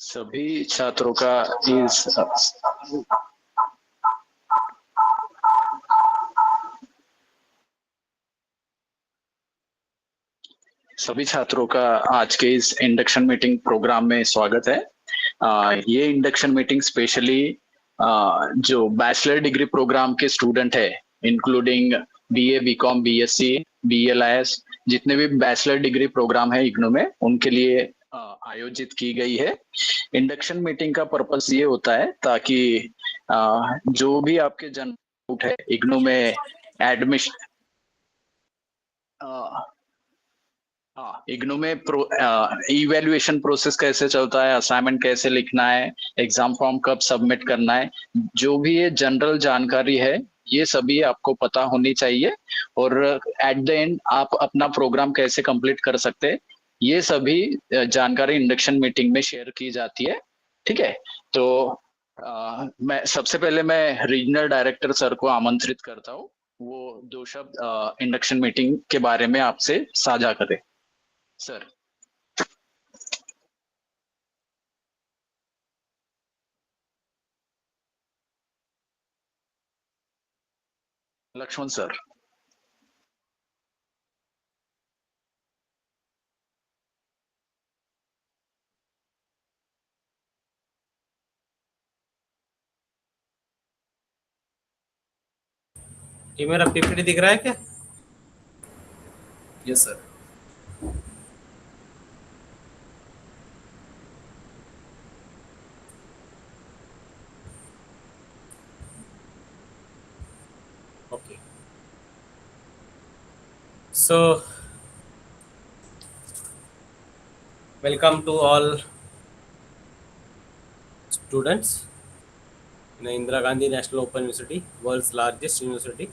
सभी छात्रों का इस सभी छात्रों का आज के इस इंडक्शन मीटिंग प्रोग्राम में स्वागत है। ये इंडक्शन मीटिंग स्पेशली जो बैचलर डिग्री प्रोग्राम के स्टूडेंट है, including BA, BCom, BSc, BLIS, जितने भी बैचलर डिग्री प्रोग्राम है इग्नू में, उनके लिए आयोजित की गई है। इंडक्शन मीटिंग का पर्पस ये होता है ताकि जो भी आपके जन डाउट है इग्नू में एडमिशन, हाँ, इग्नू में इवैल्यूएशन प्रोसेस कैसे चलता है, असाइनमेंट कैसे लिखना है, एग्जाम फॉर्म कब सबमिट करना है, जो भी ये जनरल जानकारी है, ये सभी आपको पता होनी चाहिए। और एट द एंड आप अपना प्रोग्राम कैसे कंप्लीट कर सकते हैं, ये सभी जानकारी इंडक्शन मीटिंग में शेयर की जाती है। ठीक है, तो मैं सबसे पहले मैं रीजनल डायरेक्टर सर को आमंत्रित करता हूँ, वो दो शब्द इंडक्शन मीटिंग के बारे में आपसे साझा करें। सर। लक्ष्मण सर। ये मेरा पीपीटी दिख रहा है क्या? Yes sir. Okay, so welcome to all students in Indira Gandhi National Open University, world's largest university.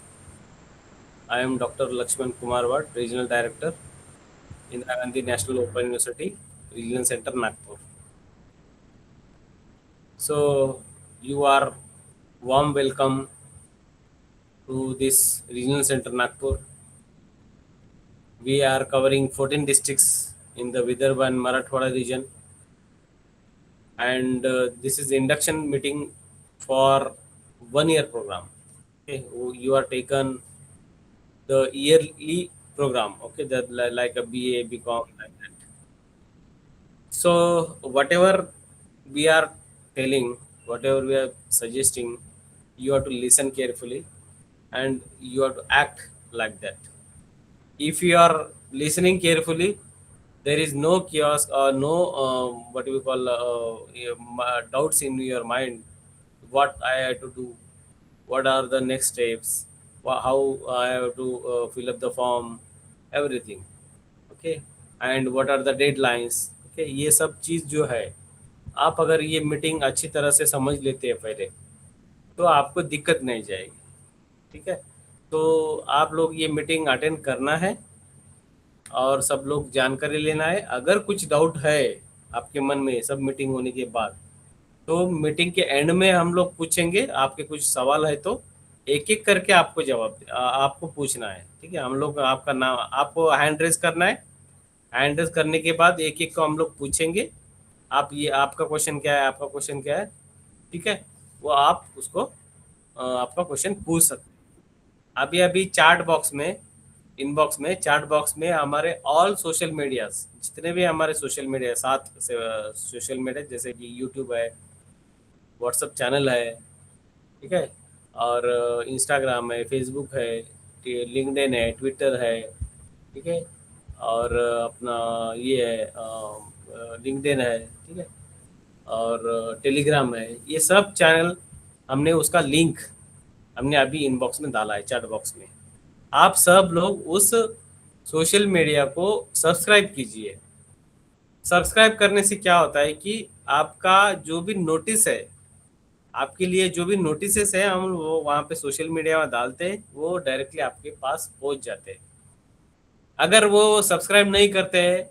I am Dr. Lakshman Kumar Bhatt, Regional Director, Indira Gandhi National Open University, Regional Center, Nagpur. So you are warm welcome to this Regional Center, Nagpur. We are covering 14 districts in the Vidarbha and Marathwada region, and this is the induction meeting for 1 year program. Okay, you are taken the yearly program, okay, that like a BA, BCom, like that. So whatever we are telling, whatever we are suggesting, you have to listen carefully and you have to act like that. If you are listening carefully, there is no chaos or no what we call doubts in your mind. What I have to do, what are the next steps, how I have to fill up the form, everything. Okay, and what are the deadlines. Okay, ये सब चीज़ जो है, आप अगर ये meeting अच्छी तरह से समझ लेते हैं पहले, तो आपको दिक्कत नहीं जाएगी। ठीक है, तो आप लोग ये मीटिंग अटेंड करना है और सब लोग जानकारी लेना है। अगर कुछ डाउट है आपके मन में सब मीटिंग होने के बाद, तो मीटिंग के एंड में हम लोग पूछेंगे। आपके कुछ सवाल है तो एक एक करके आपको जवाब आपको पूछना है। ठीक है, हम लोग आपका नाम, आपको हैंड रेज करना है। हैंड रेज करने के बाद एक एक को हम लोग पूछेंगे, आप ये आपका क्वेश्चन क्या है, आपका क्वेश्चन क्या है। ठीक है, वो आप उसको आपका क्वेश्चन पूछ सकते हैं। अभी अभी चार्ट बॉक्स में, इनबॉक्स में, चार्ट बॉक्स में हमारे ऑल सोशल मीडियाज, जितने भी हमारे सोशल मीडिया, 7 सोशल मीडिया, जैसे कि यूट्यूब है, व्हाट्सअप चैनल है, ठीक है, और इंस्टाग्राम है, फेसबुक है, लिंक्डइन है, ट्विटर है, ठीक है, और अपना ये है लिंक्डइन है, ठीक है, और टेलीग्राम है। ये सब चैनल हमने उसका लिंक हमने अभी इनबॉक्स में डाला है, चैट बॉक्स में। आप सब लोग उस सोशल मीडिया को सब्सक्राइब कीजिए। सब्सक्राइब करने से क्या होता है कि आपका जो भी नोटिस है, आपके लिए जो भी नोटिसेस है, हम वो वहाँ पे सोशल मीडिया में डालते हैं, वो डायरेक्टली आपके पास पहुँच जाते हैं। अगर वो सब्सक्राइब नहीं करते हैं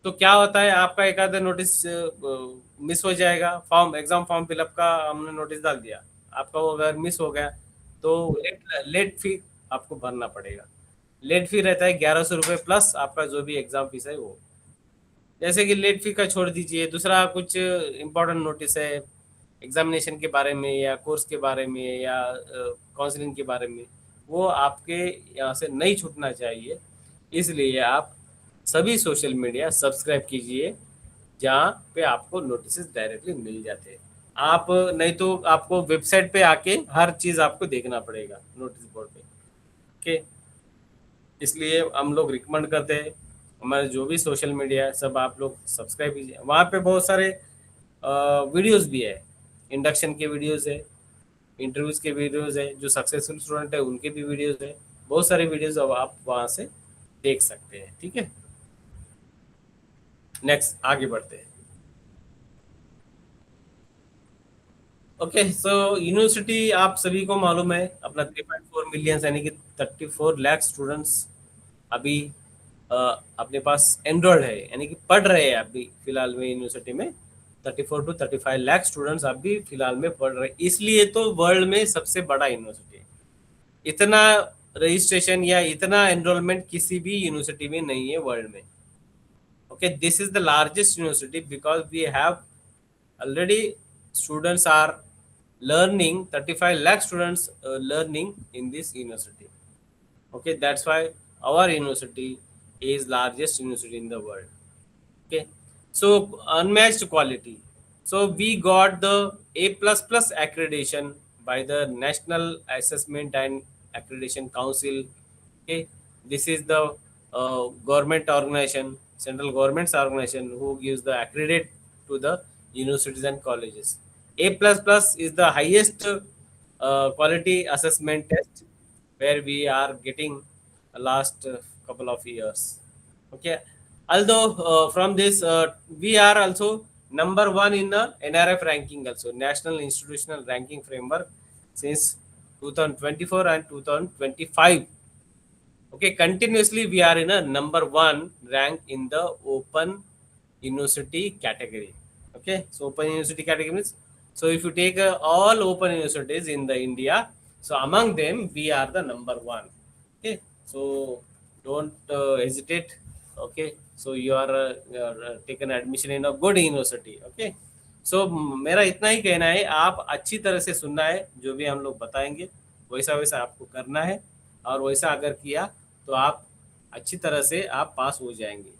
तो क्या होता है, आपका एक आधा नोटिस मिस हो जाएगा। फॉर्म, एग्जाम फॉर्म फिलअप का हमने नोटिस डाल दिया, आपका वो अगर मिस हो गया तो लेट फी आपको भरना पड़ेगा। लेट फी रहता है 1100 रुपये प्लस आपका जो भी एग्जाम फीस है वो। जैसे कि लेट फी का छोड़ दीजिए, दूसरा कुछ इम्पोर्टेंट नोटिस है एग्जामिनेशन के बारे में या कोर्स के बारे में या काउंसलिंग के बारे में, वो आपके यहाँ से नहीं छूटना चाहिए। इसलिए आप सभी सोशल मीडिया सब्सक्राइब कीजिए जहाँ पे आपको नोटिस डायरेक्टली मिल जाते हैं। आप नहीं तो आपको वेबसाइट पे आके हर चीज़ आपको देखना पड़ेगा नोटिस बोर्ड पे। ओके, इसलिए हम लोग रिकमेंड करते हैं हमारे जो भी सोशल मीडिया है सब आप लोग सब्सक्राइब कीजिए। वहाँ पे बहुत सारे वीडियोस भी है, इंडक्शन के वीडियोस है, इंटरव्यूज के वीडियोस है, जो सक्सेसफुल स्टूडेंट है उनके भी वीडियोस है, बहुत सारे वीडियोस अब आप वहाँ से देख सकते हैं। ठीक है, नेक्स्ट आगे बढ़ते हैं। ओके, सो यूनिवर्सिटी आप सभी को मालूम है अपना 3.4 मिलियन यानी कि 34 लाख स्टूडेंट्स अभी अ, अपने पास एनरोल्ड है, यानी कि पढ़ रहे हैं अभी फिलहाल में यूनिवर्सिटी में। 34 to 35 लाख स्टूडेंट्स अभी फिलहाल में पढ़ रहे हैं, इसलिए तो वर्ल्ड में सबसे बड़ा यूनिवर्सिटी है। इतना रजिस्ट्रेशन या इतना एनरोलमेंट किसी भी यूनिवर्सिटी में नहीं है वर्ल्ड में। Okay, this is the largest university because we have already students are learning, 35 lakh students learning in this university. Okay, that's why our university is largest university in the world. Okay, so unmatched quality, so we got the A++ accreditation by the National Assessment and Accreditation Council. Okay, this is the government organization, central government's organization who gives the accredit to the universities and colleges. A++ is the highest quality assessment test where we are getting last couple of years. Okay, although from this we are also number one in the NRF ranking, also National Institutional Ranking Framework, since 2024 and 2025. Okay, continuously we are in a number one rank in the open university category. Okay, so open university category means, so if you take all open universities in the India, so among them we are the number one. Okay, so don't hesitate. Okay, so you are taken admission in a good university. Okay, so मेरा इतना ही कहना है, आप अच्छी तरह से सुनना है, जो भी हम लोग बताएंगे वैसा वैसा आपको करना है, और वैसा अगर किया तो आप अच्छी तरह से आप पास हो जाएंगे।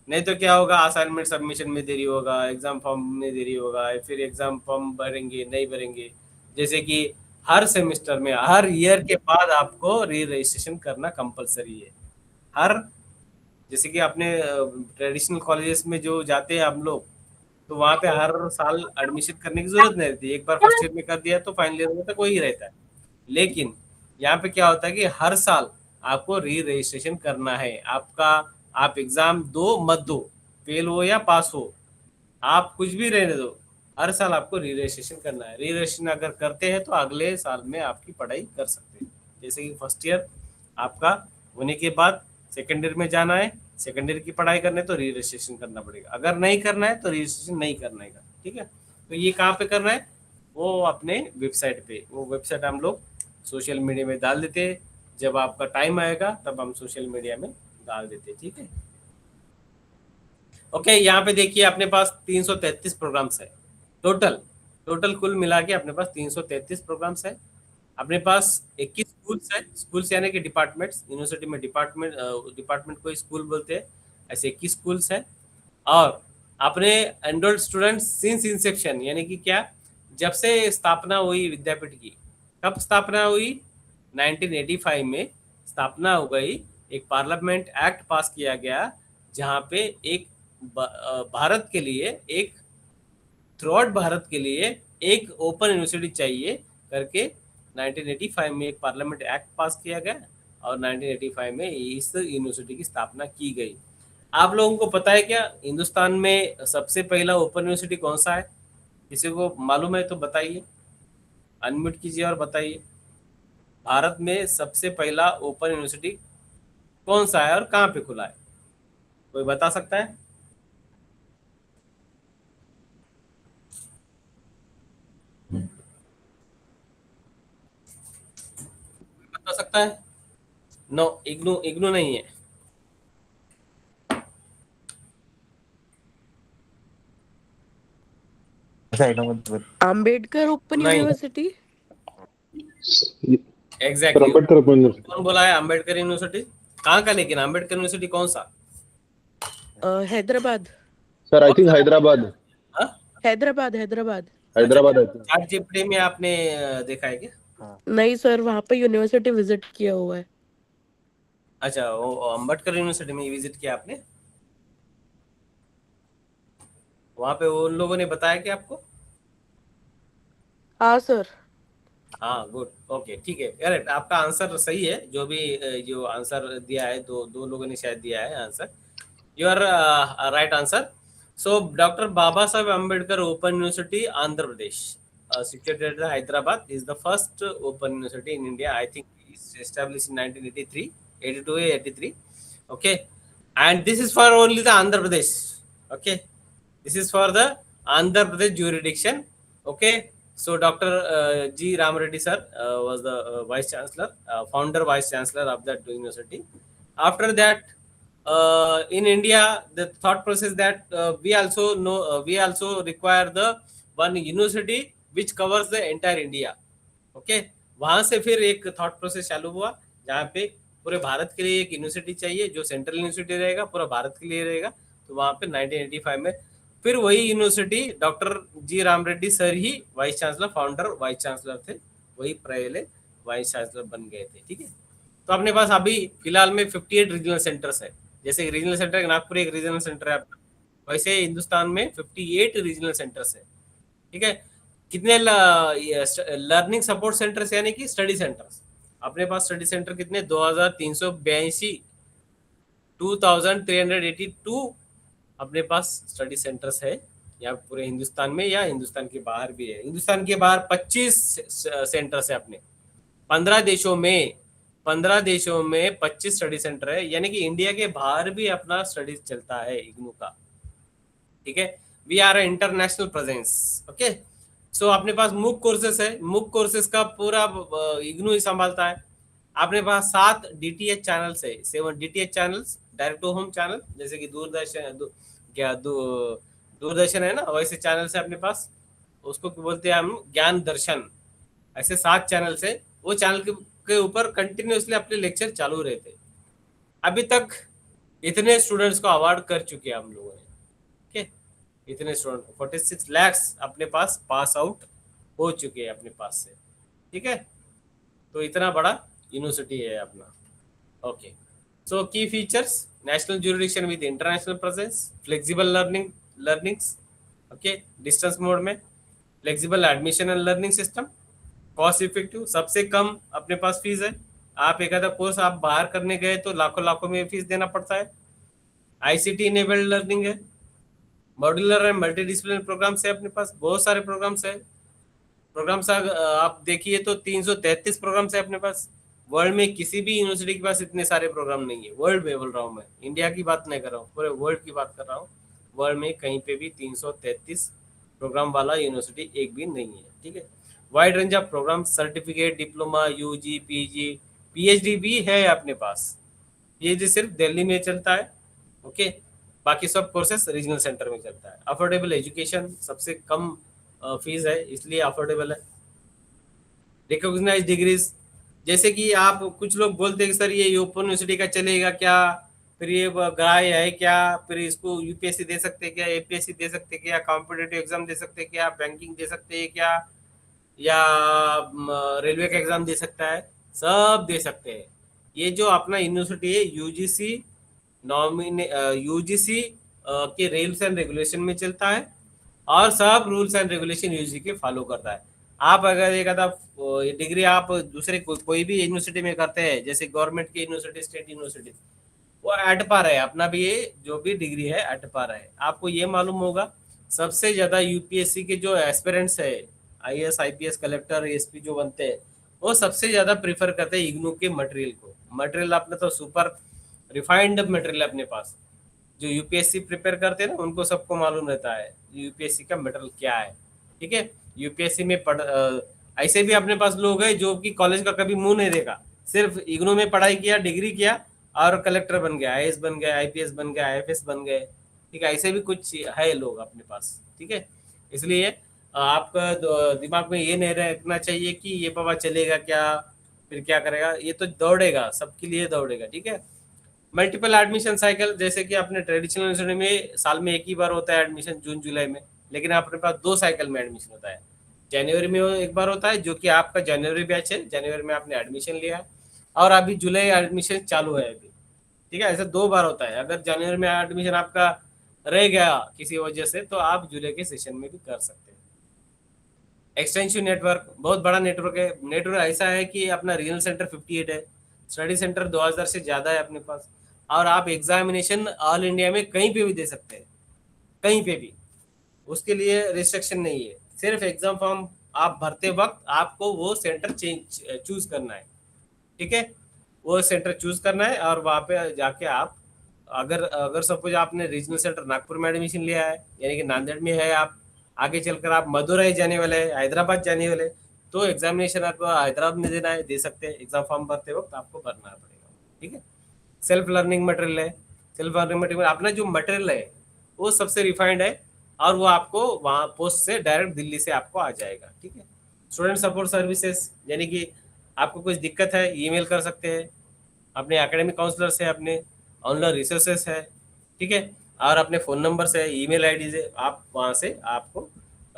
नहीं तो क्या होगा, असाइनमेंट सबमिशन में देरी होगा, एग्जाम फॉर्म में देरी होगा, फिर एग्जाम फॉर्म भरेंगे नहीं भरेंगे। जैसे कि हर सेमेस्टर में हर ईयर के बाद आपको री रजिस्ट्रेशन करना कंपलसरी है। हर, जैसे कि अपने ट्रेडिशनल कॉलेजेस में जो जाते हैं हम लोग, तो वहाँ पे हर साल एडमिशन करने की जरूरत नहीं रहती, एक बार फर्स्ट ईयर में कर दिया तो फाइनल ईयर में तक वही रहता है। लेकिन यहाँ पे क्या होता है कि हर साल आपको री रजिस्ट्रेशन करना है आपका। आप एग्जाम दो मत दो, फेल हो या पास हो, आप कुछ भी रहने दो, हर साल आपको री रजिस्ट्रेशन करना है। री रजिस्ट्रेशन अगर करते हैं तो अगले साल में आपकी पढ़ाई कर सकते हैं। जैसे कि फर्स्ट ईयर आपका होने के बाद सेकेंड ईयर में जाना है, सेकेंड ईयर की पढ़ाई करने तो री रजिस्ट्रेशन करना पड़ेगा, अगर नहीं करना है तो रजिस्ट्रेशन नहीं करना है। ठीक है, तो ये कहाँ पे करना है, वो अपने वेबसाइट पे, वो वेबसाइट हम लोग सोशल मीडिया में डाल देते हैं, जब आपका टाइम आएगा तब हम सोशल मीडिया में डाल देते हैं। ठीक है, ओके, यहाँ पे देखिए अपने पास 333 प्रोग्राम्स है टोटल। टोटल कुल मिला के अपने पास 333 प्रोग्राम्स है। अपने पास 21 स्कूल्स है, स्कूल्स यानी कि डिपार्टमेंट्स, यूनिवर्सिटी में डिपार्टमेंट, डिपार्टमेंट को स्कूल बोलते हैं, ऐसे 21 स्कूल्स है। और अपने एनरोल्ड स्टूडेंट्स सिंस इंसेप्शन, यानी कि क्या, जब से स्थापना हुई विद्यापीठ की, कब स्थापना हुई, 1985 में स्थापना हो गई। एक पार्लियामेंट एक्ट पास किया गया जहाँ पे एक भारत के लिए, एक थ्रू आउट भारत के लिए एक ओपन यूनिवर्सिटी चाहिए करके 1985 में एक पार्लियामेंट एक्ट पास किया गया, और 1985 में इस यूनिवर्सिटी की स्थापना की गई। आप लोगों को पता है क्या, हिंदुस्तान में सबसे पहला ओपन यूनिवर्सिटी कौन सा है? किसी को मालूम है तो बताइए, अनम्यूट कीजिए और बताइए। भारत में सबसे पहला ओपन यूनिवर्सिटी कौन सा है और कहाँ पे खुला है? कोई बता सकता है? बता सकता है? नो, इग्नू, इग्नू नहीं है। अंबेडकर ओपन नहीं, university. Sir exactly Ambedkar open university. कौन बोला है अम्बेडकर यूनिवर्सिटी? कहाँ का? लेकिन अम्बेडकर यूनिवर्सिटी कौन सा? हैदराबाद। सर आई कौन थिंक सा? हैदराबाद। हाँ? हैदराबाद हैदराबाद। अच्छा, Hyderabad I think. Chat GPT में आपने देखा है क्या? नहीं सर, वहां पे यूनिवर्सिटी विजिट किया हुआ है। अच्छा, वो अम्बेडकर यूनिवर्सिटी में विजिट किया आपने? वहां पे उन लोगों ने बताया कि आपको? हाँ सर। हाँ, गुड, ओके, ठीक है, करेक्ट, आपका आंसर सही है। जो भी जो आंसर दिया है, दो दो लोगों ने शायद दिया है answer. You are right answer. So doctor Babasaheb Ambedkar open university Andhra Pradesh, situated in Hyderabad, is the first open university in India. I think it's established in 1983, 82 or 83. Okay, and this is for only the Andhra Pradesh. Okay, this is for the Andhra Pradesh jurisdiction. Okay, so Dr. G. Ram Reddy sir was the vice chancellor, founder vice chancellor of that university. After that, in India, the thought process that we also require the one university which covers the entire India. Okay, वहां से फिर एक thought process चालू हुआ जहाँ पे पूरे भारत के लिए एक यूनिवर्सिटी चाहिए जो सेंट्रल यूनिवर्सिटी रहेगा, पूरा भारत के लिए रहेगा। तो वहां पे 1985 में फिर वही university doctor G Ram Reddy sir ही vice chancellor, founder vice chancellor थे, वही पहले वाइस चांसलर बन गए थे। ठीक है, तो अपने पास अभी फिलहाल में 58 रीजनल सेंटर्स है। जैसे रीजनल सेंटर नागपुर एक रीजनल सेंटर है, वैसे हिंदुस्तान में 58 रीजनल सेंटर्स है। ठीक है, कितने लर्निंग सपोर्ट सेंटर्स यानी कि स्टडी सेंटर्स अपने पास? स्टडी सेंटर कितने? 2382, 2382 अपने पास स्टडी सेंटर्स है, या पूरे हिंदुस्तान में या हिंदुस्तान के बाहर भी है। हिंदुस्तान के बाहर 25 सेंटर्स है अपने 15 देशों में। 15 देशों में 25 स्टडी सेंटर है, यानी कि इंडिया के बाहर भी अपना स्टडी चलता है इग्नू का। ठीक है, we are international presence. Okay, so अपने पास मूक कोर्सेस है, मूक कोर्सेस का पूरा इग्नू ही संभालता है। अपने पास 7 डीटीएच चैनल्स है, 7 DTH channels, direct to home channel, जैसे कि दूरदर्शन है ना, वैसे चैनल्स है अपने पास। उसको बोलते हैं हम ज्ञान दर्शन। ऐसे 7 चैनल्स है, वो चैनल के ऊपर कंटिन्यूसली अपने लेक्चर चालू रहते। अभी तक इतने स्टूडेंट्स को अवार्ड कर चुके हैं हम लोगों ने। इतने स्टूडेंट 46 लाख अपने पास आउट हो चुके हैं अपने पास से। ठीक है, तो इतना बड़ा यूनिवर्सिटी है अपना। Okay, so key features: national jurisdiction with international presence, flexible learnings, okay, distance mode में, flexible admission and learning system, cost effective, सबसे कम अपने पास फीस है। आप एक आधा कोर्स आप बाहर करने गए तो लाखों लाखों में फीस देना पड़ता है। आईसीटी इनेबल्ड लर्निंग है, modular and multidisciplinary programmes है अपने पास, बहुत सारे प्रोग्राम्स है। प्रोग्राम्स आप देखिए तो 333 प्रोग्राम्स है अपने पास। वर्ल्ड में किसी भी यूनिवर्सिटी के पास इतने सारे प्रोग्राम नहीं है। वर्ल्ड में बोल रहा हूँ मैं, इंडिया की बात नहीं कर रहा हूँ, पूरे वर्ल्ड की बात कर रहा हूँ। वर्ल्ड में कहीं पे भी 333 प्रोग्राम वाला यूनिवर्सिटी एक भी नहीं है। ठीक है, wide range of programme, certificate, diploma, UG, PG, PhD भी है अपने पास। पीएचडी सिर्फ दिल्ली में चलता है। ओके, बाकी सब कोर्सेस रीजनल सेंटर में चलता है। अफोर्डेबल एजुकेशन, सबसे कम फीस है इसलिए अफोर्डेबल है। रिकॉग्नाइज्ड डिग्रीज, जैसे कि आप कुछ लोग बोलते हैं कि सर ये ओपन यूनिवर्सिटी का चलेगा क्या, फिर ये ग्राह्य है क्या, फिर इसको यूपीएससी दे सकते हैं क्या, एपीएससी दे सकते हैं क्या, कॉम्पिटेटिव एग्जाम दे सकते हैं क्या, बैंकिंग दे सकते हैं क्या, या रेलवे का एग्जाम दे सकता है? सब दे सकते हैं। ये जो अपना यूनिवर्सिटी है यूजीसी यूजीसी के रूल्स एंड रेगुलेशन में चलता है, और सब रूल्स एंड रेगुलेशन यूजीसी के फॉलो करता है। आप अगर एक आधा डिग्री आप दूसरे कोई भी यूनिवर्सिटी में करते हैं, जैसे गवर्नमेंट की यूनिवर्सिटी, स्टेट यूनिवर्सिटी, वो एट पार है अपना भी, ये जो भी डिग्री है एट पार है। आपको ये मालूम होगा सबसे ज्यादा यूपीएससी के जो एस्पिरेंट्स है, आईएएस, आईपीएस, कलेक्टर, एसपी जो बनते हैं, वो सबसे ज्यादा प्रीफर करते हैं इग्नू के मटेरियल को। मटेरियल अपने तो सुपर रिफाइंड मटेरियल अपने पास। जो यूपीएससी प्रिपेयर करते हैं ना, उनको सबको मालूम रहता है यूपीएससी का मटेरियल क्या है। ठीक है, यूपीएससी में ऐसे भी अपने पास लोग हैं जो कि कॉलेज का कभी मुंह नहीं देखा, सिर्फ इग्नू में पढ़ाई किया, डिग्री किया और कलेक्टर बन गया, आईएएस बन गए, आईपीएस बन गए, आईएफएस बन गए। ठीक है, ऐसे भी कुछ है लोग अपने पास। ठीक है, इसलिए आपका दिमाग में ये नहीं रखना चाहिए कि ये बाबा चलेगा क्या, फिर क्या करेगा, ये तो दौड़ेगा, सबके लिए दौड़ेगा, ठीक है। मल्टीपल एडमिशन साइकिल, जैसे कि आपने ट्रेडिशनल यूनिवर्सिटी में साल में एक ही बार होता है एडमिशन, जून जुलाई में, लेकिन आपके पास 2 साइकिल में एडमिशन होता है। जनवरी में एक बार होता है, जो कि आपका जनवरी बैच है, जनवरी में आपने एडमिशन लिया है, और अभी जुलाई एडमिशन चालू है अभी, ठीक है। ऐसा 2 बार होता है। अगर जनवरी में एडमिशन आपका रह गया किसी वजह से, तो आप जुलाई के सेशन में भी कर सकते हैं। एक्सटेंशन नेटवर्क बहुत बड़ा नेटवर्क है। नेटवर्क ऐसा है कि अपना रीजनल सेंटर 58 है, स्टडी सेंटर 2000 से ज़्यादा है अपने पास, और आप एग्जामिनेशन ऑल इंडिया में कहीं पे भी दे सकते हैं, कहीं पे भी, उसके लिए रिस्ट्रिक्शन नहीं है। सिर्फ एग्जाम फॉर्म आप भरते वक्त आपको वो सेंटर चूज करना है, ठीक है। वो सेंटर चूज करना है, और वहाँ पे जाके आप, अगर अगर सपोज आपने रीजनल सेंटर नागपुर में एडमिशन लिया है, यानी कि नांदेड़ में है, आप आगे चलकर आप मदुरई जाने वाले हैं, हैदराबाद जाने वाले, तो एग्जामिनेशन आपको हैदराबाद में देना है, दे सकते हैं। एग्जाम फॉर्म भरते वक्त आपको भरना पड़ेगा, ठीक है। सेल्फ लर्निंग मटेरियल है। सेल्फ लर्निंग मटेरियल, अपना जो मटेरियल है वो सबसे रिफाइंड है, और वो आपको वहाँ पोस्ट से डायरेक्ट दिल्ली से आपको आ जाएगा, ठीक है। स्टूडेंट सपोर्ट सर्विसेज, यानी कि आपको कुछ दिक्कत है, ईमेल कर सकते हैं, अपने एकेडमिक काउंसलर से, अपने ऑनलाइन रिसोर्सेस है, ठीक है, और अपने फ़ोन नंबर से, ईमेल आईडी से, आप वहाँ से आपको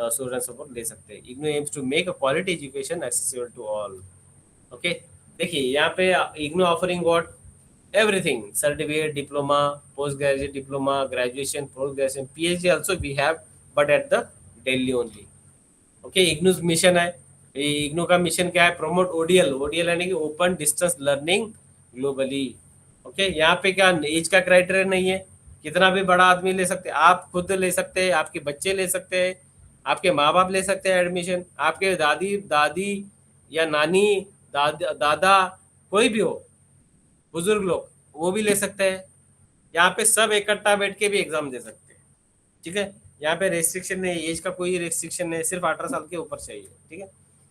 स्टूडेंट सपोर्ट ले सकते हैं। IGNOU aims to make a quality education accessible to all. Okay, देखिए यहाँ पे IGNOU offering what, everything, certificate, diploma, postgraduate diploma, graduation, post-graduation, PhD also we have, but at the Delhi only. Okay, IGNOU's mission है, इग्नू का mission क्या है, promote ODL, ODL यानी कि open distance learning globally. Okay, यहाँ पे क्या एज का क्राइटेरिया नहीं है, कितना भी बड़ा आदमी ले सकते हैं, आप खुद ले सकते हैं, आपके बच्चे ले सकते हैं, आपके माँ बाप ले सकते हैं एडमिशन, आपके दादी दादी या नानी, दादा, कोई भी हो, बुजुर्ग लोग, वो भी ले सकते हैं। यहाँ पे सब इकट्ठा बैठ के भी एग्जाम दे सकते हैं, ठीक है। यहाँ पे रेस्ट्रिक्शन नहीं, एज का कोई रेस्ट्रिक्शन नहीं, सिर्फ 18 साल के ऊपर चाहिए, ठीक है।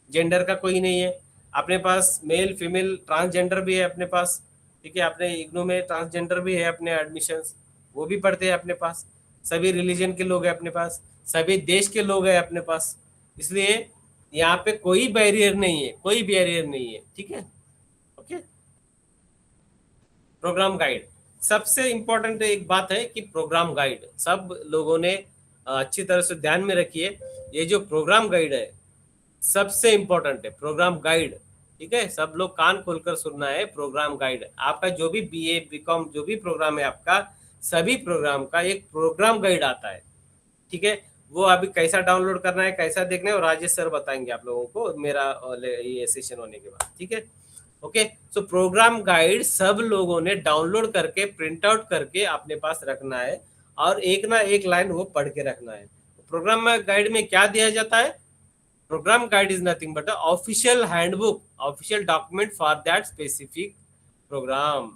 जेंडर का कोई नहीं है अपने पास, मेल फीमेल ट्रांसजेंडर भी है अपने पास, ठीक है। अपने इग्नू में ट्रांसजेंडर भी है अपने एडमिशंस, वो भी पढ़ते हैं अपने पास। सभी रिलीजन के लोग हैं अपने पास, सभी देश के लोग हैं अपने पास, इसलिए यहाँ पे कोई बैरियर नहीं है, कोई बैरियर नहीं है, ठीक है। ओके, प्रोग्राम गाइड सबसे इंपॉर्टेंट एक बात है कि प्रोग्राम गाइड सब लोगों ने अच्छी तरह से ध्यान में रखिए। ये जो प्रोग्राम गाइड है सबसे इंपॉर्टेंट है, प्रोग्राम गाइड, ठीक है। सब लोग कान खोलकर सुनना है। प्रोग्राम गाइड आपका जो भी बीए बीकॉम जो भी प्रोग्राम है आपका, सभी प्रोग्राम का एक प्रोग्राम गाइड आता है, ठीक है। वो अभी कैसा डाउनलोड करना है, कैसा देखना है, और राजेश सर बताएंगे आप लोगों को मेरा ये सेशन होने के बाद, ठीक है। ओके, सो प्रोग्राम गाइड सब लोगों ने डाउनलोड करके प्रिंट आउट करके अपने पास रखना है, और एक ना एक लाइन वो पढ़ के रखना है। प्रोग्राम गाइड में क्या दिया जाता है, programme guide is nothing but official handbook, official document for that specific programme.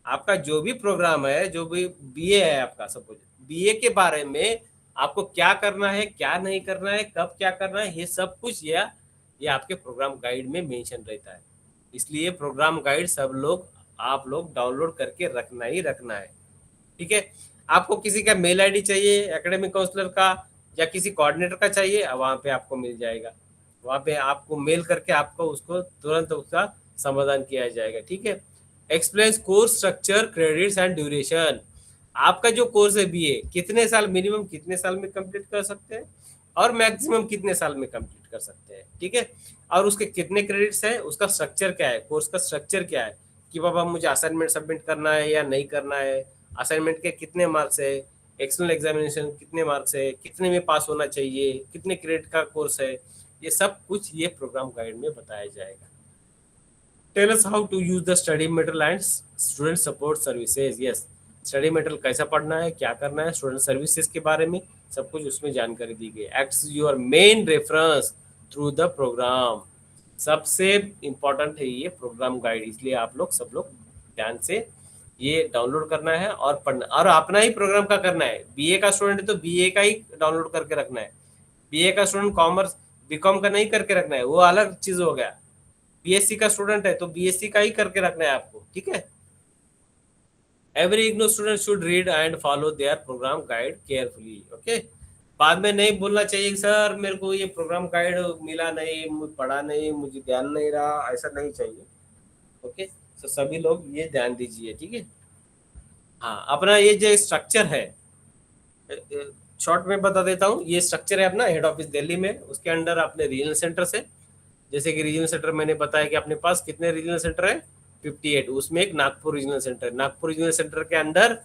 आपका जो भी प्रोग्राम है, जो भी बीए है आपका, सपोज बीए के बारे में आपको क्या करना है, क्या नहीं करना है, कब क्या करना है, ये सब कुछ ये आपके प्रोग्राम गाइड में मेंशन रहता है। इसलिए प्रोग्राम गाइड सब लोग आप लोग डाउनलोड करके रखना ही रखना है, ठीक है। आपको किसी का मेल आईडी चाहिए, एकेडमिक काउंसलर का या किसी कोऑर्डिनेटर का चाहिए, वहाँ पे आपको मिल जाएगा, वहाँ पे आपको मेल करके आपको उसको तुरंत उसका समाधान किया जाएगा, ठीक है। Explain course structure, credits and duration. आपका जो कोर्स है बीए, कितने साल, मिनिमम कितने साल में कंप्लीट कर सकते हैं, और मैक्सिमम कितने साल में कंप्लीट कर सकते हैं, ठीक है। और उसके कितने क्रेडिट्स है, उसका स्ट्रक्चर क्या है, कोर्स का स्ट्रक्चर क्या है, कि बाबा मुझे असाइनमेंट सबमिट करना है या नहीं करना है, असाइनमेंट के कितने मार्क्स है, एक्सटर्नल एग्जामिनेशन कितने मार्क्स है, कितने में पास होना चाहिए, कितने क्रेडिट का कोर्स है, ये सब कुछ ये प्रोग्राम गाइड में बताया जाएगा। Tell us how to use the study material and student support services. Yes, study material कैसा पढ़ना है, क्या करना है, स्टूडेंट सर्विसेज के बारे में सब कुछ उसमें जानकारी दी गई। Acts your main reference through the programme. सबसे इम्पोर्टेंट है ये प्रोग्राम गाइड, इसलिए आप लोग सब लोग ध्यान से ये डाउनलोड करना है और पढ़ना, और अपना ही प्रोग्राम का करना है। बीए का स्टूडेंट है तो बीए का ही डाउनलोड करके रखना है, बीए का स्टूडेंट कॉमर्स बीकॉम का नहीं करके रखना है, वो अलग चीज हो गया। बीएससी का स्टूडेंट है तो बीएससी का ही करके रखना है आपको, ठीक है। Every IGNOU student should read and follow their programme guide carefully. Okay, बाद में नहीं बोलना चाहिए कि सर मेरे को ये प्रोग्राम गाइड मिला नहीं, पढ़ा नहीं, मुझे ध्यान नहीं रहा, ऐसा नहीं चाहिए। ओके, तो सभी लोग ये ध्यान दीजिए, ठीक है। हाँ, अपना ये जो स्ट्रक्चर है, शॉर्ट में बता देता हूँ। ये स्ट्रक्चर है अपना हेड ऑफिस दिल्ली में, उसके अंडर अपने रीजनल सेंटर से, जैसे कि रीजनल सेंटर मैंने बताया कि अपने पास कितने रीजनल सेंटर है, 58, उसमें एक नागपुर रीजनल सेंटर है। नागपुर रीजनल सेंटर के अंडर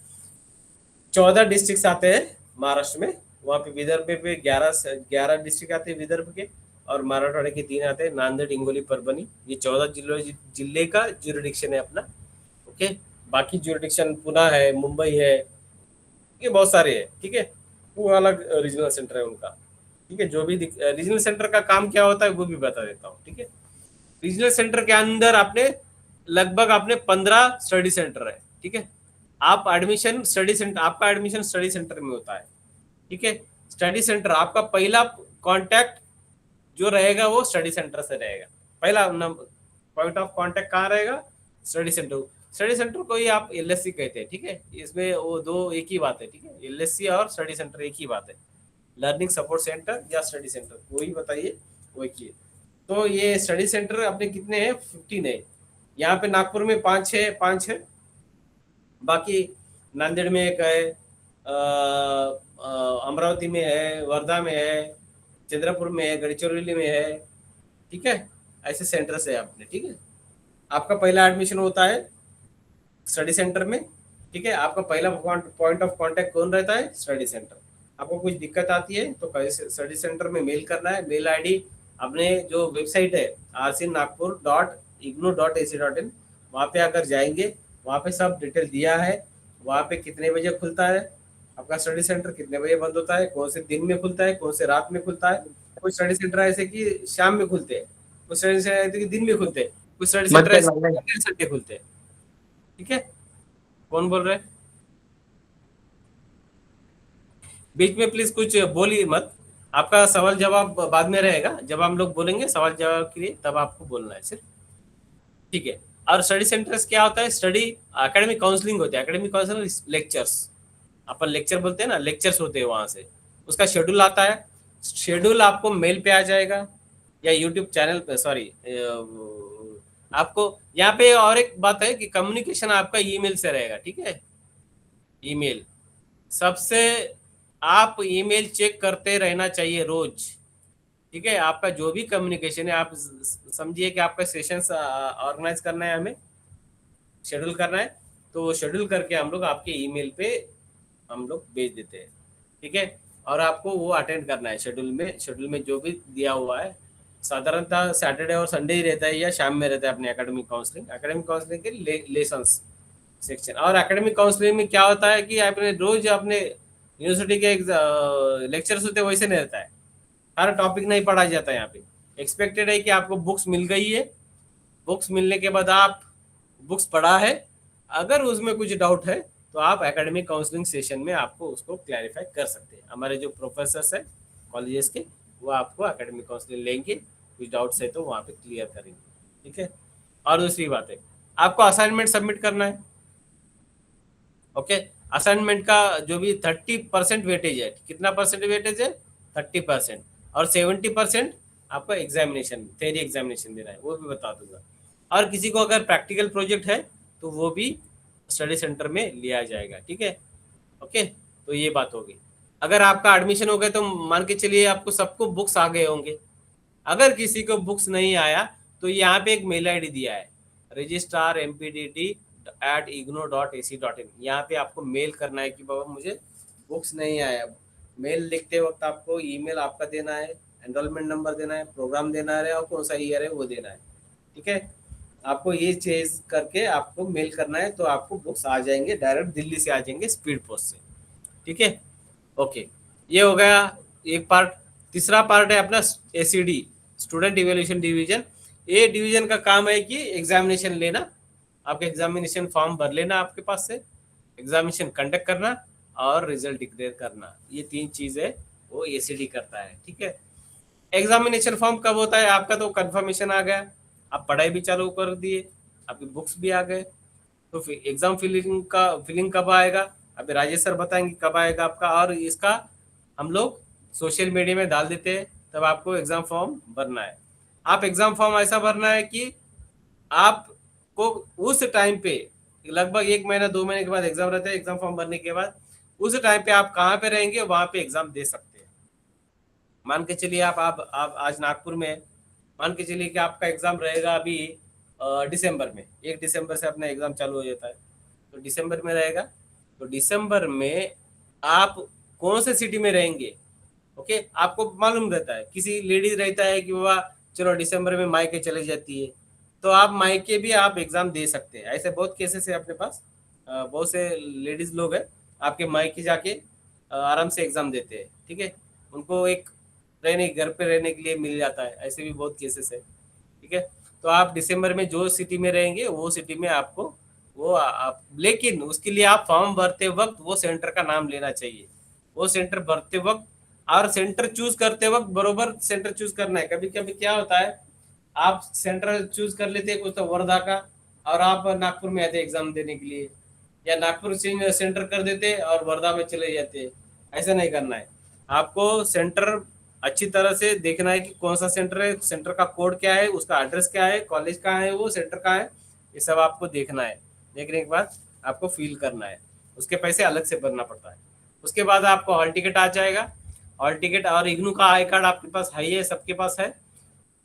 14 डिस्ट्रिक्ट आते हैं महाराष्ट्र में। वहाँ पे विदर्भ पे 11 डिस्ट्रिक्ट आते हैं विदर्भ के, और मराठवाड़े के 3 आते हैं, नांदेड़, हिंगोली, परभनी। ये 14 जिले का ज्यूरिडिक्शन है अपना। ओके, बाकी ज्यूरिडिक्शन पुणे है, मुंबई है, ये बहुत सारे हैं, ठीक है। वो अलग रीजनल सेंटर है उनका, ठीक है। जो भी रीजनल सेंटर का काम क्या होता है वो भी बता देता हूँ, ठीक है। रीजनल सेंटर के अंदर आपने लगभग आपने 15 स्टडी सेंटर है, ठीक है। आप एडमिशन स्टडी सेंटर, आपका एडमिशन स्टडी सेंटर में होता है, ठीक है। स्टडी सेंटर आपका पहला कांटेक्ट जो रहेगा वो स्टडी सेंटर से रहेगा। पहला पॉइंट ऑफ कांटेक्ट कहाँ रहेगा? Study centre. स्टडी सेंटर को ही आप एलएससी कहते हैं, ठीक है। इसमें वो दो एक ही बात है, ठीक है। एलएससी और स्टडी सेंटर एक ही बात है। लर्निंग सपोर्ट सेंटर या स्टडी सेंटर, वही बताइए, वो एक ही है। तो ये स्टडी सेंटर अपने कितने हैं? 15 है। यहाँ पे नागपुर में 5 है, बाकी नांदेड़ में एक है, अमरावती में है, वर्धा में है, चंद्रपुर में है, गढ़चिरौली में है, ठीक है। ऐसे सेंटर्स है अपने, ठीक है। आपका पहला एडमिशन होता है स्टडी सेंटर में, ठीक है। आपका पहला पॉइंट ऑफ कांटेक्ट कौन रहता है? Study centre. आपको कुछ दिक्कत आती है तो स्टडी सेंटर में मेल करना है। मेल आईडी अपने जो वेबसाइट है rcnagpur.ignou.ac.in, वहाँ पे अगर जाएंगे, वहाँ पे सब डिटेल दिया है। वहाँ पे कितने बजे खुलता है आपका स्टडी सेंटर, कितने बजे बंद होता है, कौन से दिन में खुलता है, कौन से रात में खुलता है। कुछ स्टडी सेंटर ऐसे कि शाम में खुलते हैं, कुछ स्टडी सेंटर ऐसे कि दिन में खुलते हैं, कुछ स्टडी सेंटर ऐसे संडे खुलते हैं, ठीक है। कौन बोल रहे हैं? बीच में प्लीज कुछ बोलिए मत। आपका सवाल जवाब बाद में रहेगा, जब हम लोग बोलेंगे सवाल जवाब के लिए तब आपको बोलना है सिर्फ, ठीक है। और स्टडी सेंटर्स क्या होता है? स्टडी एकेडमिक काउंसलिंग होते हैं। एकेडमिक काउंसलिंग लेक्चर्स, अपन लेक्चर बोलते हैं ना, लेक्चर्स होते हैं वहां से। उसका शेड्यूल आता है, शेड्यूल आपको मेल पे आ जाएगा या यूट्यूब चैनल पे। सॉरी, आपको यहाँ पे और एक बात है कि कम्युनिकेशन आपका ईमेल से रहेगा, ठीक है। ईमेल सबसे, आप ईमेल चेक करते रहना चाहिए रोज, ठीक है। आपका जो भी कम्युनिकेशन है, आप समझिए कि आपका सेशंस ऑर्गेनाइज करना है, हमें शेड्यूल करना है, तो शेड्यूल करके हम लोग आपके ईमेल पे हम लोग भेज देते हैं, ठीक है। और आपको वो अटेंड करना है शेड्यूल में जो भी दिया हुआ है। साधारणतः सैटरडे और संडे ही रहता है या शाम में रहता है अपने एकेडमिक काउंसलिंग के लेसन्स सेक्शन। और एकेडमिक काउंसलिंग में क्या होता है कि आपने रोज अपने यूनिवर्सिटी के लेक्चर्स होते हैं वैसे नहीं रहता है, हर टॉपिक नहीं पढ़ा जाता है। यहाँ पे एक्सपेक्टेड है कि आपको बुक्स मिल गई है, बुक्स मिलने के बाद आप बुक्स पढ़ा है, अगर उसमें कुछ डाउट है तो आप एकेडमिक काउंसलिंग सेशन में आपको उसको क्लैरिफाई कर सकते हैं। हमारे जो प्रोफेसर्स हैं कॉलेजेस के, वो आपको एकेडमिक काउंसलिंग लेंगे, कुछ डाउट्स है तो वहाँ पे क्लियर करेंगे, ठीक है। और दूसरी बात है, आपको असाइनमेंट सबमिट करना है, ओके। असाइनमेंट का जो भी 30% वेटेज है, कितना परसेंट वेटेज है? 30%। और 70% आपका एग्जामिनेशन, थ्योरी एग्जामिनेशन देना है, वो भी बता दूंगा। और किसी को अगर प्रैक्टिकल प्रोजेक्ट है तो वो भी स्टडी सेंटर में लिया जाएगा, ठीक है, ओके। तो ये बात होगी। अगर आपका एडमिशन हो गया तो मान के चलिए आपको सबको बुक्स आ गए होंगे। अगर किसी को बुक्स नहीं आया तो यहाँ पे एक मेल आईडी दिया है, registrar.mpdt@ignou.ac.in। यहाँ पे आपको मेल करना है कि बाबा मुझे बुक्स नहीं आया। मेल लिखते वक्त आपको ईमेल आपका देना है, एनरोलमेंट नंबर देना है, प्रोग्राम देना है और कौन सा ईयर है वो देना है, ठीक है। आपको ये चीज करके आपको मेल करना है तो आपको बुक्स आ जाएंगे, डायरेक्ट दिल्ली से आ जाएंगे स्पीड पोस्ट से, ठीक है, ओके। ये हो गया एक पार्ट। तीसरा पार्ट है अपना एसीडी, स्टूडेंट इवैल्यूएशन डिवीजन। ये डिवीजन का काम है कि एग्जामिनेशन लेना, आपके एग्जामिनेशन फॉर्म भर लेना, आपके पास से एग्जामिनेशन कंडक्ट करना और रिजल्ट डिक्लेयर करना। ये 3 चीजें वो एसीडी करता है, ठीक है। एग्जामिनेशन फॉर्म कब होता है? आपका तो कंफर्मेशन आ गया, आप पढ़ाई भी चालू कर दिए, आपके बुक्स भी आ गए, तो फिर एग्जाम फिलिंग कब आएगा? अभी राजेश सर बताएंगे कब आएगा आपका। और इसका हम लोग सोशल मीडिया में डाल देते हैं, तब आपको एग्जाम फॉर्म भरना है। आप एग्जाम फॉर्म ऐसा भरना है कि आपको उस टाइम पे लगभग 1 महीना 2 महीने के बाद एग्जाम रहता है, एग्जाम फॉर्म भरने के बाद उस टाइम पे आप कहाँ पे रहेंगे वहां पे एग्जाम दे सकते हैं। मान के चलिए आप आज नागपुर में हैं, मान के चलिए कि आपका एग्जाम रहेगा अभी दिसंबर में, 1 दिसंबर से अपना एग्जाम चालू हो जाता है, तो दिसंबर में रहेगा। तो दिसंबर में आप कौन से सिटी में रहेंगे, ओके, आपको मालूम रहता है। किसी लेडीज रहता है कि वह चलो दिसंबर में मायके चले जाती है, तो आप मायके भी आप एग्जाम दे सकते हैं। ऐसे बहुत केसेस है अपने पास, बहुत से लेडीज लोग हैं आपके मायके जाके आराम से एग्जाम देते हैं, ठीक है। उनको एक रहने घर पे रहने के लिए मिल जाता है, ऐसे भी बहुत केसेस है, ठीक है। तो आप दिसंबर में जो सिटी में रहेंगे वो सिटी में आपको वो आप, लेकिन उसके लिए आप फॉर्म भरते वक्त वो सेंटर का नाम लेना चाहिए। वो सेंटर भरते वक्त और सेंटर चूज करते वक्त बरोबर सेंटर चूज करना है। कभी कभी क्या होता है, आप सेंटर चूज कर लेते हैं कुछ तो वर्धा का, और आप नागपुर में आते एग्जाम देने के लिए, या नागपुर से सेंटर कर देते और वर्धा में चले जाते। ऐसा नहीं करना है, आपको सेंटर अच्छी तरह से देखना है कि कौन सा सेंटर है, सेंटर का कोड क्या है, उसका एड्रेस क्या है, कॉलेज कहाँ है, वो सेंटर कहाँ है, ये सब आपको देखना है। देखने के बाद आपको फिल करना है, उसके पैसे अलग से भरना पड़ता है। उसके बाद आपको हॉल टिकट आ जाएगा, हॉल टिकट और इग्नू का आई कार्ड आपके पास है, ये सबके पास है।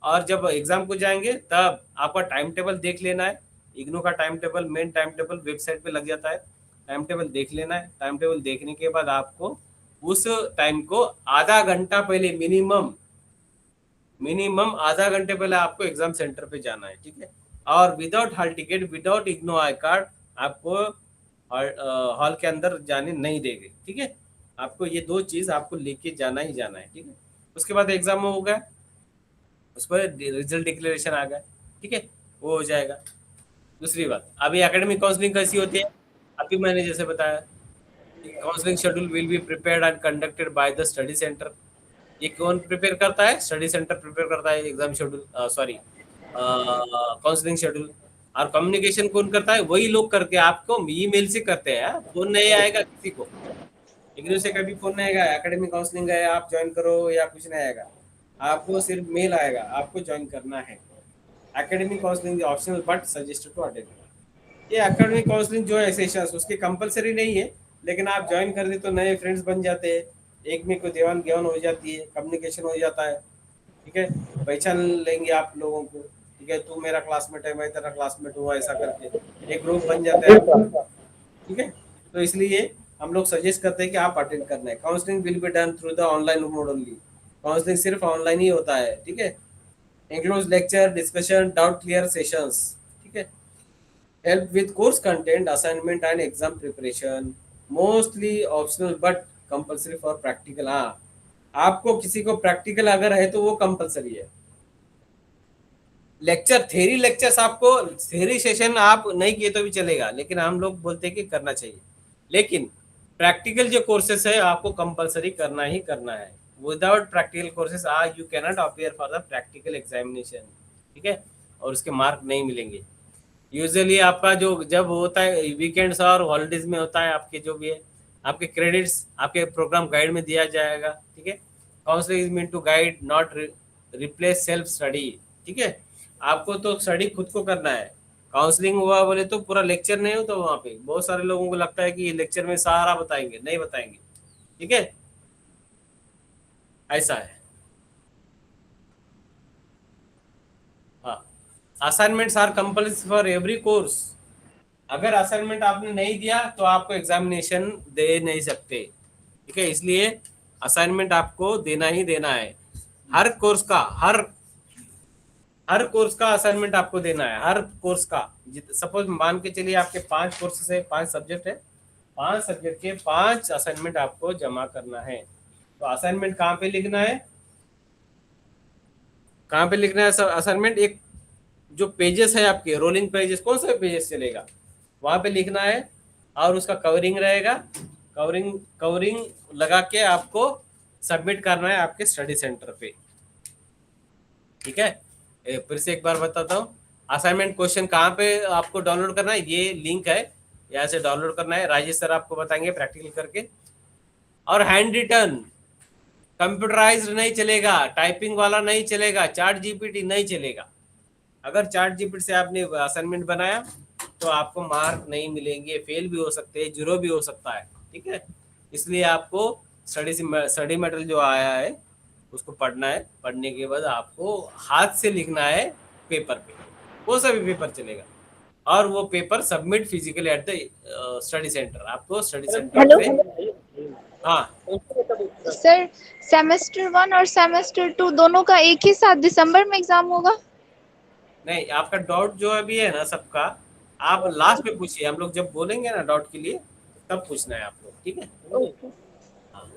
और जब एग्जाम को जाएंगे तब आपका टाइम टेबल देख लेना है। इग्नू का time table, main time table website पे लग जाता है, टाइम टेबल देख लेना है। टाइम टेबल देखने के बाद आपको उस टाइम को आधा घंटा पहले मिनिमम आधा घंटे पहले आपको एग्जाम सेंटर पे जाना है, ठीक है। और without hall ticket, without IGNOU I card आपको हॉल के अंदर जाने नहीं देंगे, ठीक है। आपको ये 2 चीज आपको लेके जाना ही जाना है, ठीक है। उसके बाद एग्जाम हो गया, उस पर रिजल्ट डिक्लेरेशन आ गया, ठीक है, वो हो जाएगा। दूसरी बात, अभी एकेडमिक काउंसलिंग कैसी होती है, अभी मैंने जैसे बताया, counselling schedule will be prepared and conducted by the study centre. ये कौन प्रिपेयर करता है, स्टडी सेंटर प्रिपेयर करता है exam schedule, sorry counselling schedule. और कम्युनिकेशन कौन करता है, वही लोग करके आपको ईमेल से करते हैं, फोन नहीं आएगा किसी को, इग्नू से कभी फोन नहीं आएगा एकेडमिक काउंसलिंग है आप ज्वाइन करो या कुछ नहीं आएगा, आपको सिर्फ मेल आएगा, आपको ज्वाइन करना है। Academic counselling optional but suggested to attend. ये एकेडमिक काउंसलिंग जो है सेशंस उसके कंपलसरी नहीं है, लेकिन आप ज्वाइन कर दे तो नए फ्रेंड्स बन जाते हैं, एक में को देवान ज्ञान हो जाती है, कम्युनिकेशन हो जाता है, ठीक है, पहचान लेंगे आप लोगों को, ठीक है, तू मेरा क्लासमेट है मैं तेरा क्लासमेट हूँ, ऐसा करके एक ग्रुप बन जाता है, ठीक है। तो इसलिए हम लोग सजेस्ट करते हैं कि आप अटेंड करना है। Counselling will be done through the online mode only. Counselling सिर्फ ऑनलाइन ही होता है, ठीक है। Includes lecture, discussion, doubt clear sessions, ठीक है। Help with course content, assignment and exam preparation, mostly optional but compulsory for practical. हाँ, आपको किसी को प्रैक्टिकल अगर है तो वो कंपलसरी है। लेक्चर, थ्योरी लेक्चर्स, आपको थ्योरी सेशन आप नहीं किए तो भी चलेगा, लेकिन हम लोग बोलते हैं कि करना चाहिए। लेकिन प्रैक्टिकल जो कोर्सेस है आपको कंपलसरी करना ही करना है। Without practical courses you can not appear for the practical examination, ठीक है, और उसके मार्क नहीं मिलेंगे। यूजुअली आपका जो जब होता है वीकेंड्स और हॉलीडेज में होता है, आपके जो भी है आपके क्रेडिट्स आपके प्रोग्राम गाइड में दिया जाएगा, ठीक है। Counselling is mean to guide not replace self study, ठीक है। आपको तो स्टडी खुद को करना है। काउंसलिंग हुआ बोले तो पूरा लेक्चर नहीं हो, तो वहाँ पे बहुत सारे लोगों को लगता है कि ये लेक्चर में सारा बताएंगे, नहीं बताएंगे, ठीक है, ऐसा है। हाँ, assignments are compulsory for every course. अगर असाइनमेंट आपने नहीं दिया तो आपको एग्जामिनेशन दे नहीं सकते, ठीक है। इसलिए असाइनमेंट आपको देना ही देना है। हर कोर्स का हर कोर्स का असाइनमेंट आपको देना है, हर कोर्स का। सपोज मान के चलिए आपके 5 कोर्सेस है, 5 सब्जेक्ट है, 5 सब्जेक्ट के 5 असाइनमेंट आपको जमा करना है। तो असाइनमेंट कहाँ पे लिखना है, कहाँ पे लिखना है असाइनमेंट? एक जो पेजेस है आपके रोलिंग पेजेस, कौन सा पेजेस चलेगा वहां पे लिखना है, और उसका कवरिंग रहेगा, कवरिंग लगा के आपको सबमिट करना है आपके स्टडी सेंटर पे, ठीक है। फिर से एक बार बताता हूँ, असाइनमेंट क्वेश्चन कहाँ पे आपको डाउनलोड करना है, ये लिंक है, यहाँ से डाउनलोड करना है। राजेश सर आपको बताएंगे प्रैक्टिकल करके। और हैंड रिटर्न कंप्यूटराइज्ड नहीं चलेगा, टाइपिंग वाला नहीं चलेगा, चैट जीपीटी नहीं चलेगा। अगर चैट जीपीटी से आपने असाइनमेंट बनाया तो आपको मार्क नहीं मिलेंगे, फेल भी हो सकते हैं, जीरो भी हो सकता है, ठीक है। इसलिए आपको स्टडी मटेरियल जो आया है उसको पढ़ना है, पढ़ने के बाद आपको हाथ से लिखना है पेपर पे, वो सभी पेपर चलेगा, और वो paper submit physically at the study centre. आपको स्टडी सेंटर हेलो से, हाँ सर, सेमेस्टर 1 और सेमेस्टर 2 दोनों का एक ही साथ दिसंबर में एग्जाम होगा? नहीं, आपका डाउट जो अभी है ना सबका, आप लास्ट में पूछिए, हम लोग जब बोलेंगे ना डाउट के लिए तब पूछना है आप लोग, ठीक है। हाँ।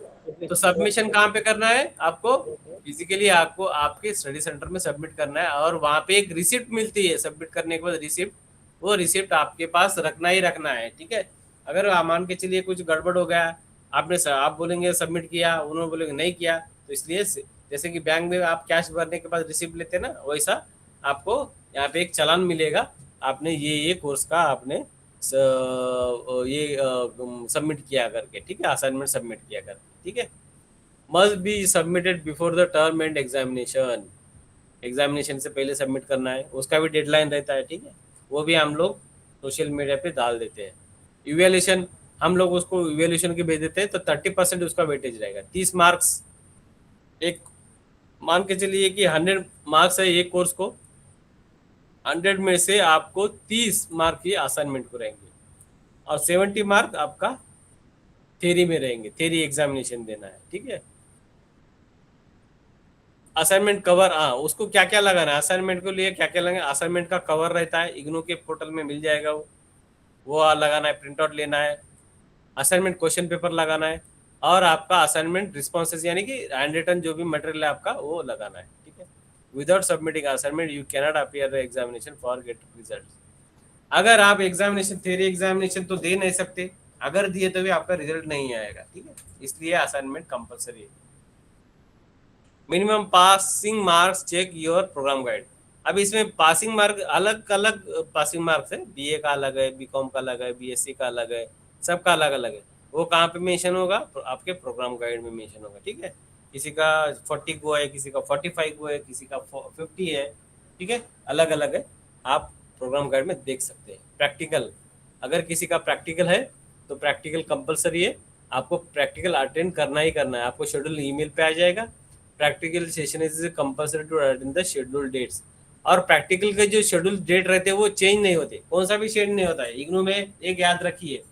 तो सबमिशन कहाँ पे करना है आपको? फिजिकली आपको आपके स्टडी सेंटर में सबमिट करना है, और वहाँ पे एक रिसिप्ट मिलती है सबमिट करने के बाद, रिसिप्ट, वो रिसिप्ट आपके पास रखना ही रखना है, ठीक है। अगर मान के चलिए कुछ गड़बड़ हो गया, आप बोलेंगे सबमिट किया, उन्होंने बोलेंगे नहीं किया, तो इसलिए जैसे कि बैंक में आप कैश भरने के बाद रिसिप्ट लेते हैं ना, वैसा आपको यहाँ पे एक चालान मिलेगा, आपने ये कोर्स का आपने ये सबमिट किया करके, ठीक है, असाइनमेंट सबमिट किया करके, ठीक है। Must be submitted before the term and examination, examination से पहले सबमिट करना है, उसका भी डेडलाइन रहता है, ठीक है। वो भी हम लोग सोशल मीडिया पे डाल देते हैं। इवेल्यूशन हम लोग उसको इवेल्यूशन के भेज देते हैं, तो 30% उसका वेटेज रहेगा, 30 मार्क्स। एक मान के चलिए कि 100 मार्क्स है एक कोर्स को, 100 में से आपको 30 मार्क ही असाइनमेंट को रहेंगे, और 70 मार्क आपका थ्योरी में रहेंगे, थ्योरी एग्जामिनेशन देना है, ठीक है। असाइनमेंट कवर, हाँ, उसको क्या क्या लगाना है असाइनमेंट को लिए, क्या क्या लगाना है, असाइनमेंट का कवर रहता है, इग्नू के पोर्टल में मिल जाएगा, वो लगाना है, प्रिंट आउट लेना है, असाइनमेंट क्वेश्चन पेपर लगाना है, और आपका असाइनमेंट रिस्पॉन्सेस यानी कि हैंड रिटन जो भी मटेरियल है आपका वो लगाना है, ठीक है। Without submitting assignment you can not appear the examination for get result. अगर आप एग्जामिनेशन थ्योरी एग्जामिनेशन तो दे नहीं सकते, अगर दिए तो भी आपका रिजल्ट नहीं आएगा, ठीक है, इसलिए असाइनमेंट कंपलसरी है। Minimum passing marks check your programme guide. अब इसमें पासिंग मार्क अलग अलग पासिंग मार्क्स है, बीए का अलग है, बीकॉम का अलग है, बीएससी का अलग है, सबका अलग अलग है। वो कहाँ पे मेंशन होगा? आपके प्रोग्राम गाइड में मेंशन होगा, ठीक है। किसी का 40 को है, किसी का 45 को है, किसी का 50 है, ठीक है, अलग अलग है, आप प्रोग्राम गाइड में देख सकते हैं। प्रैक्टिकल, अगर किसी का प्रैक्टिकल है तो प्रैक्टिकल कंपलसरी है, आपको प्रैक्टिकल अटेंड करना ही करना है, आपको शेड्यूल ईमेल पे आ जाएगा। Practical session is compulsory to attend the schedule dates, और प्रैक्टिकल के जो शेड्यूल डेट रहते हैं वो चेंज नहीं होते, कौन सा भी चेंज नहीं होता है। इग्नू में एक याद रखिए,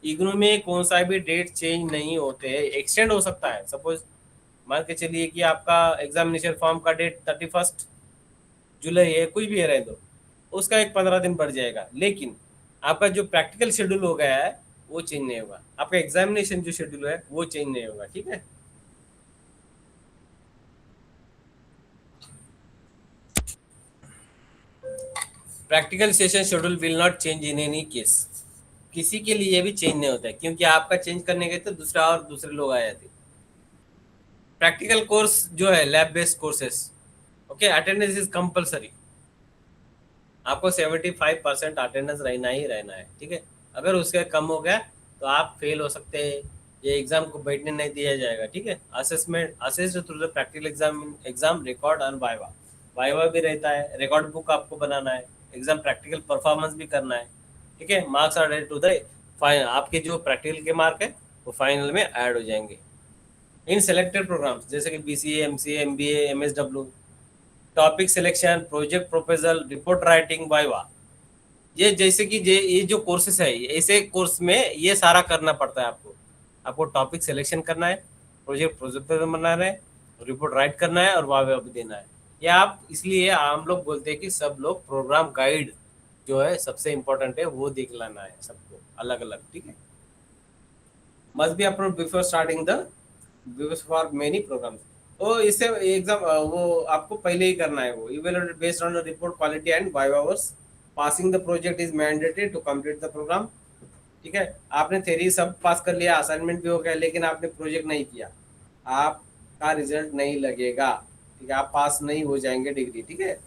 इग्नू में कौन सा भी डेट चेंज नहीं होते हैं, एक्सटेंड हो सकता है। सपोज मान के चलिए कि आपका एग्जामिनेशन फॉर्म का डेट 31 जुलाई है, कुछ भी है रहे दो, उसका एक 15 दिन बढ़ जाएगा, लेकिन आपका जो प्रैक्टिकल शेड्यूल हो गया है वो चेंज नहीं होगा, आपका एग्जामिनेशन जो शेड्यूल है वो चेंज नहीं होगा, ठीक है। Practical session schedule will not change in any case, किसी के लिए भी चेंज नहीं होता है, क्योंकि आपका चेंज करने के तो दूसरे लोग आ जाते। प्रैक्टिकल कोर्स जो है lab based courses, okay, attendance is compulsory, आपको 75% अटेंडेंस रहना ही रहना है, ठीक है। अगर उसके कम हो गया तो आप फेल हो सकते हैं, ये एग्जाम को बैठने नहीं दिया जाएगा, ठीक है। Assessment assessed through the practical exam record और वाइवा, वाइवा भी रहता है, रिकॉर्ड बुक आपको बनाना है, एग्जाम प्रैक्टिकल परफॉर्मेंस भी करना है, ठीक है। Marks are added to the final, आपके जो प्रैक्टिकल के मार्क है वो फाइनल में ऐड हो जाएंगे। इन सेलेक्टेड प्रोग्राम्स जैसे कि BCA, MCA, MBA, MSW, topic selection, project proposal, report writing, viva, ये जैसे कि ये जो कोर्सेस है, ऐसे कोर्स में ये सारा करना पड़ता है आपको टॉपिक सिलेक्शन करना है, प्रोजेक्ट बनाना है, रिपोर्ट राइट करना है, और वाइवा भी देना है। ये आप इसलिए हम लोग बोलते हैं कि सब लोग प्रोग्राम गाइड जो है सबसे इम्पोर्टेंट है, वो देख लाना है सबको अलग अलग, ठीक है। Must be approved before starting the for many programmes. तो इससे एग्जाम वो आपको पहले ही करना है, वो evaluated based on the report quality and viva hours, passing the project is mandatory to complete the programme, ठीक है। आपने थ्योरी सब पास कर लिया, असाइनमेंट भी हो गया, लेकिन आपने प्रोजेक्ट नहीं किया, आपका रिजल्ट नहीं लगेगा, ठीक है, आप पास नहीं हो जाएंगे डिग्री, ठीक है।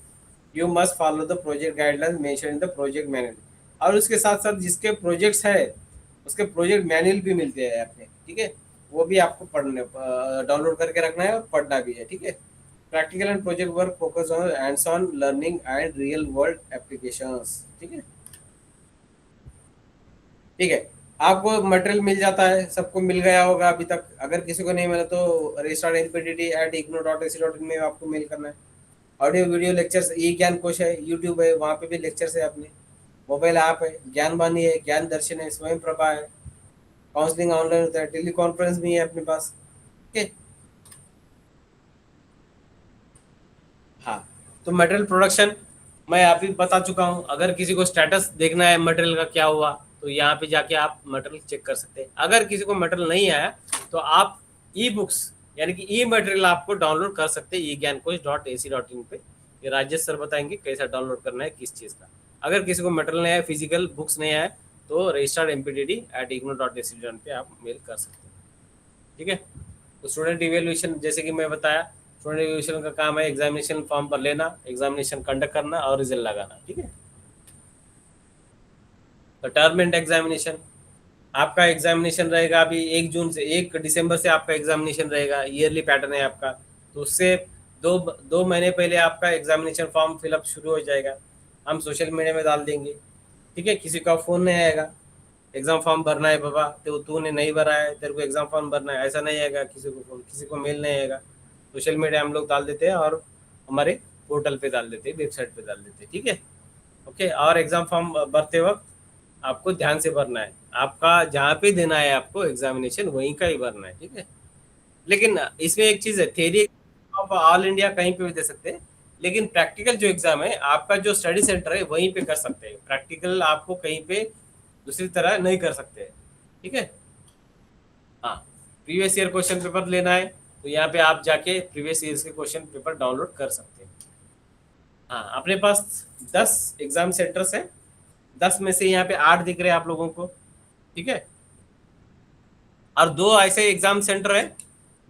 You must follow the project guidelines mention in the project manual, और उसके साथ साथ जिसके प्रोजेक्ट्स है उसके प्रोजेक्ट मैनुअल भी मिलते हैं आपने, ठीक है। वो भी आपको पढ़ने डाउनलोड करके रखना है और पढ़ना भी है, ठीक है। Practical and project work focus on hands on learning and real world applications, ठीक है। ठीक है, आपको मटेरियल मिल जाता है, सबको मिल गया होगा अभी तक। अगर किसी को नहीं मिला तो restart.nptt@igno.ac.in में आपको मेल करना है। ऑडियो वीडियो लेक्चर्स, ई ज्ञान कोश है, यूट्यूब है, वहाँ पे भी लेक्चर्स है अपने। मोबाइल ऐप है, ज्ञान वाणी है, ज्ञान दर्शन है, स्वयं प्रभा है, काउंसलिंग ऑनलाइन होता है, टेली कॉन्फ्रेंस भी है अपने पास, ठीक है। हाँ, तो मटेरियल प्रोडक्शन मैं आप ही बता चुका हूँ। अगर किसी को स्टेटस देखना है मटेरियल का क्या हुआ, तो यहाँ पे जाके आप मटेरियल चेक कर सकते हैं। अगर किसी को मटेरियल नहीं आया तो आप ई बुक्स यानी कि ई मटेरियल आपको डाउनलोड कर सकते हैं eGyanKosh.ac.in पे। ये राजेश सर बताएंगे कैसा डाउनलोड करना है, किस चीज़ का। अगर किसी को मटेरियल नहीं आया, फिजिकल बुक्स नहीं आया, तो restart.nptt@igno.ac.in पे आप मेल कर सकते हैं, ठीक है। तो स्टूडेंट इवेल्युएशन, जैसे कि मैं बताया, स्टूडेंट इवेल्युएशन का काम है एग्जामिनेशन फॉर्म पर लेना, एग्जामिनेशन कंडक्ट करना और रिजल्ट लगाना, ठीक है। तो टर्म एंड एग्जामिनेशन, आपका एग्जामिनेशन रहेगा अभी 1 दिसंबर से आपका एग्जामिनेशन रहेगा, ईयरली पैटर्न है आपका। तो उससे दो महीने पहले आपका एग्जामिनेशन फॉर्म फिलअप शुरू हो जाएगा, हम सोशल मीडिया में डाल देंगे, ठीक है। किसी का फ़ोन नहीं आएगा, एग्जाम फॉर्म भरना है बाबा, तो तूने नहीं भरा है, तेरे को एग्जाम फॉर्म भरना है, ऐसा नहीं आएगा। किसी को फोन, किसी को मेल नहीं आएगा। सोशल मीडिया हम लोग डाल देते हैं और हमारे पोर्टल पे डाल देते हैं, वेबसाइट पे डाल देते हैं, ठीक है, ओके। और एग्जाम फॉर्म भरते वक्त आपको ध्यान से भरना है, आपका जहाँ पे देना है आपको एग्जामिनेशन वहीं का ही भरना है, ठीक है। लेकिन इसमें एक चीज़ है, थ्योरी आप ऑल इंडिया कहीं पे भी दे सकते हैं, लेकिन प्रैक्टिकल जो एग्जाम है आपका जो स्टडी सेंटर है वहीं पे कर सकते हैं। प्रैक्टिकल आपको कहीं पे दूसरी तरह नहीं कर सकते, ठीक है। हाँ, प्रीवियस ईयर क्वेश्चन पेपर लेना है तो यहाँ पे आप जाके प्रीवियस ईयर के क्वेश्चन पेपर डाउनलोड कर सकते हैं। हाँ, अपने पास 10 एग्जाम सेंटर्स है, 10 में से यहाँ पे 8 दिख रहे हैं आप लोगों को, ठीक है। और 2 ऐसे एग्जाम सेंटर है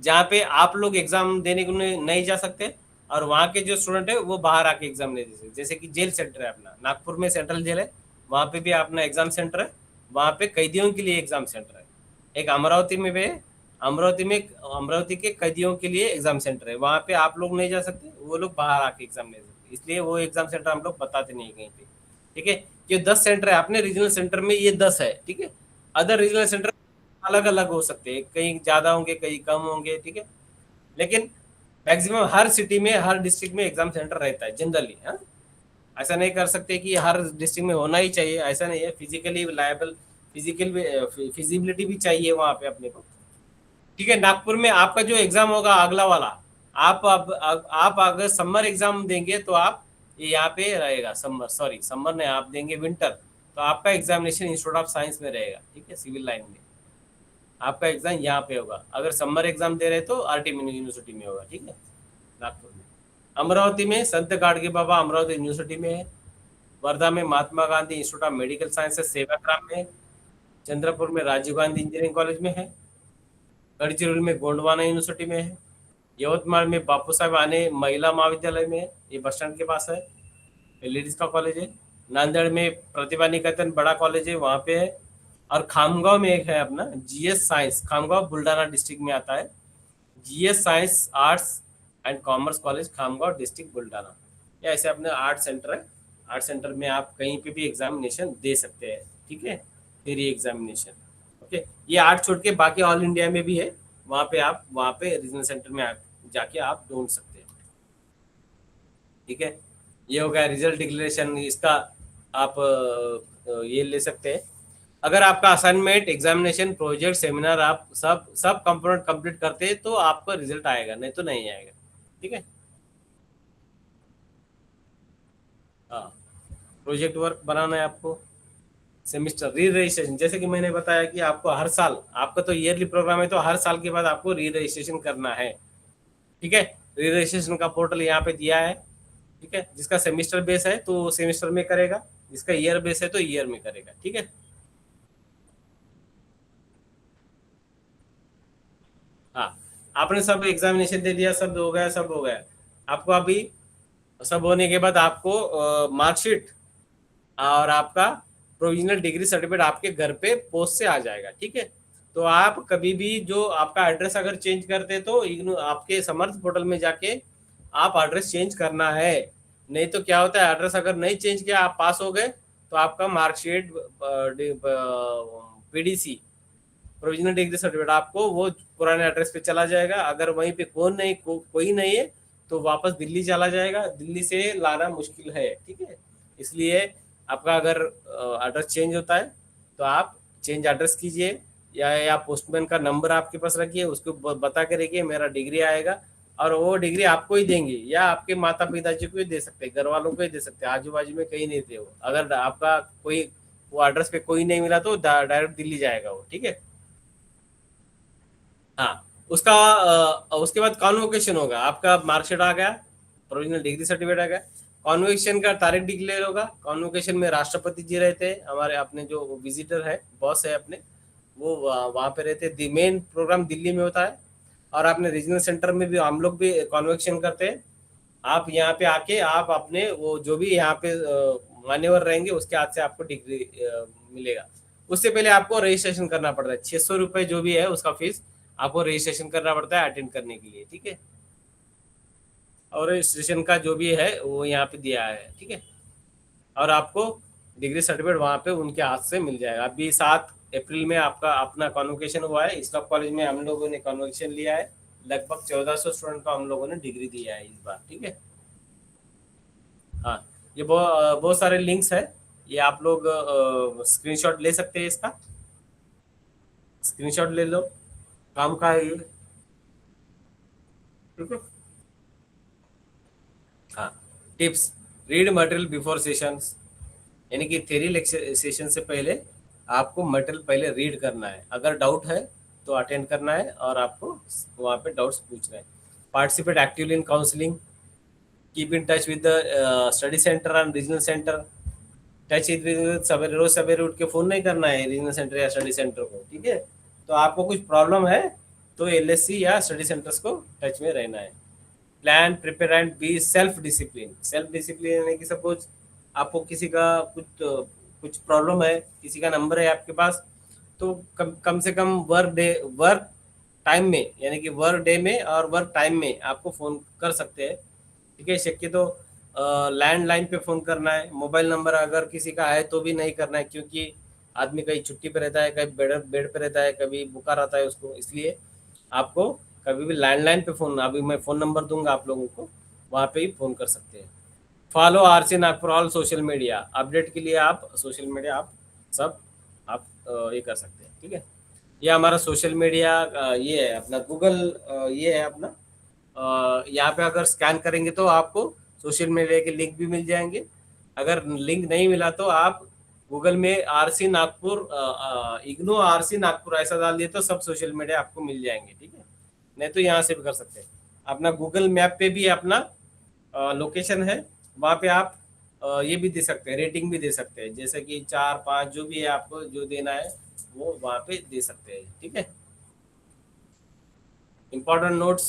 जहाँ पे आप लोग एग्जाम देने को नहीं जा सकते, और वहाँ के जो स्टूडेंट है वो बाहर आके एग्जाम ले सकते। जैसे कि जेल सेंटर है अपना, नागपुर में सेंट्रल जेल है, वहाँ पे भी अपना एग्जाम सेंटर है, वहाँ पे कैदियों के लिए एग्जाम सेंटर है। एक अमरावती में भी है, अमरावती के कैदियों के लिए एग्जाम सेंटर है, वहाँ पे आप लोग नहीं जा सकते, वो लोग बाहर आके एग्जाम ले सकते, इसलिए वो एग्जाम सेंटर हम लोग बताते नहीं कहीं पे, ठीक है। ये 10 सेंटर है, अपने रीजनल सेंटर में ये 10 है, ठीक है। अदर रीजनल सेंटर अलग अलग हो सकते हैं, कहीं ज़्यादा होंगे, कहीं कम होंगे, ठीक है। लेकिन मैक्सिमम हर सिटी में, हर डिस्ट्रिक्ट में एग्जाम सेंटर रहता है जनरली। हाँ, ऐसा नहीं कर सकते कि हर डिस्ट्रिक्ट में होना ही चाहिए, ऐसा नहीं है। फिजिकली लायबल, फिजिबिलिटी भी चाहिए वहाँ पे अपने को, ठीक है। नागपुर में आपका जो एग्जाम होगा अगला वाला, आप अगर समर एग्जाम देंगे तो आप यहाँ पे रहेगा, समर नहीं, आप देंगे विंटर, तो आपका एग्जामिनेशन इंस्टीट्यूट ऑफ साइंस में रहेगा, ठीक है, सिविल लाइन में आपका एग्जाम यहाँ पे होगा। अगर समर एग्जाम दे रहे तो आरटी यूनिवर्सिटी में होगा, ठीक है, नागपुर में। अमरावती में संत गाडगे बाबा अमरावती यूनिवर्सिटी में है, वर्धा में Mahatma Gandhi Institute of Medical Sciences Sevagram में है, चंद्रपुर में राजीव गांधी इंजीनियरिंग कॉलेज में है, गढ़चिरौली में गोंडवाना यूनिवर्सिटी में है, यवतमाल में बापू साहेब आने महिला महाविद्यालय में है, ये बस स्टैंड के पास है, लेडीज का कॉलेज है। नांदेड़ में प्रतिभा निकेतन बड़ा कॉलेज है, वहाँ पे है। और खामगांव में एक है अपना GS science, Khamgaon Buldhana district में आता है, GS science arts and commerce college Khamgaon district Buldhana. या ऐसे अपने आर्ट सेंटर है, आर्ट सेंटर में आप कहीं पे भी एग्जामिनेशन दे सकते हैं, ठीक है, थ्योरी एग्जामिनेशन, ओके। ये 8 छोड़ के बाकी ऑल इंडिया में भी है, वहाँ पे रीजनल सेंटर में जाके आप ढूंढ सकते हैं, ठीक है। ये हो गया रिजल्ट डिक्लेरेशन, इसका आप ये ले सकते हैं। अगर आपका असाइनमेंट, एग्जामिनेशन, प्रोजेक्ट, सेमिनार आप सब कंपोनेंट कंप्लीट करते हैं तो आपका रिजल्ट आएगा, नहीं तो नहीं आएगा, ठीक है। हाँ, प्रोजेक्ट वर्क बनाना है आपको, सेमिस्टर री रजिस्ट्रेशन, जैसे कि मैंने बताया कि आपको हर साल, आपका तो ईयरली प्रोग्राम है तो हर साल के बाद आपको री रजिस्ट्रेशन करना है, ठीक है। री रजिस्ट्रेशन का पोर्टल यहाँ पे दिया है, ठीक है। जिसका सेमिस्टर बेस है तो सेमिस्टर में करेगा, जिसका ईयर बेस है तो ईयर में करेगा, ठीक है। हाँ, आपने सब एग्जामिनेशन दे दिया, सब हो गया। आपको अभी सब होने के बाद आपको मार्कशीट और आपका प्रोविजनल डिग्री सर्टिफिकेट आपके घर पे पोस्ट से आ जाएगा, ठीक है। तो आप कभी भी जो आपका एड्रेस अगर चेंज करते हैं तो इग्नू आपके समर्थ पोर्टल में जाके आप एड्रेस चेंज करना है। नहीं तो क्या होता है, एड्रेस अगर नहीं चेंज किया, आप पास हो गए तो आपका marksheet PDC provisional degree certificate आपको वो पुराने एड्रेस पे चला जाएगा। अगर वहीं पे कोई नहीं है तो वापस दिल्ली चला जाएगा, दिल्ली से लाना मुश्किल है, ठीक है। इसलिए आपका अगर एड्रेस चेंज होता है तो आप चेंज एड्रेस कीजिए, या पोस्टमैन का नंबर आपके पास रखिए, उसको बता के रखिए मेरा डिग्री आएगा, और वो डिग्री आपको ही देंगे या आपके माता पिताजी को ही दे सकते हैं, घर वालों को ही दे सकते हैं, आजू बाजू में कहीं नहीं थे वो। अगर आपका कोई वो एड्रेस पे कोई नहीं मिला तो डायरेक्ट दिल्ली जाएगा वो, ठीक है। हाँ, उसके बाद कॉन्वोकेशन होगा। आपका मार्कशीट आ गया, प्रोविजनल डिग्री सर्टिफिकेट आ गया, कॉन्वोकेशन का तारीख डिक्लेयर होगा। कॉन्वोकेशन में राष्ट्रपति जी रहते हैं, हमारे अपने जो विजिटर है, बॉस है अपने, वो वहाँ पे रहते हैं। मेन प्रोग्राम दिल्ली में होता है, और अपने रीजनल सेंटर में भी हम लोग भी कॉन्वोकेशन करते हैं। आप यहाँ पे आके आप अपने वो जो भी यहाँ पे मान्यवर रहेंगे उसके हाथ से आपको डिग्री मिलेगा। उससे पहले आपको रजिस्ट्रेशन करना पड़ता है, 600 रुपये जो भी है उसका फीस आपको रजिस्ट्रेशन करना पड़ता है अटेंड करने के लिए, ठीक है। और रजिस्ट्रेशन का जो भी है वो यहाँ पे दिया है, ठीक है। और आपको डिग्री सर्टिफिकेट वहाँ पे उनके हाथ से मिल जाएगा। अभी 7 अप्रैल में आपका अपना कॉन्वोकेशन हुआ है, स्टॉप कॉलेज में हम लोगों ने कॉन्वोकेशन लिया है। लगभग 1400 स्टूडेंट को हम लोगों ने डिग्री दिया है इस बार, ठीक है। हाँ, ये बहुत सारे लिंक्स है, ये आप लोग स्क्रीनशॉट ले सकते हैं, इसका स्क्रीनशॉट ले लो, काम का है ये, ठीक है। हाँ, tips, read material before sessions, यानी कि थ्योरी लेक्चर सेशन से पहले आपको मटेरियल पहले रीड करना है। अगर डाउट है तो अटेंड करना है और आपको वहाँ पे डाउट्स पूछना है। Participate actively in counselling, keep in touch with the study centre and regional centre. Touch with सवेरे, रोज सवेरे उठ के फ़ोन नहीं करना है रीजनल सेंटर या स्टडी सेंटर को, ठीक है। तो आपको कुछ प्रॉब्लम है तो एलएससी या स्टडी सेंटर्स को टच में रहना है। Plan, prepare and be self discipline. Self discipline यानी कि सपोज आपको किसी का कुछ प्रॉब्लम है, किसी का नंबर है आपके पास, तो कम से कम वर्क टाइम में, यानी कि वर्क डे में और वर्क टाइम में आपको फ़ोन कर सकते हैं, ठीक है। शक्य तो लैंडलाइन पे फ़ोन करना है। मोबाइल नंबर अगर किसी का है तो भी नहीं करना है, क्योंकि आदमी कहीं छुट्टी पे रहता है, कहीं बेड पे रहता है, कभी बुखार आता है उसको, इसलिए आपको कभी भी लैंडलाइन पे फ़ोन, अभी मैं फ़ोन नंबर दूंगा आप लोगों को, वहाँ पे ही फ़ोन कर सकते हैं। Follow RC Nagpur all social media, update के लिए आप सोशल मीडिया आप सब आप ये कर सकते हैं, ठीक है। ये हमारा सोशल मीडिया ये है अपना गूगल, ये है अपना, यहाँ पे अगर स्कैन करेंगे तो आपको सोशल मीडिया के लिंक भी मिल जाएंगे। अगर लिंक नहीं मिला तो आप गूगल में आरसी नागपुर, इग्नू आरसी नागपुर ऐसा डाल दिए तो सब सोशल मीडिया आपको मिल जाएंगे, ठीक है। नहीं तो यहाँ से भी कर सकते हैं। अपना गूगल मैप पे भी अपना लोकेशन है, वहाँ पे आप ये भी दे सकते हैं, रेटिंग भी दे सकते हैं, जैसे कि 4-5 जो भी है आपको जो देना है वो वहाँ पे दे सकते हैं, ठीक है। इम्पोर्टेंट नोट्स,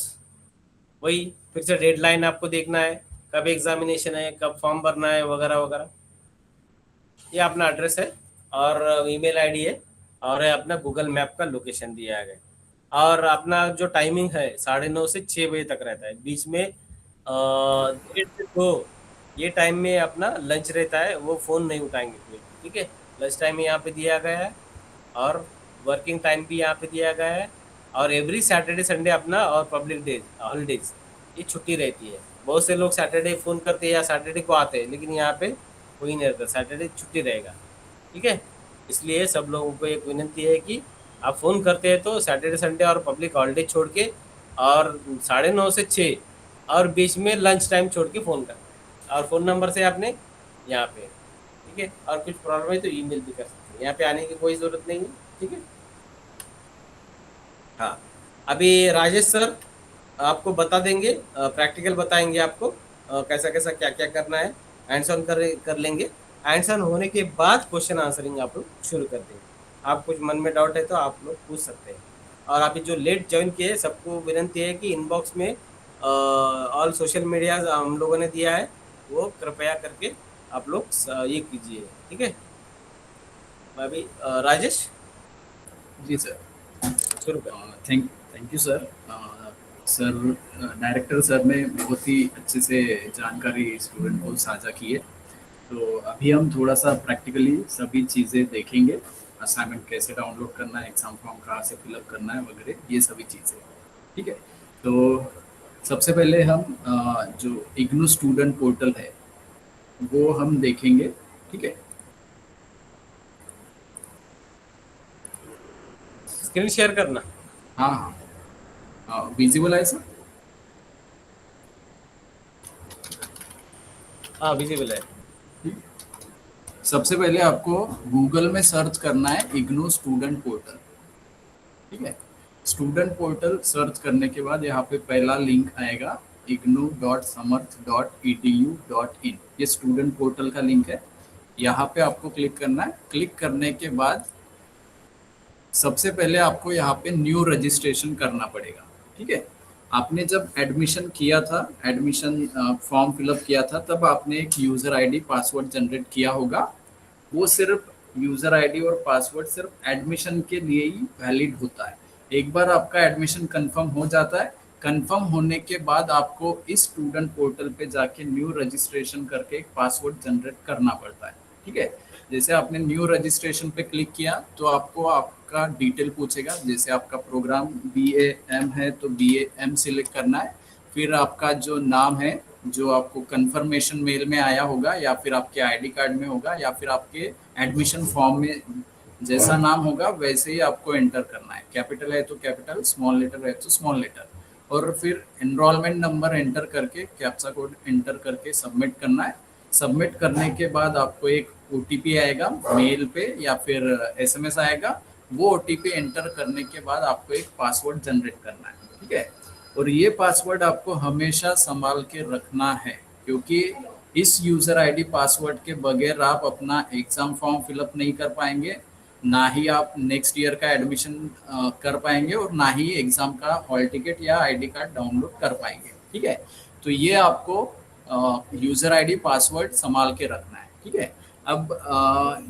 वही फिर से डेडलाइन आपको देखना है, कब एग्जामिनेशन है, कब फॉर्म भरना है, वगैरह वगैरह। ये अपना एड्रेस है और ईमेल आईडी है, और है अपना गूगल मैप का लोकेशन दिया गया। और अपना जो टाइमिंग है 9:30 से 6 बजे तक रहता है, बीच में 1:30 से 2 ये टाइम में अपना लंच रहता है, वो फ़ोन नहीं उठाएंगे कोई, ठीक है। लंच टाइम यहाँ पे दिया गया है और वर्किंग टाइम भी यहाँ पे दिया गया है। और एवरी सैटरडे संडे अपना और पब्लिक डेज हॉलीडेज ये छुट्टी रहती है। बहुत से लोग सैटरडे फ़ोन करते हैं या सैटरडे को आते हैं, लेकिन यहाँ पे कोई नहीं रहता, सैटरडे छुट्टी रहेगा, ठीक है। इसलिए सब लोगों को एक विनती है कि आप फ़ोन करते हैं तो सैटरडे संडे और पब्लिक हॉलीडे छोड़ के, और 9:30 से 6 और बीच में लंच टाइम छोड़ के फ़ोन करना, और फ़ोन नंबर से आपने यहाँ पे, ठीक है। और कुछ प्रॉब्लम है तो ईमेल भी कर सकते हैं, यहाँ पे आने की कोई ज़रूरत नहीं है, ठीक है। हाँ, अभी राजेश सर आपको बता देंगे, प्रैक्टिकल बताएंगे आपको कैसा कैसा क्या क्या करना है, हैंड्स ऑन कर लेंगे। हैंड्स ऑन होने के बाद क्वेश्चन आंसरिंग आप लोग शुरू कर देंगे। आप कुछ मन में डाउट है तो आप लोग पूछ सकते हैं। और आप जो लेट ज्वाइन किए सबको विनती है कि इनबॉक्स में ऑल सोशल मीडिया हम लोगों ने दिया है, वो कृपया करके आप लोग ये कीजिए, ठीक है। अभी राजेश जी सर। शुरू कर। Thank you sir. Sir, director sir ने बहुत ही अच्छे से जानकारी स्टूडेंट को साझा की है। तो अभी हम थोड़ा सा प्रैक्टिकली सभी चीज़ें देखेंगे। असाइनमेंट कैसे डाउनलोड करना है, एग्जाम फॉर्म कहाँ से फिलअप करना है वगैरह, ये सभी चीज़ें। ठीक है, तो सबसे पहले हम जो इग्नू स्टूडेंट पोर्टल है वो हम देखेंगे। ठीक है, स्क्रीन शेयर करना। हाँ हाँ, विजिबल है सर? हाँ विजिबल है। सबसे पहले आपको गूगल में सर्च करना है इग्नू स्टूडेंट पोर्टल। ठीक है, स्टूडेंट पोर्टल सर्च करने के बाद यहाँ पे पहला लिंक आएगा ignu.samarth.edu.in। ये स्टूडेंट पोर्टल का लिंक है, यहाँ पे आपको क्लिक करना है। क्लिक करने के बाद सबसे पहले आपको यहाँ पे न्यू रजिस्ट्रेशन करना पड़ेगा। ठीक है, आपने जब एडमिशन किया था, एडमिशन फॉर्म फिलअप किया था, तब आपने एक यूज़र आईडी पासवर्ड जनरेट किया होगा। वो सिर्फ यूज़र आईडी और पासवर्ड सिर्फ एडमिशन के लिए ही वैलिड होता है। एक बार आपका एडमिशन कंफर्म हो जाता है, कंफर्म होने के बाद आपको इस स्टूडेंट पोर्टल पे जाके न्यू रजिस्ट्रेशन करके एक पासवर्ड जनरेट करना पड़ता है। ठीक है, जैसे आपने न्यू रजिस्ट्रेशन पे क्लिक किया तो आपको आपका डिटेल पूछेगा। जैसे आपका प्रोग्राम BAM है तो BAM सिलेक्ट करना है। फिर आपका जो नाम है, जो आपको कंफर्मेशन मेल में आया होगा या फिर आपके आईडी कार्ड में होगा या फिर आपके एडमिशन फॉर्म में जैसा नाम होगा वैसे ही आपको एंटर करना है। कैपिटल है तो कैपिटल, स्मॉल लेटर है तो स्मॉल लेटर, और फिर एनरोलमेंट नंबर एंटर करके कैप्चा कोड एंटर करके सबमिट करना है। सबमिट करने के बाद आपको एक OTP आएगा मेल पे या फिर SMS आएगा। वो OTP एंटर करने के बाद आपको एक पासवर्ड जनरेट करना है। ठीक है, और ये पासवर्ड आपको हमेशा संभाल के रखना है, क्योंकि इस यूज़र आईडी पासवर्ड के बगैर आप अपना एग्ज़ाम फॉर्म फिलअप नहीं कर पाएंगे, ना ही आप नेक्स्ट ईयर का एडमिशन कर पाएंगे और ना ही एग्ज़ाम का हॉल टिकट या ID कार्ड डाउनलोड कर पाएंगे। ठीक है, तो ये आपको यूज़र आईडी पासवर्ड संभाल के रखना है। ठीक है, अब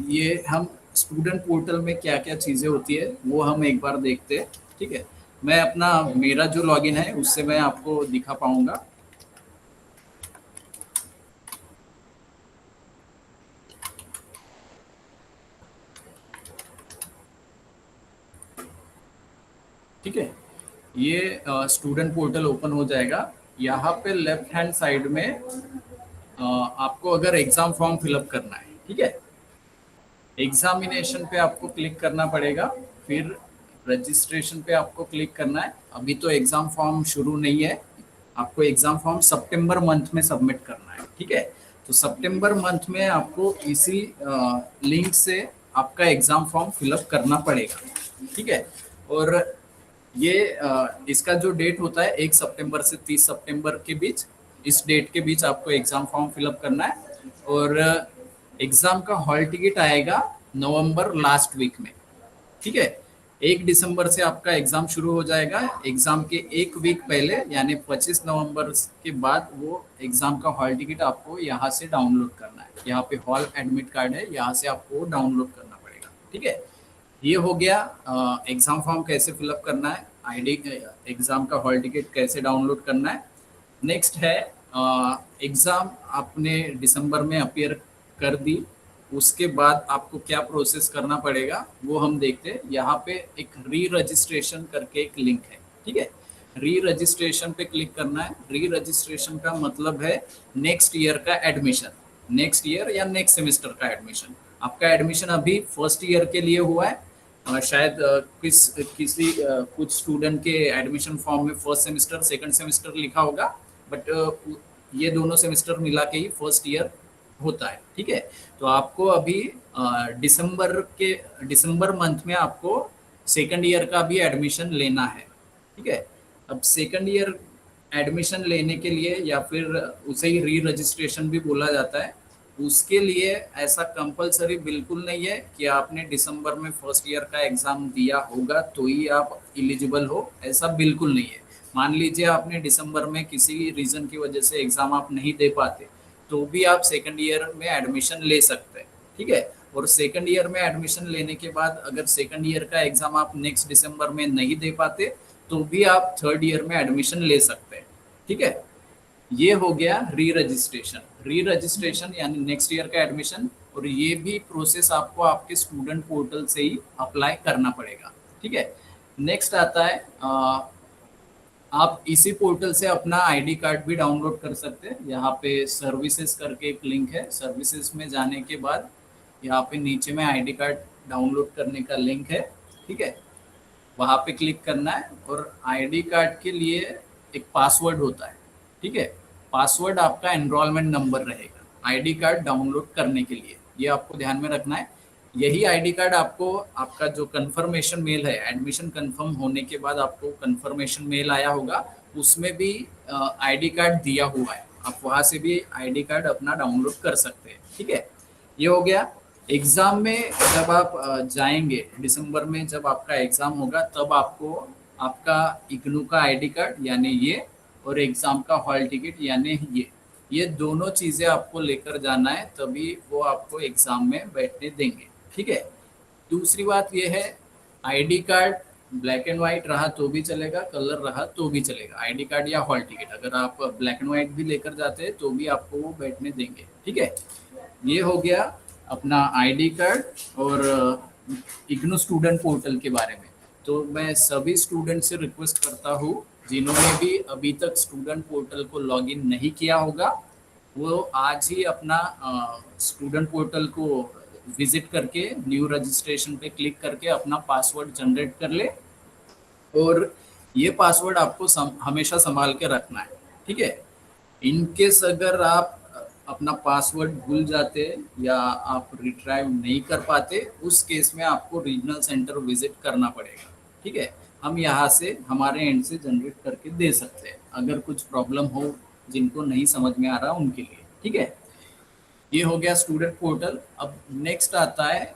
ये हम स्टूडेंट पोर्टल में क्या क्या चीज़ें होती है वो हम एक बार देखते हैं। ठीक है, मैं अपना मेरा जो लॉगिन है उससे मैं आपको दिखा पाऊंगा। ठीक है, ये स्टूडेंट पोर्टल ओपन हो जाएगा। यहाँ पे लेफ्ट हैंड साइड में आपको अगर एग्जाम फॉर्म फिलअप करना है, ठीक है, एग्जामिनेशन पे आपको क्लिक करना पड़ेगा। फिर रजिस्ट्रेशन पे आपको क्लिक करना है। अभी तो एग्जाम फॉर्म शुरू नहीं है, आपको एग्जाम फॉर्म सितंबर मंथ में सबमिट करना है। ठीक है, तो सितंबर मंथ में आपको इसी लिंक से आपका एग्जाम फॉर्म फिलअप करना पड़ेगा। ठीक है, और ये इसका जो डेट होता है 1 सितंबर से 30 सितंबर के बीच, इस डेट के बीच आपको एग्जाम फॉर्म फिलअप करना है। और एग्जाम का हॉल टिकट आएगा नवंबर लास्ट वीक में। ठीक है, 1 दिसंबर से आपका एग्जाम शुरू हो जाएगा। एग्जाम के एक वीक पहले यानी 25 नवंबर के बाद वो एग्जाम का हॉल टिकट आपको यहाँ से डाउनलोड करना है। यहाँ पे हॉल एडमिट कार्ड है, यहाँ से आपको डाउनलोड करना पड़ेगा। ठीक है, ये हो गया एग्जाम फॉर्म कैसे फिलअप करना है, ID एग्जाम का हॉल टिकट कैसे डाउनलोड करना है। नेक्स्ट है एग्जाम आपने दिसंबर में अपीयर कर दी, उसके बाद आपको क्या प्रोसेस करना पड़ेगा वो हम देखते हैं। यहाँ पे एक री रजिस्ट्रेशन करके एक लिंक है। ठीक है, री रजिस्ट्रेशन पे क्लिक करना है। री रजिस्ट्रेशन का मतलब है नेक्स्ट ईयर का एडमिशन, नेक्स्ट ईयर या नेक्स्ट सेमेस्टर का एडमिशन। आपका एडमिशन अभी फर्स्ट ईयर के लिए हुआ है, शायद कुछ स्टूडेंट के एडमिशन फॉर्म में फर्स्ट सेमेस्टर सेकंड सेमेस्टर लिखा होगा, बट ये दोनों सेमेस्टर मिला के ही फर्स्ट ईयर होता है। ठीक है, तो आपको अभी दिसंबर मंथ में आपको सेकंड ईयर का भी एडमिशन लेना है। ठीक है, अब सेकंड ईयर एडमिशन लेने के लिए या फिर उसे ही री रजिस्ट्रेशन भी बोला जाता है, उसके लिए ऐसा कंपलसरी बिल्कुल नहीं है कि आपने दिसंबर में फर्स्ट ईयर का एग्ज़ाम दिया होगा तो ही आप एलिजिबल हो, ऐसा बिल्कुल नहीं है। मान लीजिए आपने दिसंबर में किसी रीज़न की वजह से एग्ज़ाम आप नहीं दे पाते तो भी आप सेकंड ईयर में एडमिशन ले सकते हैं। ठीक है, और सेकंड ईयर में एडमिशन लेने के बाद अगर सेकंड ईयर का एग्जाम आप नेक्स्ट दिसंबर में नहीं दे पाते तो भी आप थर्ड ईयर में एडमिशन ले सकते हैं। ठीक है, ये हो गया री रजिस्ट्रेशन यानी नेक्स्ट ईयर का एडमिशन, और ये भी प्रोसेस आपको आपके स्टूडेंट पोर्टल से ही अप्लाई करना पड़ेगा। ठीक है, नेक्स्ट आता है आप इसी पोर्टल से अपना आईडी कार्ड भी डाउनलोड कर सकते हैं। यहाँ पे सर्विसेज करके एक लिंक है, सर्विसेज में जाने के बाद यहाँ पे नीचे में आईडी कार्ड डाउनलोड करने का लिंक है। ठीक है, वहाँ पे क्लिक करना है और आईडी कार्ड के लिए एक पासवर्ड होता है। ठीक है, पासवर्ड आपका एनरोलमेंट नंबर रहेगा आईडी कार्ड डाउनलोड करने के लिए, ये आपको ध्यान में रखना है। यही आईडी कार्ड आपको आपका जो कंफर्मेशन मेल है, एडमिशन कंफर्म होने के बाद आपको कंफर्मेशन मेल आया होगा, उसमें भी आईडी कार्ड दिया हुआ है, आप वहाँ से भी आईडी कार्ड अपना डाउनलोड कर सकते हैं। ठीक है, ये हो गया। एग्ज़ाम में जब आप जाएंगे दिसंबर में, जब आपका एग्ज़ाम होगा तब आपको आपका इग्नू का आईडी कार्ड यानी ये, और एग्ज़ाम का हॉल टिकट यानी ये दोनों चीज़ें आपको लेकर जाना है, तभी वो आपको एग्ज़ाम में बैठने देंगे। ठीक है, दूसरी बात ये है, ID card black and white रहा तो भी चलेगा, कलर रहा तो भी चलेगा। आईडी कार्ड या हॉल टिकट अगर आप ब्लैक एंड वाइट भी लेकर जाते हैं तो भी आपको वो बैठने देंगे। ठीक है, ये हो गया अपना आईडी कार्ड और इग्नू स्टूडेंट पोर्टल के बारे में। तो मैं सभी स्टूडेंट से रिक्वेस्ट करता हूँ जिन्होंने भी अभी तक स्टूडेंट पोर्टल को लॉगिन नहीं किया होगा, वो आज ही अपना स्टूडेंट पोर्टल को विजिट करके न्यू रजिस्ट्रेशन पे क्लिक करके अपना पासवर्ड जनरेट कर ले, और ये पासवर्ड आपको हमेशा संभाल के रखना है। ठीक है, इनकेस अगर आप अपना पासवर्ड भूल जाते या आप रिट्राइव नहीं कर पाते, उस केस में आपको रीजनल सेंटर विजिट करना पड़ेगा। ठीक है, हम यहाँ से हमारे एंड से जनरेट करके दे सकते हैं अगर कुछ प्रॉब्लम हो जिनको नहीं समझ में आ रहा उनके लिए। ठीक है, ये हो गया स्टूडेंट पोर्टल। अब नेक्स्ट आता है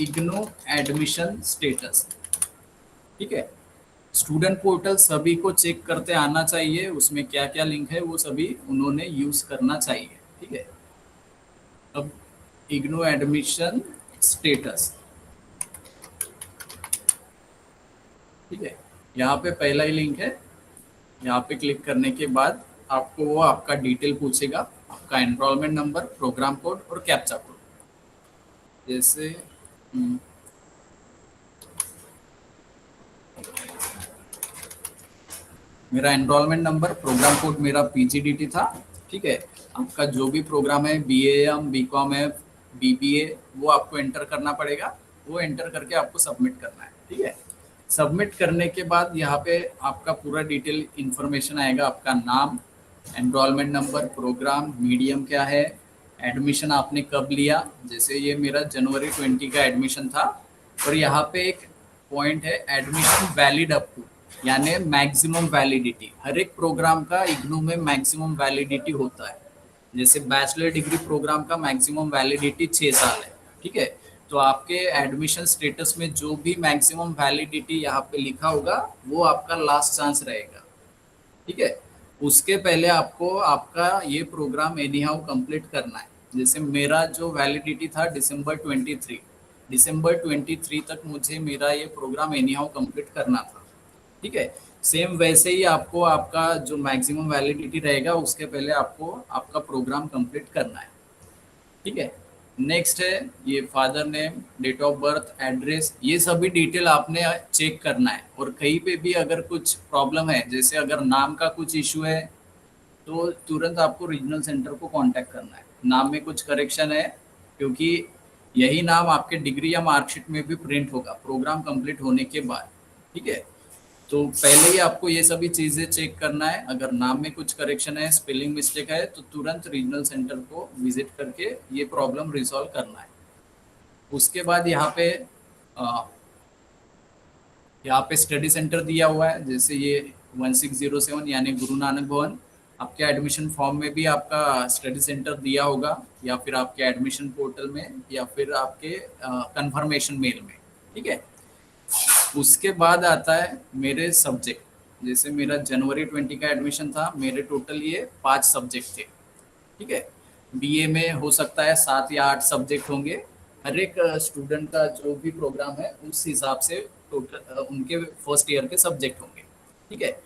इग्नू एडमिशन स्टेटस। ठीक है, स्टूडेंट पोर्टल सभी को चेक करते आना चाहिए, उसमें क्या क्या लिंक है वो सभी उन्होंने यूज करना चाहिए। ठीक है, अब इग्नू एडमिशन स्टेटस। ठीक है, यहाँ पे पहला ही लिंक है, यहाँ पे क्लिक करने के बाद आपको वो आपका डिटेल पूछेगा, आपका एनरोलमेंट नंबर, प्रोग्राम कोड और कैप्चा कोड। जैसे मेरा एनरोलमेंट नंबर, प्रोग्राम कोड मेरा पीजीडीटी था। ठीक है, आपका जो भी प्रोग्राम है, बीएएम, बीकॉम है, बीबीए, वो आपको एंटर करना पड़ेगा। वो एंटर करके आपको सबमिट करना है। ठीक है, सबमिट करने के बाद यहाँ पे आपका पूरा डिटेल इन्फॉर्मेशन आएगा, आपका नाम, एनरोलमेंट नंबर, प्रोग्राम, मीडियम क्या है, एडमिशन आपने कब लिया, जैसे ये मेरा जनवरी 20 का एडमिशन था। और यहाँ पे एक पॉइंट है एडमिशन वैलिड अप टू, यानी मैक्सिमम वैलिडिटी। हर एक प्रोग्राम का इग्नू में मैक्सिमम वैलिडिटी होता है। जैसे बैचलर डिग्री प्रोग्राम का मैक्सिमम वैलिडिटी 6 साल है। ठीक है, तो आपके एडमिशन स्टेटस में जो भी मैक्सिमम वैलिडिटी यहाँ पे लिखा होगा वो आपका लास्ट चांस रहेगा। ठीक है, उसके पहले आपको आपका ये प्रोग्राम एनी हाउ कंप्लीट करना है। जैसे मेरा जो वैलिडिटी था दिसंबर 23 तक मुझे मेरा ये प्रोग्राम एनी हाउ कंप्लीट करना था। ठीक है, सेम वैसे ही आपको आपका जो मैक्सिमम वैलिडिटी रहेगा उसके पहले आपको आपका प्रोग्राम कंप्लीट करना है। ठीक है, नेक्स्ट है ये father name, date of birth, address, ये सभी डिटेल आपने चेक करना है। और कहीं पे भी अगर कुछ प्रॉब्लम है, जैसे अगर नाम का कुछ इशू है तो तुरंत आपको रीजनल सेंटर को कांटेक्ट करना है। नाम में कुछ करेक्शन है, क्योंकि यही नाम आपके डिग्री या मार्कशीट में भी प्रिंट होगा प्रोग्राम कंप्लीट होने के बाद। ठीक है, तो पहले ही आपको ये सभी चीज़ें चेक करना है। अगर नाम में कुछ करेक्शन है, स्पेलिंग मिस्टेक है, तो तुरंत रीजनल सेंटर को विजिट करके ये प्रॉब्लम रिजॉल्व करना है। उसके बाद यहाँ पे स्टडी सेंटर दिया हुआ है, जैसे ये 1607 यानी गुरु नानक भवन। आपके एडमिशन फॉर्म में भी आपका स्टडी सेंटर दिया होगा, या फिर आपके एडमिशन पोर्टल में, या फिर आपके कंफर्मेशन मेल में। ठीक है, उसके बाद आता है मेरे सब्जेक्ट। जैसे मेरा जनवरी 20 का एडमिशन था, मेरे टोटल ये 5 सब्जेक्ट थे। ठीक है, बीए में हो सकता है 7 या 8 सब्जेक्ट होंगे, हर एक स्टूडेंट का जो भी प्रोग्राम है उस हिसाब से टोटल उनके फर्स्ट ईयर के सब्जेक्ट होंगे। ठीक है,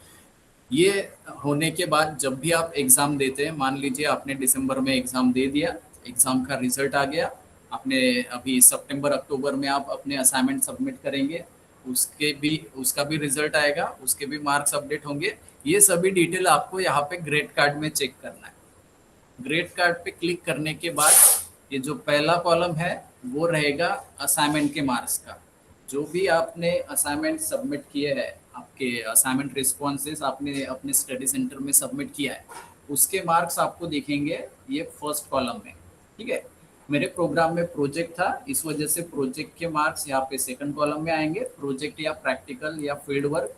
ये होने के बाद जब भी आप एग्जाम देते हैं, मान लीजिए आपने दिसंबर में एग्जाम दे दिया, एग्जाम का रिजल्ट आ गया, आपने अभी सितंबर अक्टूबर में आप अपने असाइनमेंट सबमिट करेंगे, उसका भी रिजल्ट आएगा, उसके भी मार्क्स अपडेट होंगे। ये सभी डिटेल आपको यहाँ पे ग्रेड कार्ड में चेक करना है। ग्रेड कार्ड पे क्लिक करने के बाद ये जो पहला कॉलम है वो रहेगा असाइनमेंट के मार्क्स का। जो भी आपने असाइनमेंट सबमिट किए हैं, आपके असाइनमेंट रिस्पॉन्सेस आपने अपने स्टडी सेंटर में सबमिट किया है, उसके मार्क्स आपको दिखेंगे ये फर्स्ट कॉलम में। ठीक है, मेरे प्रोग्राम में प्रोजेक्ट था, इस वजह से प्रोजेक्ट के मार्क्स यहाँ पे सेकंड कॉलम में आएंगे। प्रोजेक्ट या प्रैक्टिकल या फील्ड वर्क,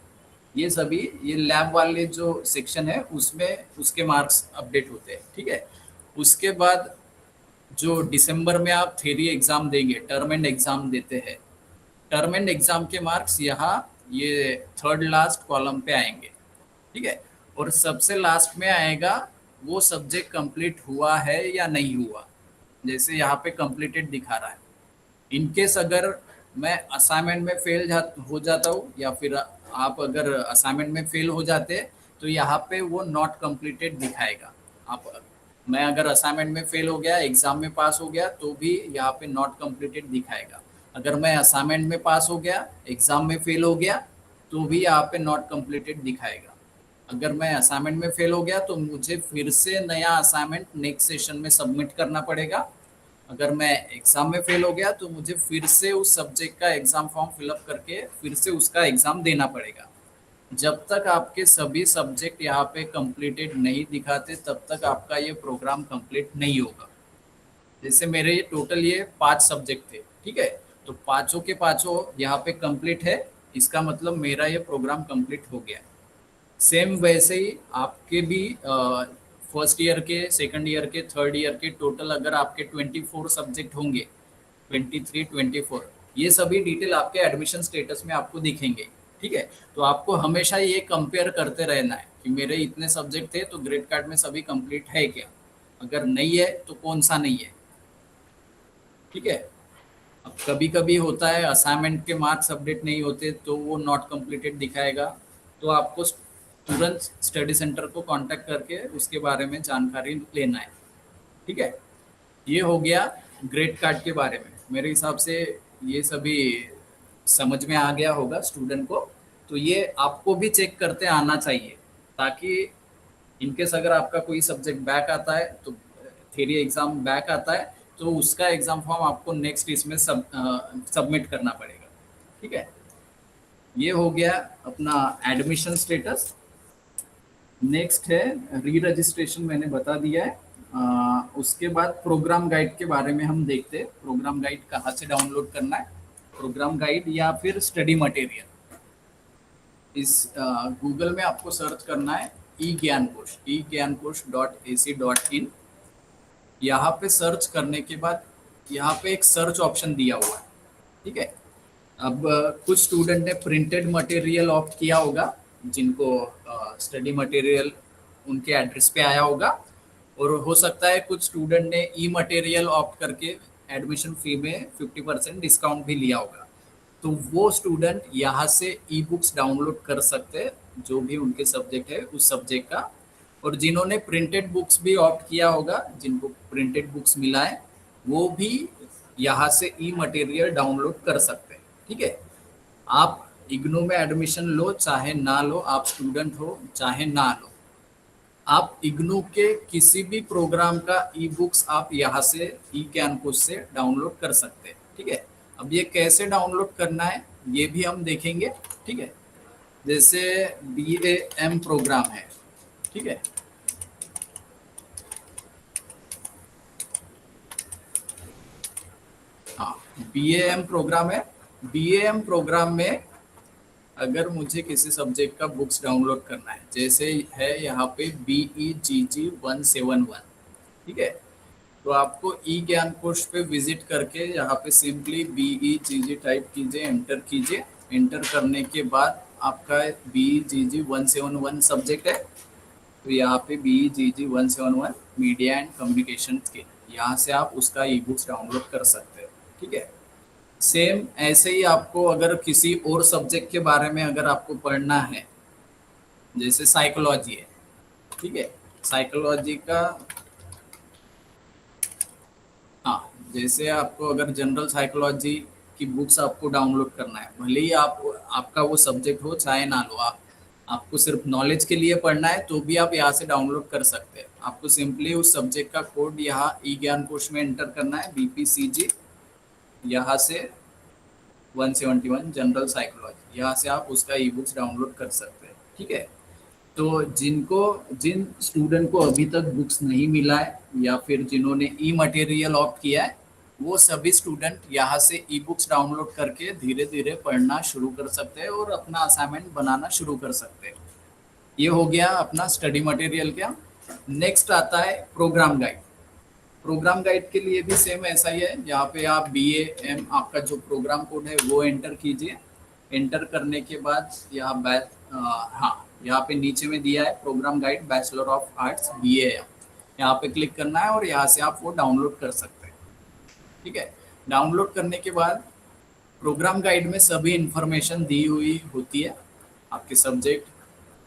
ये सभी ये लैब वाले जो सेक्शन है उसमें उसके मार्क्स अपडेट होते हैं। ठीक है, उसके बाद जो दिसंबर में आप थ्योरी एग्जाम देंगे, टर्म एंड एग्जाम देते हैं, टर्म एंड एग्जाम के मार्क्स यहाँ ये थर्ड लास्ट कॉलम पे आएंगे। ठीक है, और सबसे लास्ट में आएगा वो सब्जेक्ट कंप्लीट हुआ है या नहीं हुआ। जैसे यहाँ पे कंप्लीटेड दिखा रहा है। इनकेस अगर मैं असाइनमेंट में फेल हो जाता हूँ या फिर आप अगर असाइनमेंट में फेल हो जाते हैं तो यहाँ पे वो नॉट कंप्लीटेड दिखाएगा। मैं अगर असाइनमेंट में फेल हो गया, एग्जाम में पास हो गया, तो भी यहाँ पे नॉट कंप्लीटेड दिखाएगा। अगर मैं असाइनमेंट में पास हो गया, एग्जाम में फेल हो गया, तो भी यहाँ पे नॉट कंप्लीटेड दिखाएगा। अगर मैं असाइनमेंट में फेल हो गया तो मुझे फिर से नया असाइनमेंट नेक्स्ट सेशन में सबमिट करना पड़ेगा। अगर मैं एग्जाम में फेल हो गया तो मुझे फिर से उस सब्जेक्ट का एग्जाम फॉर्म फिलअप करके फिर से उसका एग्जाम देना पड़ेगा। जब तक आपके सभी सब्जेक्ट यहाँ पे कंप्लीटेड नहीं दिखाते तब तक आपका ये प्रोग्राम कंप्लीट नहीं होगा। जैसे मेरे ये टोटल ये 5 सब्जेक्ट थे। ठीक है, तो पांचों के पांचों यहाँ पे कंप्लीट है, इसका मतलब मेरा ये प्रोग्राम कंप्लीट हो गया। सेम वैसे ही आपके भी फर्स्ट ईयर के, सेकंड ईयर के, थर्ड ईयर के टोटल अगर आपके 24 सब्जेक्ट होंगे, 23, 24, ये सभी डिटेल आपके एडमिशन स्टेटस में आपको दिखेंगे। ठीक है, तो आपको हमेशा ये कंपेयर करते रहना है कि मेरे इतने सब्जेक्ट थे तो ग्रेड कार्ड में सभी कंप्लीट है क्या, अगर नहीं है तो कौन सा नहीं है। ठीक है, अब कभी कभी होता है असाइनमेंट के मार्क्स अपडेट नहीं होते तो वो नॉट कंप्लीटेड दिखाएगा, तो आपको तुरंत स्टडी सेंटर को कांटेक्ट करके उसके बारे में जानकारी लेना है। ठीक है, ये हो गया ग्रेड कार्ड के बारे में। मेरे हिसाब से ये सभी समझ में आ गया होगा स्टूडेंट को। तो ये आपको भी चेक करते आना चाहिए, ताकि इनकेस अगर आपका कोई सब्जेक्ट बैक आता है, तो थ्योरी एग्जाम बैक आता है, तो उसका एग्जाम फॉर्म आपको नेक्स्ट इसमें सबमिट करना पड़ेगा। ठीक है, ये हो गया अपना एडमिशन स्टेटस। नेक्स्ट है री रजिस्ट्रेशन, मैंने बता दिया है। उसके बाद प्रोग्राम गाइड के बारे में हम देखते हैं। प्रोग्राम गाइड कहाँ से डाउनलोड करना है, प्रोग्राम गाइड या फिर स्टडी मटेरियल। इस गूगल में आपको सर्च करना है e-ज्ञानकोश, egyankosh.ac.in। यहाँ पे सर्च करने के बाद यहाँ पे एक सर्च ऑप्शन दिया हुआ है। ठीक है, अब कुछ स्टूडेंट ने प्रिंटेड मटेरियल ऑप्ट किया होगा, जिनको स्टडी मटेरियल उनके एड्रेस पे आया होगा, और हो सकता है कुछ स्टूडेंट ने ई मटेरियल ऑप्ट करके एडमिशन फी में 50% डिस्काउंट भी लिया होगा। तो वो स्टूडेंट यहाँ से ई बुक्स डाउनलोड कर सकते हैं, जो भी उनके सब्जेक्ट है उस सब्जेक्ट का। और जिन्होंने प्रिंटेड बुक्स भी ऑप्ट किया होगा, जिनको प्रिंटेड बुक्स मिला है, वो भी यहाँ से ई मटेरियल डाउनलोड कर सकते हैं। ठीक है, आप इग्नू में एडमिशन लो चाहे ना लो, आप स्टूडेंट हो चाहे ना लो, आप इग्नू के किसी भी प्रोग्राम का ई बुक्स आप यहाँ से e-ज्ञानकोश से डाउनलोड कर सकते हैं। ठीक है, अब ये कैसे डाउनलोड करना है ये भी हम देखेंगे। ठीक है, जैसे BAM प्रोग्राम है। ठीक है, हाँ, BAM प्रोग्राम है। BAM प्रोग्राम में अगर मुझे किसी सब्जेक्ट का बुक्स डाउनलोड करना है, जैसे है यहाँ पे BEGG 171। ठीक है, तो आपको e-ज्ञानकोश पे विजिट करके यहाँ पे सिंपली BEGG टाइप कीजिए, एंटर कीजिए। एंटर करने के बाद आपका BEGG 171 सब्जेक्ट है, तो यहाँ पे BEGG 171 मीडिया एंड कम्युनिकेशन के, यहाँ से आप उसका ई बुक्स डाउनलोड कर सकते हैं। ठीक है। सेम ऐसे ही आपको अगर किसी और सब्जेक्ट के बारे में अगर आपको पढ़ना है, जैसे साइकोलॉजी है, ठीक है, साइकोलॉजी का, हाँ, जैसे आपको अगर जनरल साइकोलॉजी की बुक्स आपको डाउनलोड करना है, भले ही आपका वो सब्जेक्ट हो चाहे ना लो, आपको सिर्फ नॉलेज के लिए पढ़ना है तो भी आप यहाँ से डाउनलोड कर सकते हैं। आपको सिंपली उस सब्जेक्ट का कोड यहाँ ई ज्ञान कोश में एंटर करना है, BPCG, यहाँ से 171 जनरल साइकोलॉजी, यहाँ से आप उसका ई बुक्स डाउनलोड कर सकते हैं, ठीक है। तो जिन स्टूडेंट को अभी तक बुक्स नहीं मिला है या फिर जिन्होंने ई मटेरियल ऑप्ट किया है, वो सभी स्टूडेंट यहाँ से ई बुक्स डाउनलोड करके धीरे धीरे पढ़ना शुरू कर सकते हैं और अपना असाइनमेंट बनाना शुरू कर सकते हैं। ये हो गया अपना स्टडी मटेरियल का। नेक्स्ट आता है प्रोग्राम गाइड। प्रोग्राम गाइड के लिए भी सेम ऐसा ही है, यहाँ पे आप BAM आपका जो प्रोग्राम कोड है वो एंटर कीजिए। एंटर करने के बाद यहाँ पे नीचे में दिया है programme guide bachelor of arts BAM, यहाँ पे क्लिक करना है और यहाँ से आप वो डाउनलोड कर सकते हैं, ठीक है। डाउनलोड करने के बाद प्रोग्राम गाइड में सभी इंफॉर्मेशन दी हुई होती है, आपके सब्जेक्ट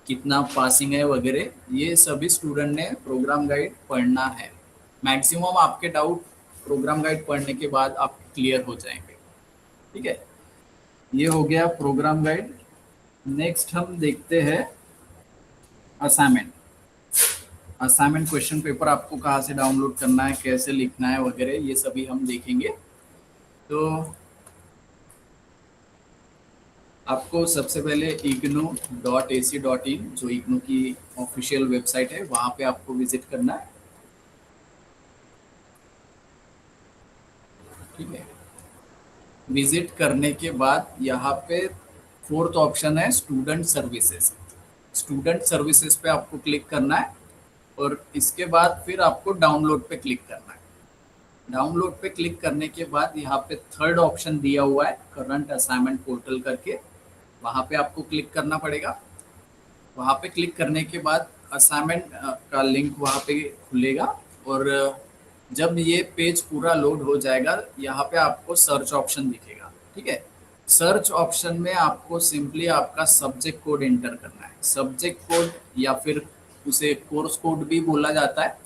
कितना पासिंग है वगैरह, ये सभी स्टूडेंट ने प्रोग्राम गाइड पढ़ना है। मैक्सिमम आपके डाउट प्रोग्राम गाइड पढ़ने के बाद आप क्लियर हो जाएंगे, ठीक है। ये हो गया प्रोग्राम गाइड। नेक्स्ट हम देखते हैं असाइनमेंट। असाइनमेंट क्वेश्चन पेपर आपको कहाँ से डाउनलोड करना है, कैसे लिखना है वगैरह, ये सभी हम देखेंगे। तो आपको सबसे पहले ignou.ac.in जो इग्नू की ऑफिशियल वेबसाइट है, वहाँ पे आपको विजिट करना है, ठीक है। विजिट करने के बाद यहाँ पे 4th ऑप्शन है स्टूडेंट सर्विसेज। स्टूडेंट सर्विसेज पे आपको क्लिक करना है और इसके बाद फिर आपको डाउनलोड पे क्लिक करना है। डाउनलोड पे क्लिक करने के बाद यहाँ पे 3rd ऑप्शन दिया हुआ है करंट असाइनमेंट पोर्टल करके, वहाँ पे आपको क्लिक करना पड़ेगा। वहाँ पे क्लिक करने के बाद असाइनमेंट का लिंक वहाँ पे खुलेगा और जब ये पेज पूरा लोड हो जाएगा, यहाँ पे आपको सर्च ऑप्शन दिखेगा, ठीक है। सर्च ऑप्शन में आपको सिंपली आपका सब्जेक्ट कोड एंटर करना है। सब्जेक्ट कोड या फिर उसे कोर्स कोड भी बोला जाता है,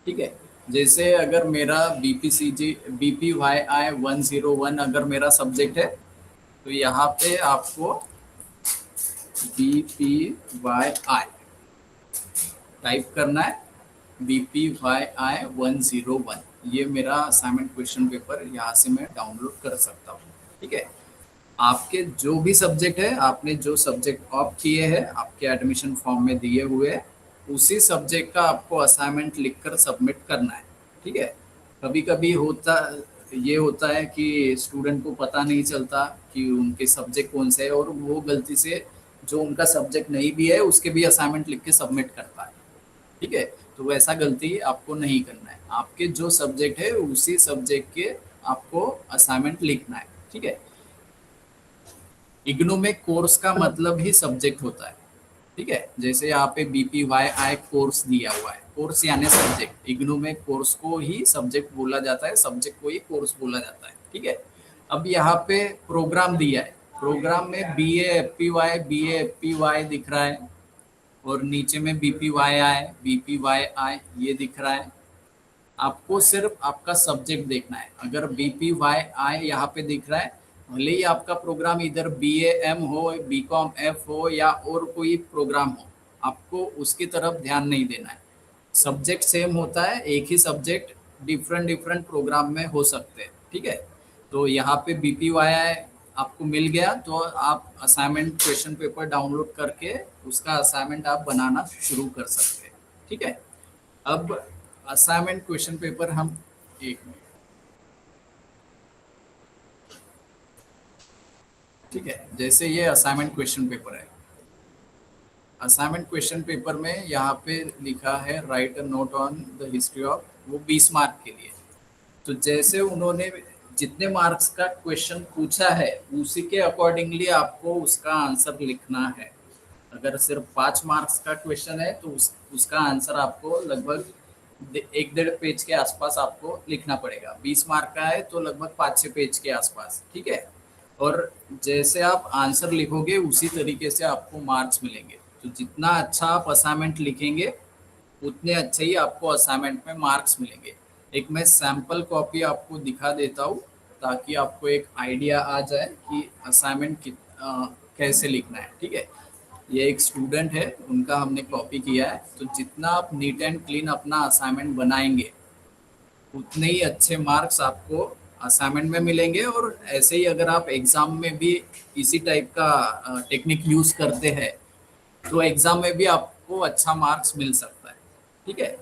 ठीक है। जैसे अगर मेरा BPY 101 अगर मेरा सब्जेक्ट है तो यहाँ पे आपको BPY टाइप करना है, BPY 101, ये मेरा असाइनमेंट क्वेश्चन पेपर यहाँ से मैं डाउनलोड कर सकता हूँ, ठीक है। आपके जो भी सब्जेक्ट है, आपने जो सब्जेक्ट ऑप्ट किए हैं आपके एडमिशन फॉर्म में दिए हुए हैं, उसी सब्जेक्ट का आपको असाइनमेंट लिखकर सबमिट करना है, ठीक है। कभी कभी ये होता है कि स्टूडेंट को पता नहीं चलता कि उनके सब्जेक्ट कौन से है और वो गलती से जो उनका सब्जेक्ट नहीं भी है उसके भी असाइनमेंट लिख के सबमिट करता है, ठीक है। तो वैसा गलती आपको नहीं करना है, आपके जो सब्जेक्ट है उसी सब्जेक्ट के आपको असाइनमेंट लिखना है, ठीक है। इग्नू में कोर्स का मतलब ही सब्जेक्ट होता है, ठीक है। जैसे यहाँ पे BPY कोर्स दिया हुआ है, कोर्स यानी सब्जेक्ट। इग्नू में कोर्स को ही सब्जेक्ट बोला जाता है, सब्जेक्ट को ही कोर्स बोला जाता है, ठीक है। अब यहाँ पे प्रोग्राम दिया है, प्रोग्राम में BA दिख रहा है और नीचे में BPY ये दिख रहा है। आपको सिर्फ आपका सब्जेक्ट देखना है। अगर BPY यहाँ पे दिख रहा है, भले ही आपका प्रोग्राम इधर BAM हो, BCom F हो या और कोई प्रोग्राम हो, आपको उसकी तरफ ध्यान नहीं देना है। सब्जेक्ट सेम होता है, एक ही सब्जेक्ट डिफरेंट प्रोग्राम में हो सकते हैं, ठीक है। तो यहाँ पे BPY आपको मिल गया तो आप असाइनमेंट क्वेश्चन पेपर डाउनलोड करके उसका असाइनमेंट आप बनाना शुरू कर सकते हैं, ठीक है। अब असाइनमेंट क्वेश्चन पेपर हम एक मिनट, ठीक है। जैसे ये असाइनमेंट क्वेश्चन पेपर है, असाइनमेंट क्वेश्चन पेपर में यहाँ पे लिखा है right a note on the history of, वो 20 मार्क के लिए। तो जैसे उन्होंने जितने मार्क्स का क्वेश्चन पूछा है उसी के अकॉर्डिंगली आपको उसका आंसर लिखना है। अगर सिर्फ 5 मार्क्स का क्वेश्चन है तो उसका आंसर आपको लगभग एक डेढ़ पेज के आसपास आपको लिखना पड़ेगा। 20 मार्क का है तो लगभग 5-6 पेज के आसपास, ठीक है। और जैसे आप आंसर लिखोगे उसी तरीके से आपको मार्क्स मिलेंगे। तो जितना अच्छा आप असाइनमेंट लिखेंगे उतने अच्छे ही आपको असाइनमेंट में मार्क्स मिलेंगे। एक मैं सैम्पल कॉपी आपको दिखा देता हूँ ताकि आपको एक आइडिया आ जाए कि असाइनमेंट कैसे लिखना है, ठीक है। ये एक स्टूडेंट है, उनका हमने कॉपी किया है। तो जितना आप नीट एंड क्लीन अपना असाइनमेंट बनाएंगे उतने ही अच्छे मार्क्स आपको असाइनमेंट में मिलेंगे। और ऐसे ही अगर आप एग्जाम में भी इसी टाइप का टेक्निक यूज करते हैं तो एग्जाम में भी आपको अच्छा मार्क्स मिल सकता है, ठीक है।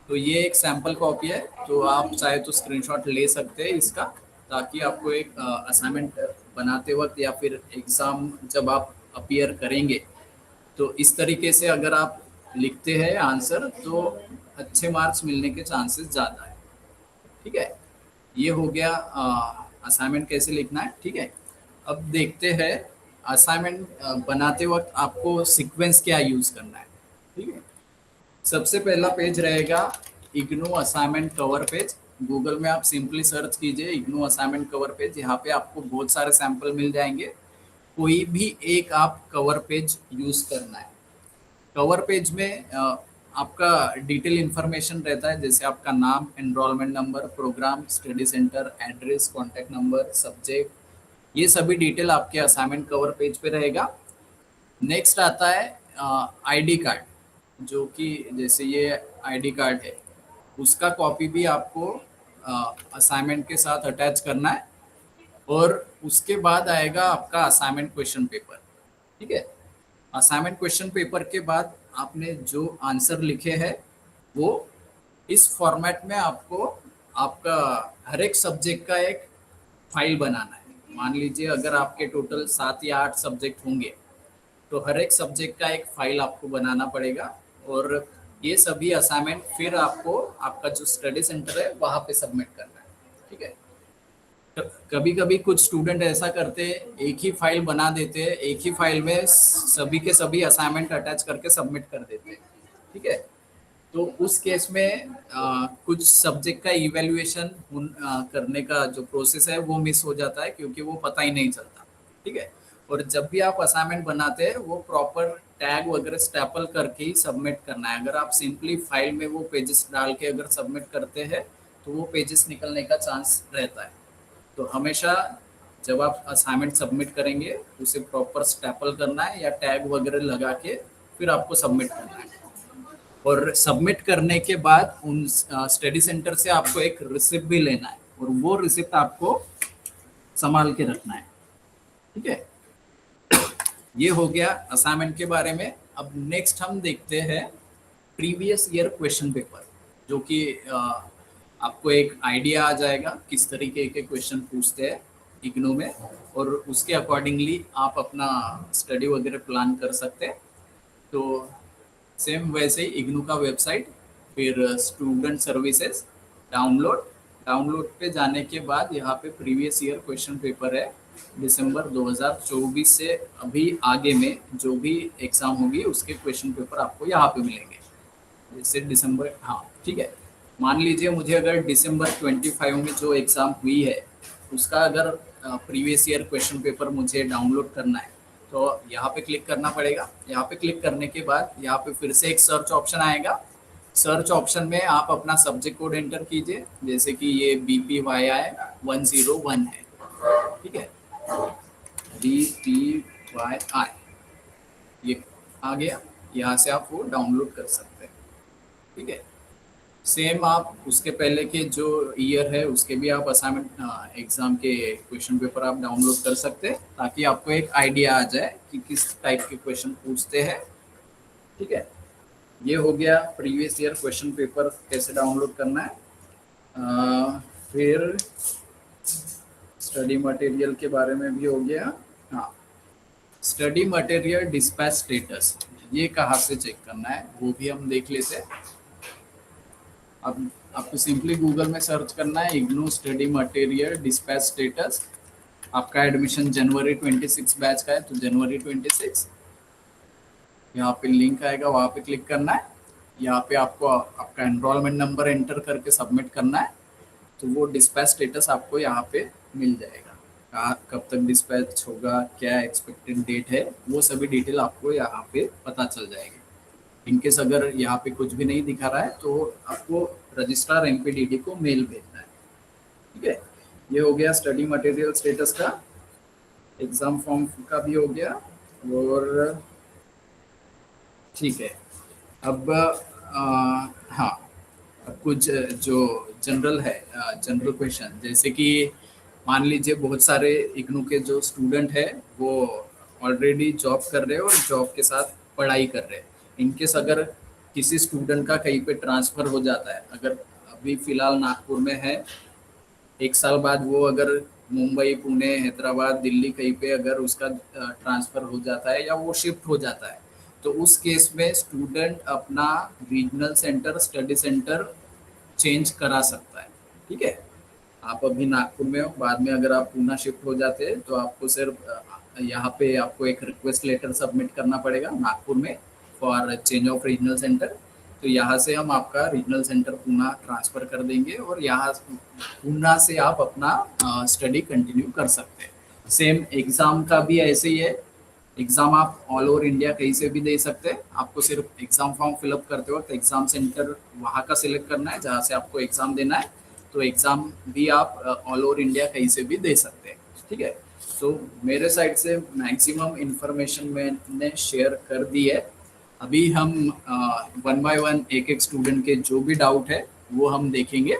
तो ये एक सैम्पल कॉपी है, तो आप चाहे तो स्क्रीनशॉट ले सकते हैं इसका, ताकि आपको एक असाइनमेंट बनाते वक्त या फिर एग्जाम जब आप अपीयर करेंगे तो इस तरीके से अगर आप लिखते हैं आंसर तो अच्छे मार्क्स मिलने के चांसेस ज़्यादा है, ठीक है। ये हो गया असाइनमेंट कैसे लिखना है, ठीक है। अब देखते हैं असाइनमेंट बनाते वक्त आपको सीक्वेंस क्या यूज़ करना है, ठीक है। सबसे पहला पेज रहेगा IGNOU assignment cover page. Google में आप सिंपली सर्च कीजिए इग्नू असाइनमेंट कवर पेज, यहाँ पे आपको बहुत सारे सैंपल मिल जाएंगे। कोई भी एक आप कवर पेज यूज़ करना है। कवर पेज में आपका डिटेल इन्फॉर्मेशन रहता है, जैसे आपका नाम, enrolment number, programme, study centre, address, contact number, subject, ये सभी डिटेल आपके असाइनमेंट कवर पेज पे रहेगा। नेक्स्ट आता है आईडी कार्ड, जो कि जैसे ये आईडी कार्ड है, उसका कॉपी भी आपको असाइनमेंट के साथ अटैच करना है। और उसके बाद आएगा आपका असाइनमेंट क्वेश्चन पेपर, ठीक है। असाइनमेंट क्वेश्चन पेपर के बाद आपने जो आंसर लिखे हैं वो इस फॉर्मेट में आपको आपका हर एक सब्जेक्ट का एक फाइल बनाना है। मान लीजिए अगर आपके टोटल 7 या 8 सब्जेक्ट होंगे तो हर एक सब्जेक्ट का एक फाइल आपको बनाना पड़ेगा। और ये सभी असाइनमेंट फिर आपको आपका जो स्टडी सेंटर है वहाँ पे सबमिट करना है, ठीक है। कभी कभी कुछ स्टूडेंट ऐसा करते हैं, एक ही फाइल बना देते हैं, एक ही फाइल में सभी के सभी असाइनमेंट अटैच करके सबमिट कर देते हैं, ठीक है। तो उस केस में कुछ सब्जेक्ट का इवैल्यूएशन करने का जो प्रोसेस है वो मिस हो जाता है, क्योंकि वो पता ही नहीं चलता, ठीक है। और जब भी आप असाइनमेंट बनाते हैं वो प्रॉपर टैग वगैरह स्टेपल करके ही सबमिट करना है। अगर आप सिंपली फाइल में वो पेजेस डाल के अगर सबमिट करते हैं तो वो पेजेस निकलने का चांस रहता है। तो हमेशा जब आप असाइनमेंट सबमिट करेंगे उसे प्रॉपर स्टेपल करना है या टैग वगैरह लगा के फिर आपको सबमिट करना है। और सबमिट करने के बाद उन स्टडी सेंटर से आपको एक रिसिप्ट भी लेना है, और वो रिसिप्ट आपको संभाल के रखना है, ठीक है। ये हो गया असाइनमेंट के बारे में। अब नेक्स्ट हम देखते हैं प्रीवियस ईयर क्वेश्चन पेपर, जो कि आपको एक आइडिया आ जाएगा किस तरीके के क्वेश्चन पूछते हैं इग्नू में, और उसके अकॉर्डिंगली आप अपना स्टडी वगैरह प्लान कर सकते हैं। तो सेम वैसे ही इग्नू का वेबसाइट, फिर स्टूडेंट सर्विसेज, डाउनलोड पे जाने के बाद यहाँ पे प्रीवियस ईयर क्वेश्चन पेपर है। दिसंबर 2024 से अभी आगे में जो भी एग्ज़ाम होगी उसके क्वेश्चन पेपर आपको यहाँ पे मिलेंगे। जैसे दिसंबर, हाँ ठीक है, मान लीजिए मुझे अगर दिसंबर 25 में जो एग्ज़ाम हुई है उसका अगर प्रीवियस ईयर क्वेश्चन पेपर मुझे डाउनलोड करना है तो यहाँ पे क्लिक करना पड़ेगा। यहाँ पे क्लिक करने के बाद यहाँ पे फिर से एक सर्च ऑप्शन आएगा। सर्च ऑप्शन में आप अपना सब्जेक्ट कोड एंटर कीजिए, जैसे कि ये BPYI 101 है, ठीक है, BPYI ये आ गया। यहाँ से आप वो डाउनलोड कर सकते हैं, ठीक है। सेम आप उसके पहले के जो ईयर है उसके भी आप असाइनमेंट एग्जाम के क्वेश्चन पेपर आप डाउनलोड कर सकते हैं, ताकि आपको एक आइडिया आ जाए कि किस टाइप के क्वेश्चन पूछते हैं, ठीक है। ये हो गया प्रीवियस ईयर क्वेश्चन पेपर कैसे डाउनलोड करना है। फिर स्टडी मटेरियल के बारे में भी हो गया। हाँ, स्टडी मटेरियल डिस्पैच स्टेटस ये कहाँ से चेक करना है वो भी हम देख लेते हैं। अब आपको सिंपली गूगल में सर्च करना है IGNOU study material dispatch status. आपका एडमिशन जनवरी 26 बैच का है तो जनवरी 26, यहाँ पे लिंक आएगा, वहाँ पे क्लिक करना है। यहाँ पे आपको आपका एनरोलमेंट नंबर एंटर करके सबमिट करना है, तो वो डिस्पैच स्टेटस आपको यहाँ पे मिल जाएगा। कब तक डिस्पैच होगा, क्या एक्सपेक्टेड डेट है, वो सभी डिटेल आपको यहाँ पे पता चल जाएगी। इनकेस अगर यहाँ पे कुछ भी नहीं दिखा रहा है तो आपको रजिस्ट्रार एमपीडीडी को मेल भेजना है। ठीक है, ये हो गया स्टडी मटेरियल स्टेटस का। एग्जाम फॉर्म का भी हो गया। और ठीक है, अब हाँ, अब कुछ जो जनरल है, जनरल क्वेश्चन, जैसे कि मान लीजिए बहुत सारे इग्नू के जो स्टूडेंट है वो ऑलरेडी जॉब कर रहे हैं और जॉब के साथ पढ़ाई कर रहे हैं। इनकेस अगर किसी स्टूडेंट का कहीं पे ट्रांसफ़र हो जाता है, अगर अभी फ़िलहाल नागपुर में है, 1 साल बाद वो अगर मुंबई, पुणे, हैदराबाद, दिल्ली कहीं पे अगर उसका ट्रांसफ़र हो जाता है या वो शिफ्ट हो जाता है, तो उस केस में स्टूडेंट अपना regional centre, study centre change करा सकता है। ठीक है, आप अभी नागपुर में हो, बाद में अगर आप पूना शिफ्ट हो जाते हैं तो आपको सिर्फ यहाँ पे आपको एक रिक्वेस्ट लेटर सबमिट करना पड़ेगा नागपुर में for change of regional centre. तो यहाँ से हम आपका रीजनल सेंटर पूना ट्रांसफ़र कर देंगे और यहाँ पूना से आप अपना स्टडी कंटिन्यू कर सकते हैं। सेम एग्ज़ाम का भी ऐसे ही है। एग्ज़ाम आप ऑल ओवर इंडिया कहीं से भी दे सकते हैं। आपको सिर्फ एग्ज़ाम फॉर्म फिलअप करते वक्त एग्ज़ाम सेंटर वहाँ का सिलेक्ट करना है जहाँ से आपको एग्ज़ाम देना है। तो एग्ज़ाम भी आप ऑल ओवर इंडिया कहीं से भी दे सकते हैं। ठीक है, तो मेरे साइड से मैक्सिमम इंफॉर्मेशन मैंने शेयर कर दी है। अभी हम 1 बाय 1 एक स्टूडेंट के जो भी डाउट है वो हम देखेंगे।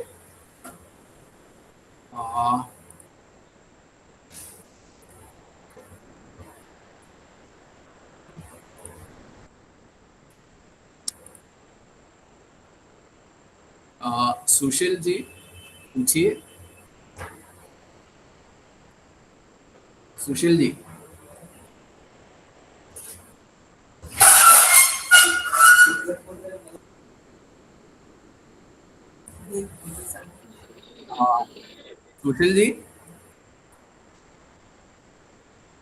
सुशील जी पूछिए। सुशील जी, सुशील जी,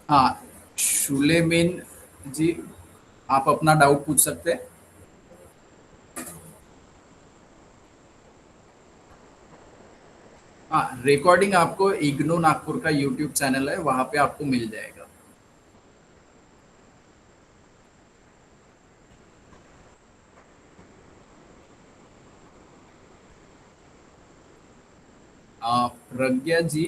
हाँ, शुलेमीन जी, आप अपना डाउट पूछ सकते हैं। हाँ, रिकॉर्डिंग आपको इग्नू नागपुर का यूट्यूब चैनल है, वहां पे आपको मिल जाएगा। प्रज्ञा जी,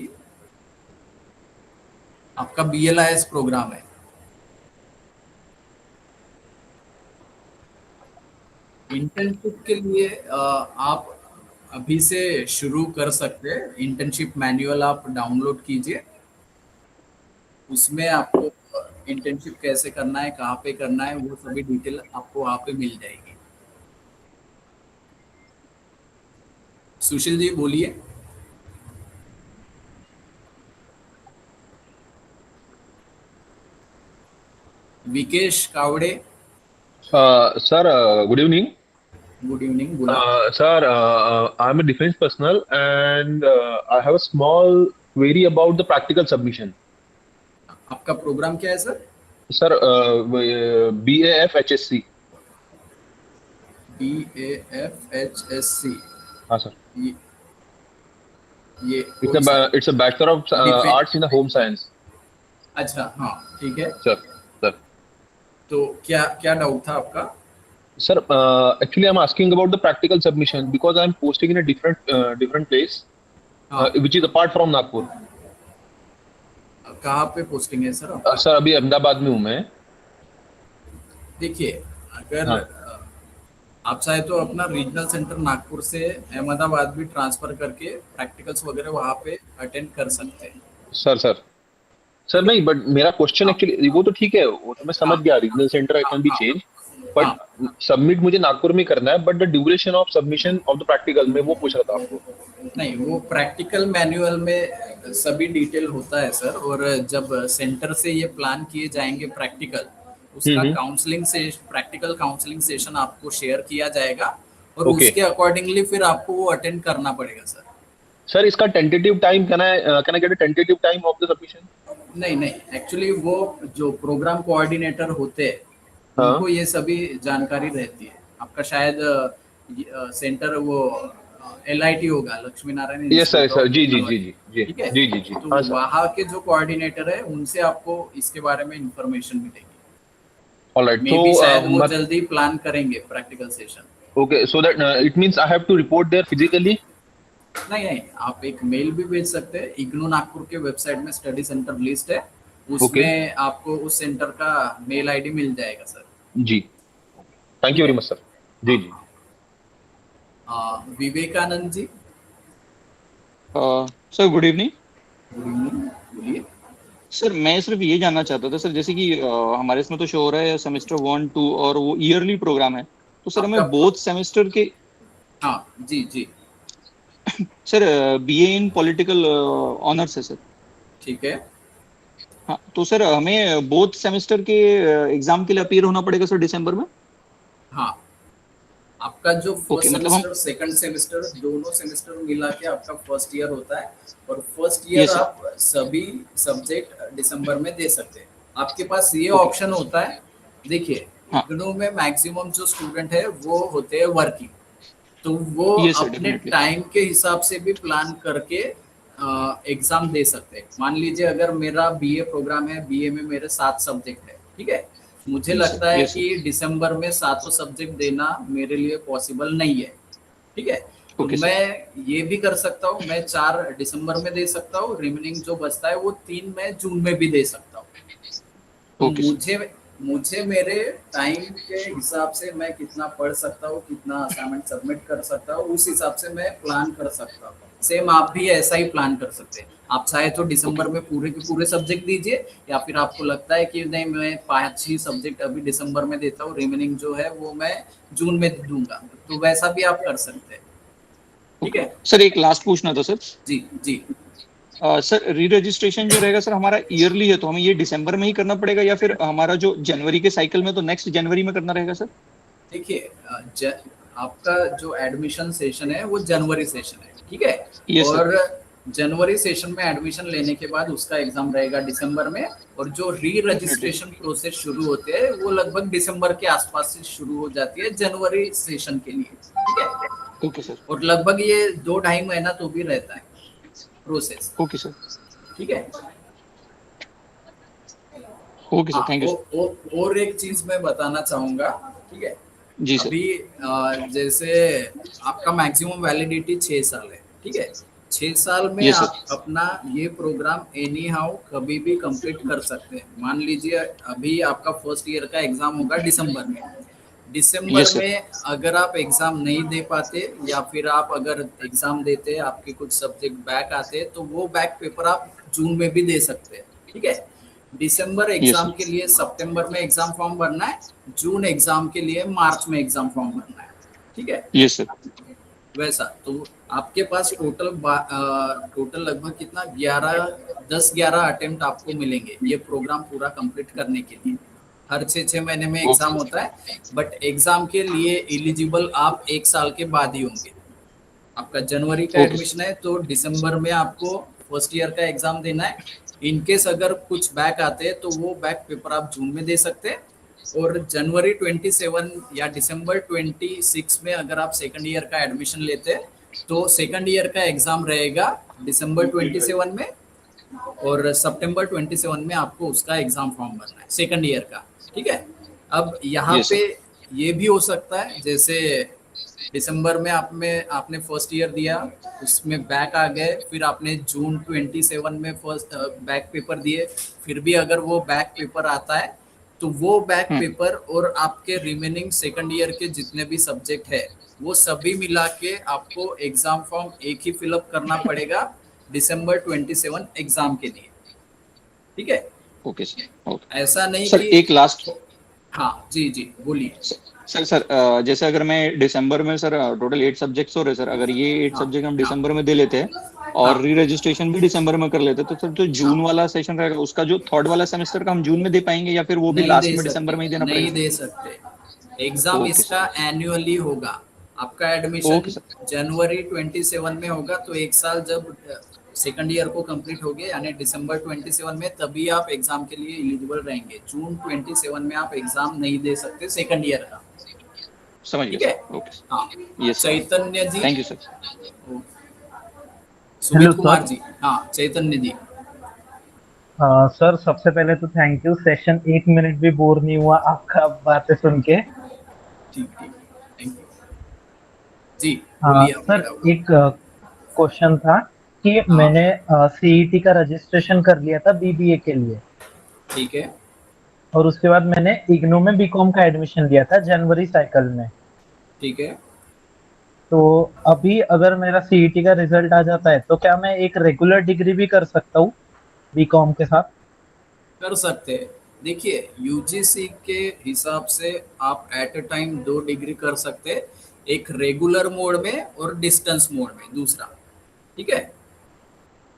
आपका BLIS प्रोग्राम है। इंटर्नशिप के लिए आप अभी से शुरू कर सकते हैं। इंटर्नशिप मैनुअल आप डाउनलोड कीजिए, उसमें आपको इंटर्नशिप कैसे करना है, कहाँ पे करना है, वो सभी डिटेल आपको वहाँ पे मिल जाएगी। सुशील जी बोलिए। Vikesh Kawade, Sir, good evening. Good evening, बोला। Sir, I'm a defense personnel and I have a small query about the practical submission. आपका प्रोग्राम क्या है sir? Sir, BAF HSC. BAF HSC, हाँ sir. ये It's a Bachelor of Arts in the Home Science. अच्छा, हाँ, ठीक है। Sir. तो क्या क्या डाउट था आपका? Sir, actually I'm asking about the practical submission because I'm posting in a different place, हाँ, which is apart from Nagpur. कहाँ पे पोस्टिंग है सर? सर अभी अहमदाबाद में हूँ मैं। देखिए, अगर हाँ। आप चाहे तो अपना रीजनल सेंटर नागपुर से अहमदाबाद भी ट्रांसफर करके प्रैक्टिकल्स वगैरह वहाँ पे अटेंड कर सकते हैं। सर नहीं, बट मेरा क्वेश्चन एक्चुअली वो तो ठीक है, वो तो मैं समझ गया, regional centre I can be change, but submit मुझे नागपुर में करना है, but the duration of submission of the practical में वो पूछ रहा था आपको। नहीं, वो प्रैक्टिकल मैनुअल में सभी डिटेल होता है सर, और जब सेंटर से ये प्लान किए जाएंगे प्रैक्टिकल, उसका काउंसलिंग से प्रैक्टिकल काउंसलिंग सेशन आपको शेयर किया जाएगा और उसके अकॉर्डिंगली फिर आपको वो अटेंड करना पड़ेगा सर। सर इसका tentative time can I get a tentative time of the submission? नहीं, एक्चुअली वो जो प्रोग्राम कोऑर्डिनेटर होते हैं उनको ये सभी जानकारी रहती है। आपका शायद सेंटर वो LIT होगा, Lakshmi Narayan yes sir, Institute of जी जी जी टेक्नोलॉजी। जी जी ठीक है, जी जी जी, तो हाँ सर। वहाँ के जो कोऑर्डिनेटर है उनसे आपको इसके बारे में इंफॉर्मेशन मिलेगी। ऑलराइट, मे तो बी शायद वो जल्दी प्लान करेंगे practical session. Okay, so that it means I have to report there physically? नहीं नहीं, आप एक मेल भी भेज सकते हैं। इग्नू नागपुर के वेबसाइट में स्टडी सेंटर लिस्ट है, ओके उसमें आपको उस सेंटर का मेल आईडी मिल जाएगा सर। जी, थैंक ठीक यू है। Very much sir. जी जी। Vivekanand ji, sir good evening. Good evening, बोलिए। सर मैं सिर्फ ये जानना चाहता था सर, जैसे कि हमारे इसमें तो शो हो रहा है सेमेस्टर 1 2 और वो ईयरली प्रोग्राम है, तो सर आपका हमें बोथ सेमेस्टर के हाँ जी जी, sir BA in political honours है सर। ठीक है। हाँ, तो सर हमें बोथ सेमेस्टर के एग्जाम के लिए अपीयर होना पड़ेगा सर दिसंबर में? हाँ, आपका जो ओके, फर्स्ट मतलब हम सेमेस्टर सेकंड सेमेस्टर दोनों सेमेस्टर मिला के आपका फर्स्ट ईयर होता है, और फर्स्ट ये ईयर सर। आप सभी सब्जेक्ट दिसंबर में दे सकते हैं। आपके पास ये ओके। ऑप्शन होता है। देखिए, हाँ। इग्नू में मैक्सिमम जो स्टूडेंट है वो होते हैं वर्किंग, तो वो ये सर, अपने definitely। टाइम के हिसाब से भी प्लान करके एग्जाम दे सकते हैं। मान लीजिए अगर मेरा BA प्रोग्राम है, BA में मेरे 7 सब्जेक्ट है, ठीक है, मुझे Yes, लगता है yes, कि दिसंबर में 7 सब्जेक्ट देना मेरे लिए पॉसिबल नहीं है, ठीक है। तो Okay, sir। मैं ये भी कर सकता हूँ, मैं 4 दिसंबर में दे सकता हूँ, रिमेनिंग जो बचता है वो 3 मैं जून में भी दे सकता हूँ। तो Okay, sir। मुझे मेरे टाइम के हिसाब से मैं कितना पढ़ सकता हूँ, कितना असाइनमेंट सबमिट कर सकता हूँ, उस हिसाब से मैं प्लान कर सकता हूँ। सेम आप भी ऐसा ही प्लान कर सकते हैं। आप चाहे तो दिसंबर में पूरे के पूरे सब्जेक्ट दीजिए, या फिर आपको लगता है कि नहीं मैं 5-6 सब्जेक्ट अभी दिसंबर में देता हूँ, रिमेनिंग जो है वो मैं जून में दूंगा, तो वैसा भी आप कर सकते हैं। ठीक है सर, एक लास्ट पूछना था सर। जी जी। सर री रजिस्ट्रेशन जो रहेगा सर हमारा ईयरली है, तो हमें ये दिसंबर में ही करना पड़ेगा या फिर हमारा जो जनवरी के साइकिल में तो नेक्स्ट जनवरी में करना रहेगा सर? देखिए, आपका जो एडमिशन सेशन है वो जनवरी सेशन है, ठीक है। Yes, sir। और जनवरी सेशन में एडमिशन लेने के बाद उसका एग्जाम रहेगा दिसंबर में, और जो री रजिस्ट्रेशन प्रोसेस शुरू होते हैं वो लगभग दिसंबर के आसपास से शुरू हो जाती है जनवरी सेशन के लिए, ठीक है। Okay sir. और लगभग ये 2-2.5 महीना तो भी रहता है प्रोसेस, ओके सर। ठीक है। Okay sir, thank you sir. और एक चीज मैं बताना चाहूंगा, ठीक है। जी सर। अभी जैसे आपका मैक्सिमम वैलिडिटी 6 साल है, ठीक है। 6 साल में Yes, sir। आप अपना ये प्रोग्राम एनी हाउ कभी भी कंप्लीट कर सकते हैं। मान लीजिए अभी आपका फर्स्ट ईयर का एग्जाम होगा दिसंबर में, दिसंबर Yes, sir। में अगर आप एग्जाम नहीं दे पाते, या फिर आप अगर एग्जाम देते आपके कुछ सब्जेक्ट बैक आते, तो वो बैक पेपर आप जून में भी दे सकते हैं, ठीक है। दिसंबर एग्जाम के लिए सितंबर में एग्जाम फॉर्म भरना है, जून एग्जाम के लिए मार्च में एग्जाम फॉर्म भरना है, ठीक है। Yes sir. वैसा तो आपके पास टोटल लगभग कितना 10-11 अटेम्प्ट आपको मिलेंगे ये प्रोग्राम पूरा कंप्लीट करने के लिए। हर 6-6 महीने में एग्जाम होता है, बट एग्जाम के लिए एलिजिबल आप 1 साल के बाद ही होंगे। आपका जनवरी का एडमिशन है तो दिसंबर में आपको फर्स्ट ईयर का एग्जाम देना है। इनकेस अगर कुछ बैक आते हैं तो वो बैक पेपर आप जून में दे सकते हैं, और जनवरी 27 या दिसंबर 26 में अगर आप सेकंड ईयर का एडमिशन लेते हैं तो सेकंड ईयर का एग्जाम रहेगा दिसंबर 27 में, और सितंबर 27 में आपको उसका एग्जाम फॉर्म भरना है सेकंड ईयर का, ठीक है। अब यहाँ Yes, पे ये भी हो सकता है जैसे दिसंबर में आपने फर्स्ट ईयर दिया, उसमें बैक आ गए, फिर आपने जून 27 में फर्स्ट बैक पेपर दिए, फिर भी अगर वो बैक पेपर आता है तो वो बैक पेपर और आपके रिमेनिंग सेकंड ईयर के जितने भी सब्जेक्ट है वो सभी मिला के आपको एग्जाम फॉर्म एक ही फिलअप करना पड़ेगा दिसंबर 27 एग्जाम के लिए, ठीक है। Okay sir. ओके ऐसा नहीं सर, कि एक लास्ट। हाँ जी जी बोलिए। सर जैसे अगर मैं दिसंबर में सर टोटल 8 सब्जेक्ट्स हो रहे सर, अगर ये 8 सब्जेक्ट हम दिसंबर में दे लेते हैं और री रजिस्ट्रेशन भी दिसंबर में कर लेते हैं, तो सर जो जून वाला सेशन रहेगा उसका जो थर्ड वाला सेमेस्टर का हम जून में दे पाएंगे या फिर वो भी लास्ट में दिसंबर में ही देना नहीं पड़ेगा? दे सकते। एग्जाम Okay, इसका एनुअली होगा। आपका एडमिशन जनवरी 27 में होगा, तो 1 साल जब सेकंड ईयर को कंप्लीट हो गया यानी दिसंबर 27 में, तभी आप एग्जाम के लिए एलिजिबल रहेंगे। जून 27 में आप एग्जाम नहीं दे सकते सेकंड ईयर का। समझ ठीक गया है। सर, ओके सर, हाँ, yes sir, Chaitanya ji. Thank you sir. Sumit hello Kumar sir. जी, हाँ चैतन्य जी। सर सबसे पहले तो थैंक यू, सेशन 1 मिनट भी बोर नहीं हुआ आपका बातें सुन के। ठीक ठीक, थैंक यू जी। हाँ बोलिए, सर, आपका। एक क्वेश्चन था कि हाँ, मैंने सीईटी का रजिस्ट्रेशन कर लिया था बीबीए के लिए, ठीक है और उसके बाद मैंने इग्नू में बीकॉम का एडमिशन लिया था जनवरी साइकिल में। ठीक है। तो अभी अगर मेरा सीईटी का रिजल्ट आ जाता है तो क्या मैं एक रेगुलर डिग्री भी कर सकता हूँ बीकॉम के साथ? कर सकते हैं। देखिए, यूजीसी के हिसाब से आप एट अ टाइम 2 डिग्री कर सकते हैं, एक रेगुलर मोड में और डिस्टेंस मोड में दूसरा। ठीक है,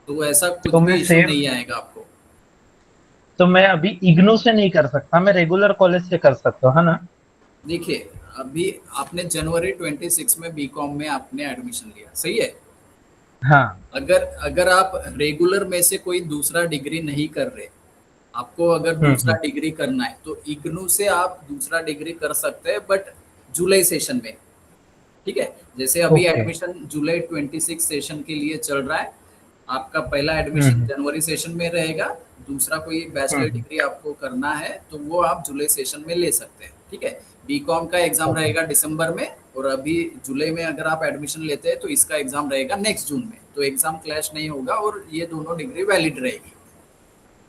तो ऐसा कुछ तो भी मैं इशू सेम नहीं आएगा आपको। तो मैं अभी इग्नू से नहीं कर सकता, मैं रेगुलर कॉलेज से कर सकता हूँ, है ना? देखिए, अभी आपने जनवरी 26 में बीकॉम में आपने एडमिशन लिया, सही है। हाँ। अगर अगर आप रेगुलर में से कोई दूसरा डिग्री नहीं कर रहे, आपको अगर दूसरा हम्म। डिग्री करना है तो इग्नू से आप दूसरा डिग्री कर सकते हैं, बट जुलाई सेशन में। ठीक है, जैसे अभी ओके। एडमिशन जुलाई 26 सेशन के लिए चल रहा है, आपका पहला एडमिशन हम्म। जनवरी सेशन में रहेगा, दूसरा कोई बैचलर हम्म। डिग्री आपको करना है तो वो आप जुलाई सेशन में ले सकते हैं। ठीक है, बीकॉम का एग्जाम ओके। रहेगा दिसंबर में, और अभी जुलाई में अगर आप एडमिशन लेते हैं तो इसका एग्जाम रहेगा नेक्स्ट जून में, तो एग्जाम क्लैश नहीं होगा और ये दोनों डिग्री वैलिड रहेगी।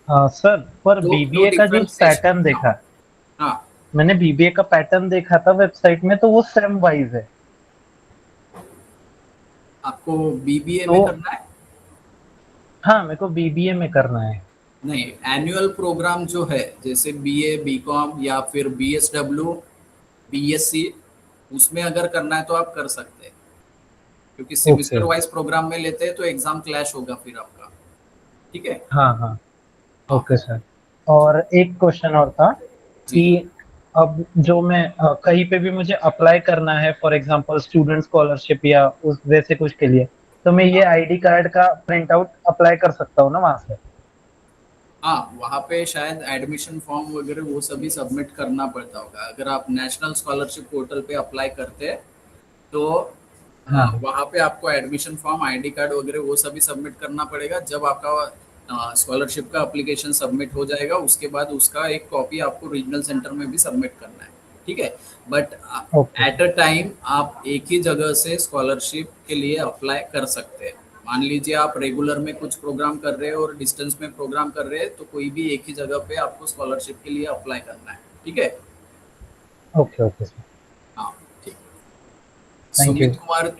हाँ सर, पर दो दो बीबीए का जो डिफरेंट सेशन। पैटर्न हाँ देखा, हाँ। मैंने बीबीए का पैटर्न देखा था वेबसाइट में, तो वो सेम वाइज है। आपको बीबीए तो में करना है? हाँ, मेरे को बीबीए में करना है। नहीं, एनुअल प्रोग्राम जो है जैसे बीए, बीकॉम या फिर बीएसडब्ल्यू, बीएससी, उसमें अगर करना है तो आप कर सकते हैं, क्योंकि ओके। सेमेस्टर वाइज प्रोग्राम में लेते हैं तो एग्जाम क्लैश होगा फिर आपका। ठीक है। हाँ हाँ। हाँ ओके सर। और एक क्वेश्चन और था जी। कि अब जो मैं कहीं पे भी मुझे अप्लाई करना है, फॉर एग्जांपल स्टूडेंट स्कॉलरशिप या उस वैसे कुछ के लिए, तो मैं ये आईडी कार्ड का प्रिंट आउट अप्लाई कर सकता हूँ ना वहां से? हाँ, वहाँ पे शायद एडमिशन फॉर्म वगैरह वो सभी सबमिट करना पड़ता होगा। अगर आप नेशनल स्कॉलरशिप पोर्टल पे अप्लाई करते हैं तो हाँ। वहाँ पे आपको एडमिशन फॉर्म, आईडी कार्ड वगैरह वो सभी सबमिट करना पड़ेगा। जब आपका स्कॉलरशिप का एप्लीकेशन सबमिट हो जाएगा उसके बाद उसका एक कॉपी आपको रीजनल सेंटर में भी सबमिट करना है। ठीक है, but okay. At a time आप एक ही जगह से स्कॉलरशिप के लिए अप्लाई कर सकते हैं। मान लीजिए आप रेगुलर में कुछ प्रोग्राम कर रहे हैं और डिस्टेंस में प्रोग्राम कर रहे हैं, तो कोई भी एक ही जगह पे आपको स्कॉलरशिप के लिए अप्लाई करना है। ठीक है। ओके। ओके सर, हाँ ठीक। Thank you. Sumit Kumar,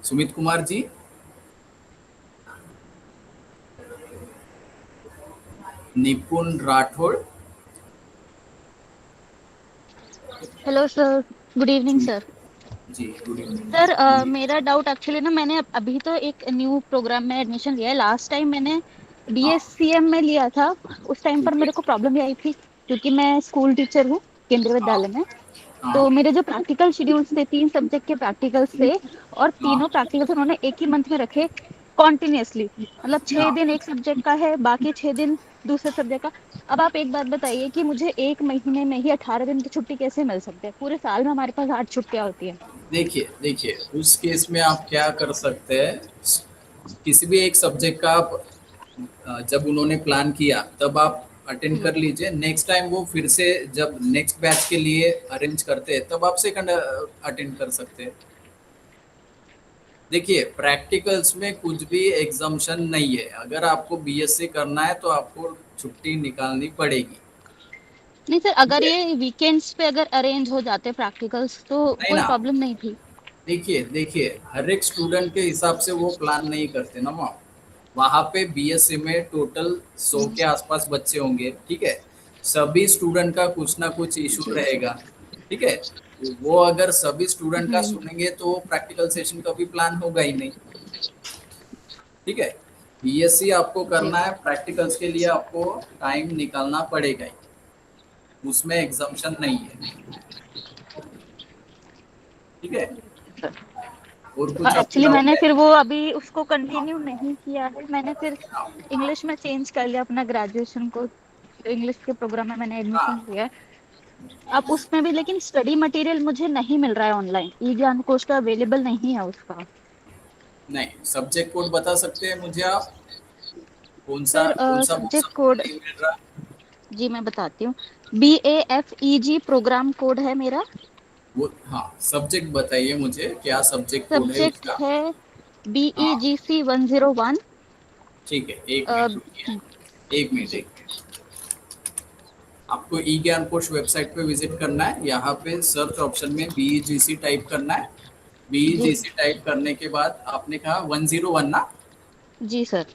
Sumit Kumar ji. Nipun Rathore hello sir, good evening जी। सर। जी गुड इवनिंग। सर बोलिए। मेरा डाउट एक्चुअली ना, मैंने अभी तो एक न्यू प्रोग्राम में एडमिशन लिया है। लास्ट टाइम मैंने हाँ बीएससीएम में लिया था, उस टाइम पर ठीक है। मेरे को प्रॉब्लम ये आई थी क्योंकि मैं स्कूल टीचर हूँ केंद्रीय हाँ विद्यालय में। हाँ तो मेरे जो प्रैक्टिकल शेड्यूल्स थे, 3 सब्जेक्ट के प्रैक्टिकल्स थे, और हाँ तीनों प्रैक्टिकल्स उन्होंने एक ही मंथ में रखे कॉन्टिन्यूसली। मतलब 6 दिन हाँ। एक सब्जेक्ट का है, बाकी 6 दिन दूसरे सब्जेक्ट का। अब आप एक बात बताइए कि मुझे एक महीने में ही 18 दिन की छुट्टी कैसे मिल सकते हैं? पूरे साल में हमारे पास 8 छुट्टियां होती हैं। देखिए देखिए, उस केस में आप क्या कर सकते हैं, किसी भी एक सब्जेक्ट का आप जब उन्होंने प्लान किया तब आप अटेंड कर लीजिए। नेक्स्ट टाइम वो फिर से जब नेक्स्ट बैच के लिए अरेंज करते हैं तब आप सेकंड अटेंड कर सकते हैं। देखिए, प्रैक्टिकल्स में कुछ भी एग्जाम्शन नहीं है। अगर आपको बीएससी करना है तो आपको छुट्टी निकालनी पड़ेगी। नहीं सर, ठीक अगर है। ये वीकेंड्स पे अगर अरेंज हो जाते प्रैक्टिकल्स तो नहीं कोई ना, प्रॉब्लम नहीं थी। देखिए देखिए, हर एक स्टूडेंट के हिसाब से वो प्लान नहीं करते ना मैम। वहाँ पे बीएससी में टोटल 100 के आसपास बच्चे होंगे। ठीक है, सभी स्टूडेंट का कुछ ना कुछ इशू जी जी। रहेगा। ठीक है, तो वो अगर सभी स्टूडेंट का हम्म। सुनेंगे तो प्रैक्टिकल सेशन का भी प्लान होगा ही नहीं। ठीक है, बीएससी आपको जी करना है, प्रैक्टिकल्स के लिए आपको टाइम निकालना पड़ेगा ही, उसमें एग्जाम्शन नहीं है। ठीक है, और कुछ आपको एक्चुअली डाउट मैंने है? फिर वो अभी उसको कंटिन्यू नहीं किया है, मैंने फिर इंग्लिश में चेंज कर लिया अपना ग्रेजुएशन को। तो इंग्लिश के प्रोग्राम में मैंने हाँ एडमिशन लिया है। अब उसमें भी लेकिन स्टडी मटेरियल मुझे नहीं मिल रहा है ऑनलाइन, ई ज्ञान कोश का अवेलेबल नहीं है उसका। नहीं, सब्जेक्ट कोड बता सकते हैं मुझे आप? सर कौन सा बुक सब्जेक्ट सबको कोड, नहीं मिल रहा? जी मैं बताती हूँ, BAFEG प्रोग्राम कोड है मेरा। वो हाँ, सब्जेक्ट बताइए मुझे, क्या सब्जेक्ट कोड है सब्जेक्ट उसका? है हाँ BEGC 101। ठीक है, एक मिनट रुकिए, एक मिनट एक मिनट। आपको ई ज्ञान कोश वेबसाइट पे विजिट करना है, यहाँ पे सर्च ऑप्शन में BEGC टाइप करना है। जी BEGC टाइप करने के बाद आपने कहा 101 ना? जी सर।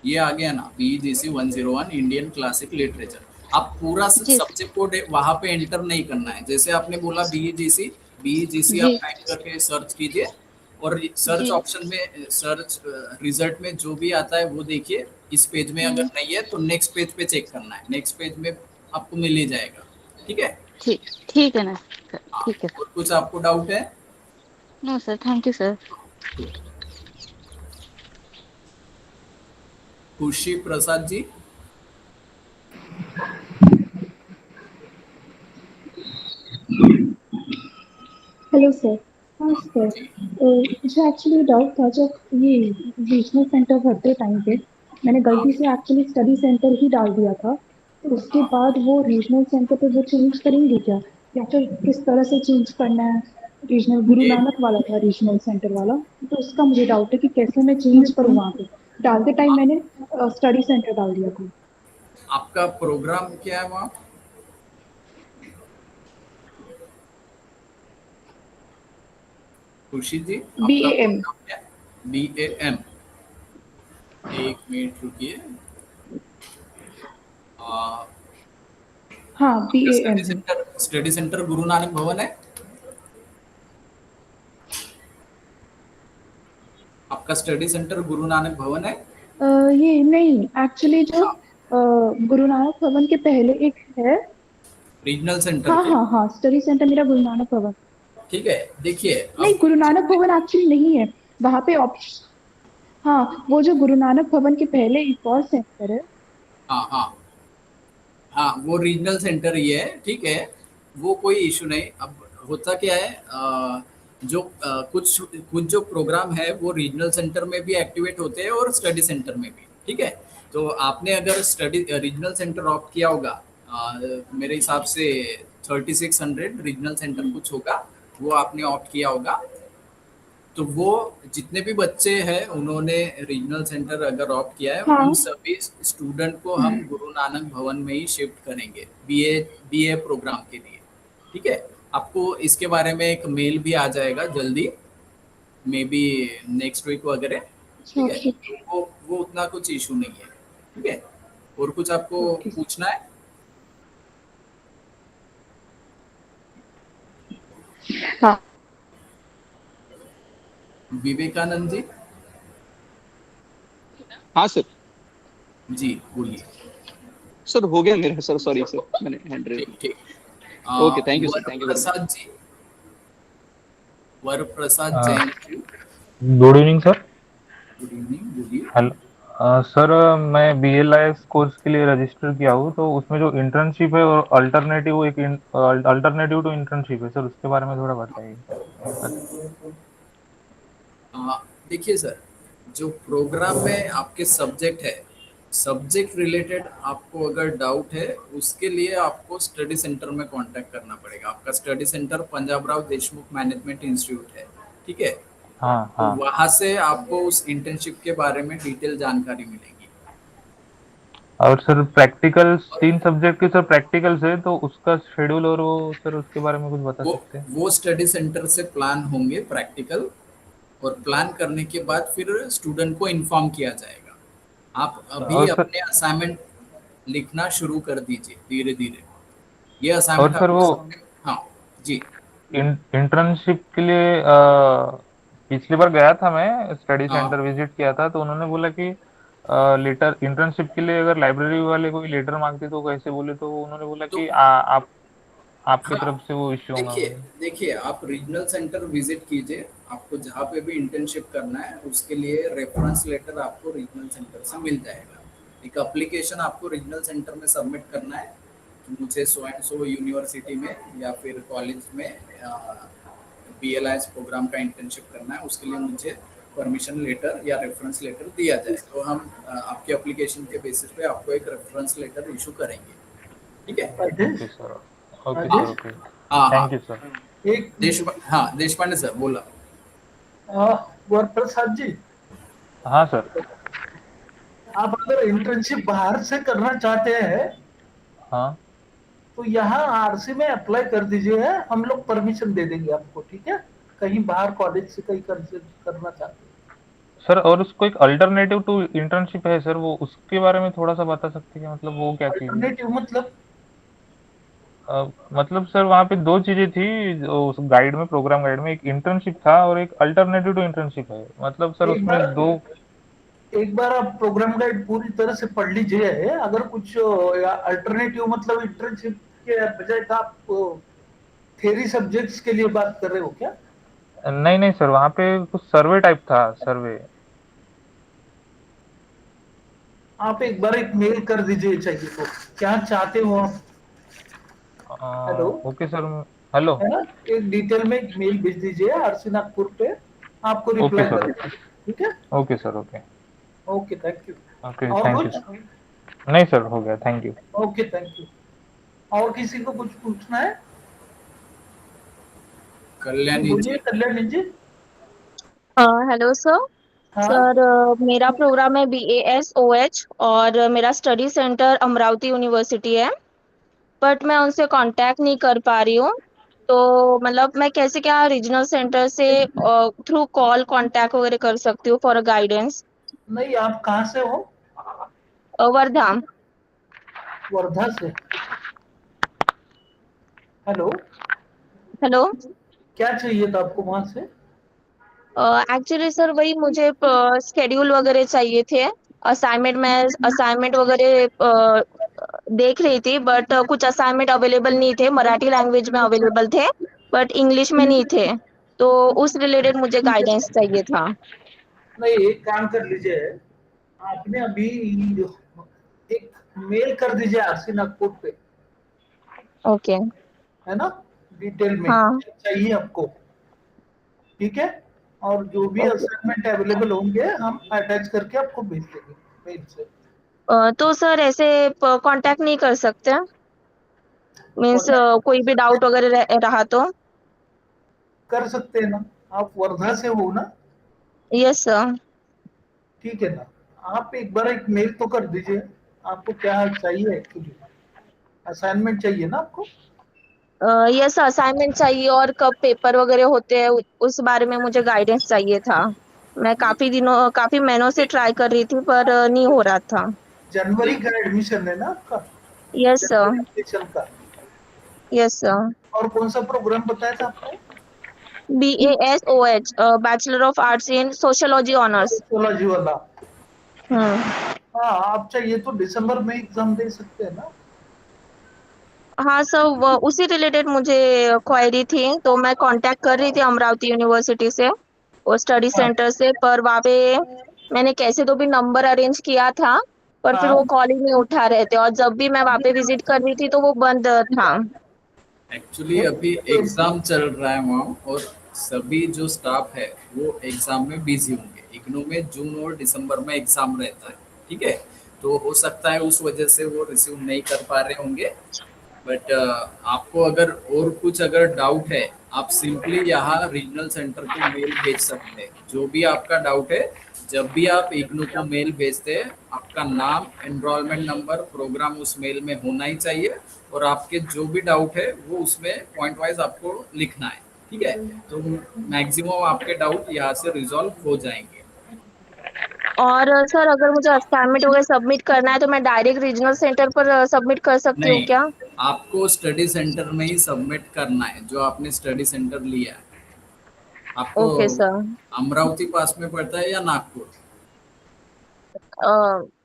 ये आ गया ना, BEGC 101 इंडियन क्लासिक लिटरेचर। आप पूरा जी सब्जेक्ट कोड वहां पे एंटर नहीं करना है। जैसे आपने बोला BEGC, BEGC जी आप टाइप करके सर्च कीजिए, और सर्च जी। ऑप्शन में सर्च रिजल्ट में जो भी आता है वो देखिए। इस पेज में अगर नहीं है तो नेक्स्ट पेज पे चेक करना है, नेक्स्ट पेज में आपको मिल ही जाएगा। ठीक है? ठीक ठीक है ना सर, हाँ, ठीक है सर। और कुछ आपको डाउट है? No sir, thank you sir. Khushi Prasad ji. Hello sir. हाँ सर, जी मुझे एक्चुअली डाउट था, जब ये रीजनल सेंटर भरते टाइम पे मैंने हाँ गलती से एक्चुअली स्टडी सेंटर ही डाल दिया था, तो उसके हाँ। बाद वो रीजनल सेंटर पे वो चेंज करेंगे क्या, या फिर किस तरह से चेंज करना है? रीजनल गुरु ये नानक वाला था रीजनल सेंटर वाला, तो उसका मुझे डाउट है कि कैसे मैं चेंज करूँ वहाँ पे। डालते टाइम मैंने स्टडी सेंटर डाल दिया था। आपका प्रोग्राम क्या है वहाँ? खुशी जी, आपका BAM। प्रोग्राम क्या है? BAM। एक मिनट रुकिए। हाँ, आपका BAM है। स्टडी सेंटर गुरु नानक भवन है? आपका स्टडी सेंटर गुरु नानक भवन है? ये नहीं, एक्चुअली जो हाँ, गुरु नानक भवन के पहले एक है। रीजनल सेंटर हाँ के। हाँ हाँ, स्टडी सेंटर मेरा गुरु नानक भवन। ठीक है, देखिए नहीं, अब गुरु नानक जितने। भवन एक्चुअली नहीं है वहां पे ऑप्शन। हाँ, वो जो गुरु नानक भवन के पहले एक और सेंटर है। हाँ हाँ हाँ, वो रीजनल सेंटर ही है, ठीक है। वो कोई इशू नहीं। अब होता क्या है, जो कुछ कुछ जो प्रोग्राम है वो रीजनल सेंटर में भी एक्टिवेट होते हैं और स्टडी सेंटर में भी। ठीक है, तो आपने अगर स्टडी रीजनल सेंटर ऑप्ट किया होगा, मेरे हिसाब से 3600 रीजनल सेंटर कुछ होगा, वो आपने ऑप्ट किया होगा। तो वो जितने भी बच्चे हैं उन्होंने रीजनल सेंटर अगर ऑप्ट किया है, हाँ। उन सभी स्टूडेंट को हम गुरु नानक भवन में ही शिफ्ट करेंगे बीए प्रोग्राम के लिए। ठीक है, आपको इसके बारे में एक मेल भी आ जाएगा जल्दी, मे बी नेक्स्ट वीक वगैरह। ठीक अच्छा, है, ठीक। तो वो उतना कुछ इशू नहीं है। ठीक है, और कुछ आपको ओके। पूछना है? हाँ। विवेकानंद जी। हाँ सर। जी बोलिए। सर हो गया मेरा सर, सॉरी सर, मैंने हैंड रेज। ठीक ठीक। ओके, थैंक यू सर, वर thank you very much. Prasad ji, वर Prasad Jain ji. Good evening sir. Good evening, बोलिए। हेलो सर, मैं BLIS कोर्स के लिए रजिस्टर किया हूँ, तो उसमें जो इंटर्नशिप है और अल्टरनेटिव एक अल्टरनेटिव टू इंटर्नशिप है सर, उसके बारे में थोड़ा बताइए सर। देखिए सर, जो प्रोग्राम में आपके सब्जेक्ट है, सब्जेक्ट रिलेटेड आपको अगर डाउट है, उसके लिए आपको स्टडी सेंटर में कांटेक्ट करना पड़ेगा। आपका study centre Punjab Rao Deshmukh management institute है। ठीक है, हाँ तो हाँ। वहां से आपको उस इंटर्नशिप के बारे में डिटेल जानकारी मिलेगी। और सर प्रैक्टिकल 3 सब्जेक्ट के सर प्रैक्टिकल्स है, तो उसका शेड्यूल और वो सर उसके बारे में कुछ बता वो सकते हैं? वो स्टडी सेंटर से प्लान होंगे प्रैक्टिकल, और प्लान करने के बाद फिर स्टूडेंट को इन्फॉर्म किया जाएगा। आप अभी और सर अपने असाइनमेंट लिखना शुरू कर दीजिए धीरे धीरे। ये और असाइनमेंट सर आपको वो हाँ जी। इंटर्नशिप के लिए पिछली बार गया था, मैं स्टडी हाँ, सेंटर विजिट किया था, तो उन्होंने बोला कि लेटर इंटर्नशिप के लिए अगर लाइब्रेरी वाले कोई लेटर मांगते तो कैसे बोले, तो उन्होंने बोला तो कि आप आपकी हाँ, तरफ से वो इश्यू होगा देखिए बोले। देखिए, आप रीजनल सेंटर विजिट कीजिए। आपको जहाँ पे भी इंटर्नशिप करना है उसके लिए रेफरेंस लेटर आपको रीजनल सेंटर से मिल जाएगा। एक एप्लीकेशन आपको रीजनल सेंटर में सबमिट करना है, कि मुझे सो एंड सो यूनिवर्सिटी में या फिर कॉलेज में BLIS प्रोग्राम का इंटर्नशिप करना है, उसके लिए मुझे परमिशन लेटर या रेफरेंस लेटर दिया जाए, तो हम आपके एप्लीकेशन के बेसिस पे आपको एक रेफरेंस लेटर इशू करेंगे, ठीक है? Okay sir, okay sir, okay, हाँ थैंक यू सर। एक देशपांडे सर बोला। वरप्रसाद जी, हाँ सर। आप अगर इंटर्नशिप बाहर से करना चाहते हैं हाँ तो यहाँ RC में अप्लाई कर दीजिए, हम लोग परमिशन दे देंगे आपको, ठीक है? कहीं बाहर कॉलेज से कहीं करना चाहते हैं सर, और उसको एक अल्टरनेटिव टू इंटर्नशिप है सर, वो उसके बारे में थोड़ा सा बता सकते हैं, मतलब वो क्या चीज़ है? अल्टरनेटिव मतलब सर वहाँ पे दो चीजें थी उस गाइड में, प्रोग्राम गाइड में, एक इंटर्नशिप था और एक अल्टरनेटिव टू इंटर्नशिप है, मतलब सर उसमें दो। एक बार आप प्रोग्राम गाइड पूरी तरह से पढ़ लीजिए, अगर कुछ अल्टरनेटिव मतलब इंटर्नशिप के बजाय तो आप थ्योरी सब्जेक्ट्स के लिए बात कर रहे हो क्या? नहीं नहीं सर, वहाँ पे कुछ सर्वे टाइप था, सर्वे। आप एक बार एक मेल कर दीजिए चाहिए तो, क्या चाहते हो आप? हेलो, ओके सर, हेलो, है ना? एक डिटेल में एक मेल भेज दीजिए RC नागपुर पे, आपको ओके रिप्लाई सर, करेंगे, ठीक है? Okay sir, okay, okay, thank you. Okay, और थैंक कुछ? यू। नहीं सर, हो गया, thank you. Okay, thank you. और किसी को कुछ पूछना है? कल्याणी बोलिए जी। कल्याणी जी। Hello sir. हाँ, सर मेरा प्रोग्राम है BASOH और मेरा स्टडी सेंटर अमरावती यूनिवर्सिटी है, बट मैं उनसे कांटेक्ट नहीं कर पा रही हूँ। तो मतलब मैं कैसे क्या रीजनल सेंटर से थ्रू कॉल कांटेक्ट वगैरह कर सकती हूँ फॉर गाइडेंस? नहीं, आप कहाँ से हो? वर्धा। वर्धा से। Hello, hello. क्या चाहिए था आपको वहां से? एक्चुअली सर वही मुझे स्केड्यूल वगैरह चाहिए थे, असाइनमेंट में असाइनमेंट वगैरह देख रही थी, बट कुछ असाइनमेंट अवेलेबल नहीं थे, मराठी लैंग्वेज में अवेलेबल थे बट इंग्लिश में नहीं थे, तो उस रिलेटेड मुझे गाइडेंस चाहिए था। नहीं, एक काम कर लीजिए, आपने अभी एक मेल कर दीजिए RC नागपुर पे, ओके। है ना? डिटेल में हाँ। चाहिए आपको, ठीक है? और जो भी असाइनमेंट अवेलेबल होंगे हम अटैच करके आपको भेज देंगे मेल से। तो सर ऐसे कांटेक्ट नहीं कर सकते, मीन्स कोई भी डाउट वगैरह रहा तो? कर सकते हैं ना, आप वर्धा से हो ना? Yes sir. ठीक है ना, आप एक बार एक मेल तो कर दीजिए, आपको क्या चाहिए एक्चुअली? असाइनमेंट चाहिए ना आपको? यस, असाइनमेंट चाहिए और कब पेपर वगैरह होते हैं उस बारे में मुझे गाइडेंस चाहिए था। मैं काफी महीनों से ट्राई कर रही थी पर नहीं हो रहा था। जनवरी का एडमिशन है ना आपका? Yes sir. एडमिशन का। Yes sir. और कौन सा प्रोग्राम बताया था आपने? BASOH, bachelor of arts in sociology honours. Sociology वाला। हम्म। हाँ, आप चाहिए तो दिसंबर में एग्जाम दे सकते हैं ना? हाँ सर, उसी रिलेटेड मुझे क्वेरी थी, तो मैं कांटेक्ट कर रही थी अमरावती यूनिवर्सिटी से और स्टडी सेंटर से, पर वहाँ पे मैंने कैसे तो भी नंबर अरेंज किया था, पर फिर वो कॉल ही नहीं उठा रहे थे, और जब भी मैं वहाँ पे विजिट कर रही थी तो वो बंद था। एक्चुअली अभी एग्जाम चल रहा है वहाँ, और सभी जो स्टाफ है वो एग्जाम में बिजी होंगे। इग्नू में जून और दिसंबर में एग्जाम रहता है, ठीक है? तो हो सकता है उस वजह से वो रिसीव नहीं कर पा रहे होंगे। बट आपको अगर और कुछ अगर डाउट है, आप सिंपली यहाँ रीजनल सेंटर को मेल भेज सकते हैं। जो भी आपका डाउट है, जब भी आप इग्नू को मेल भेजते हैं, आपका नाम, एनरोलमेंट नंबर, प्रोग्राम उस मेल में होना ही चाहिए, और आपके जो भी डाउट है वो उसमें पॉइंट वाइज आपको लिखना है, ठीक है? तो मैक्सिमम आपके डाउट यहाँ से रिजॉल्व हो जाएंगे। और सर अगर मुझे असाइनमेंट वगैरह सबमिट करना है तो मैं डायरेक्ट रीजनल सेंटर पर सबमिट कर सकती हूँ नहीं, क्या? आपको स्टडी सेंटर में ही सबमिट करना है, जो आपने स्टडी सेंटर लिया है। आपको ओके सर। अमरावती पास में पड़ता है या नागपुर?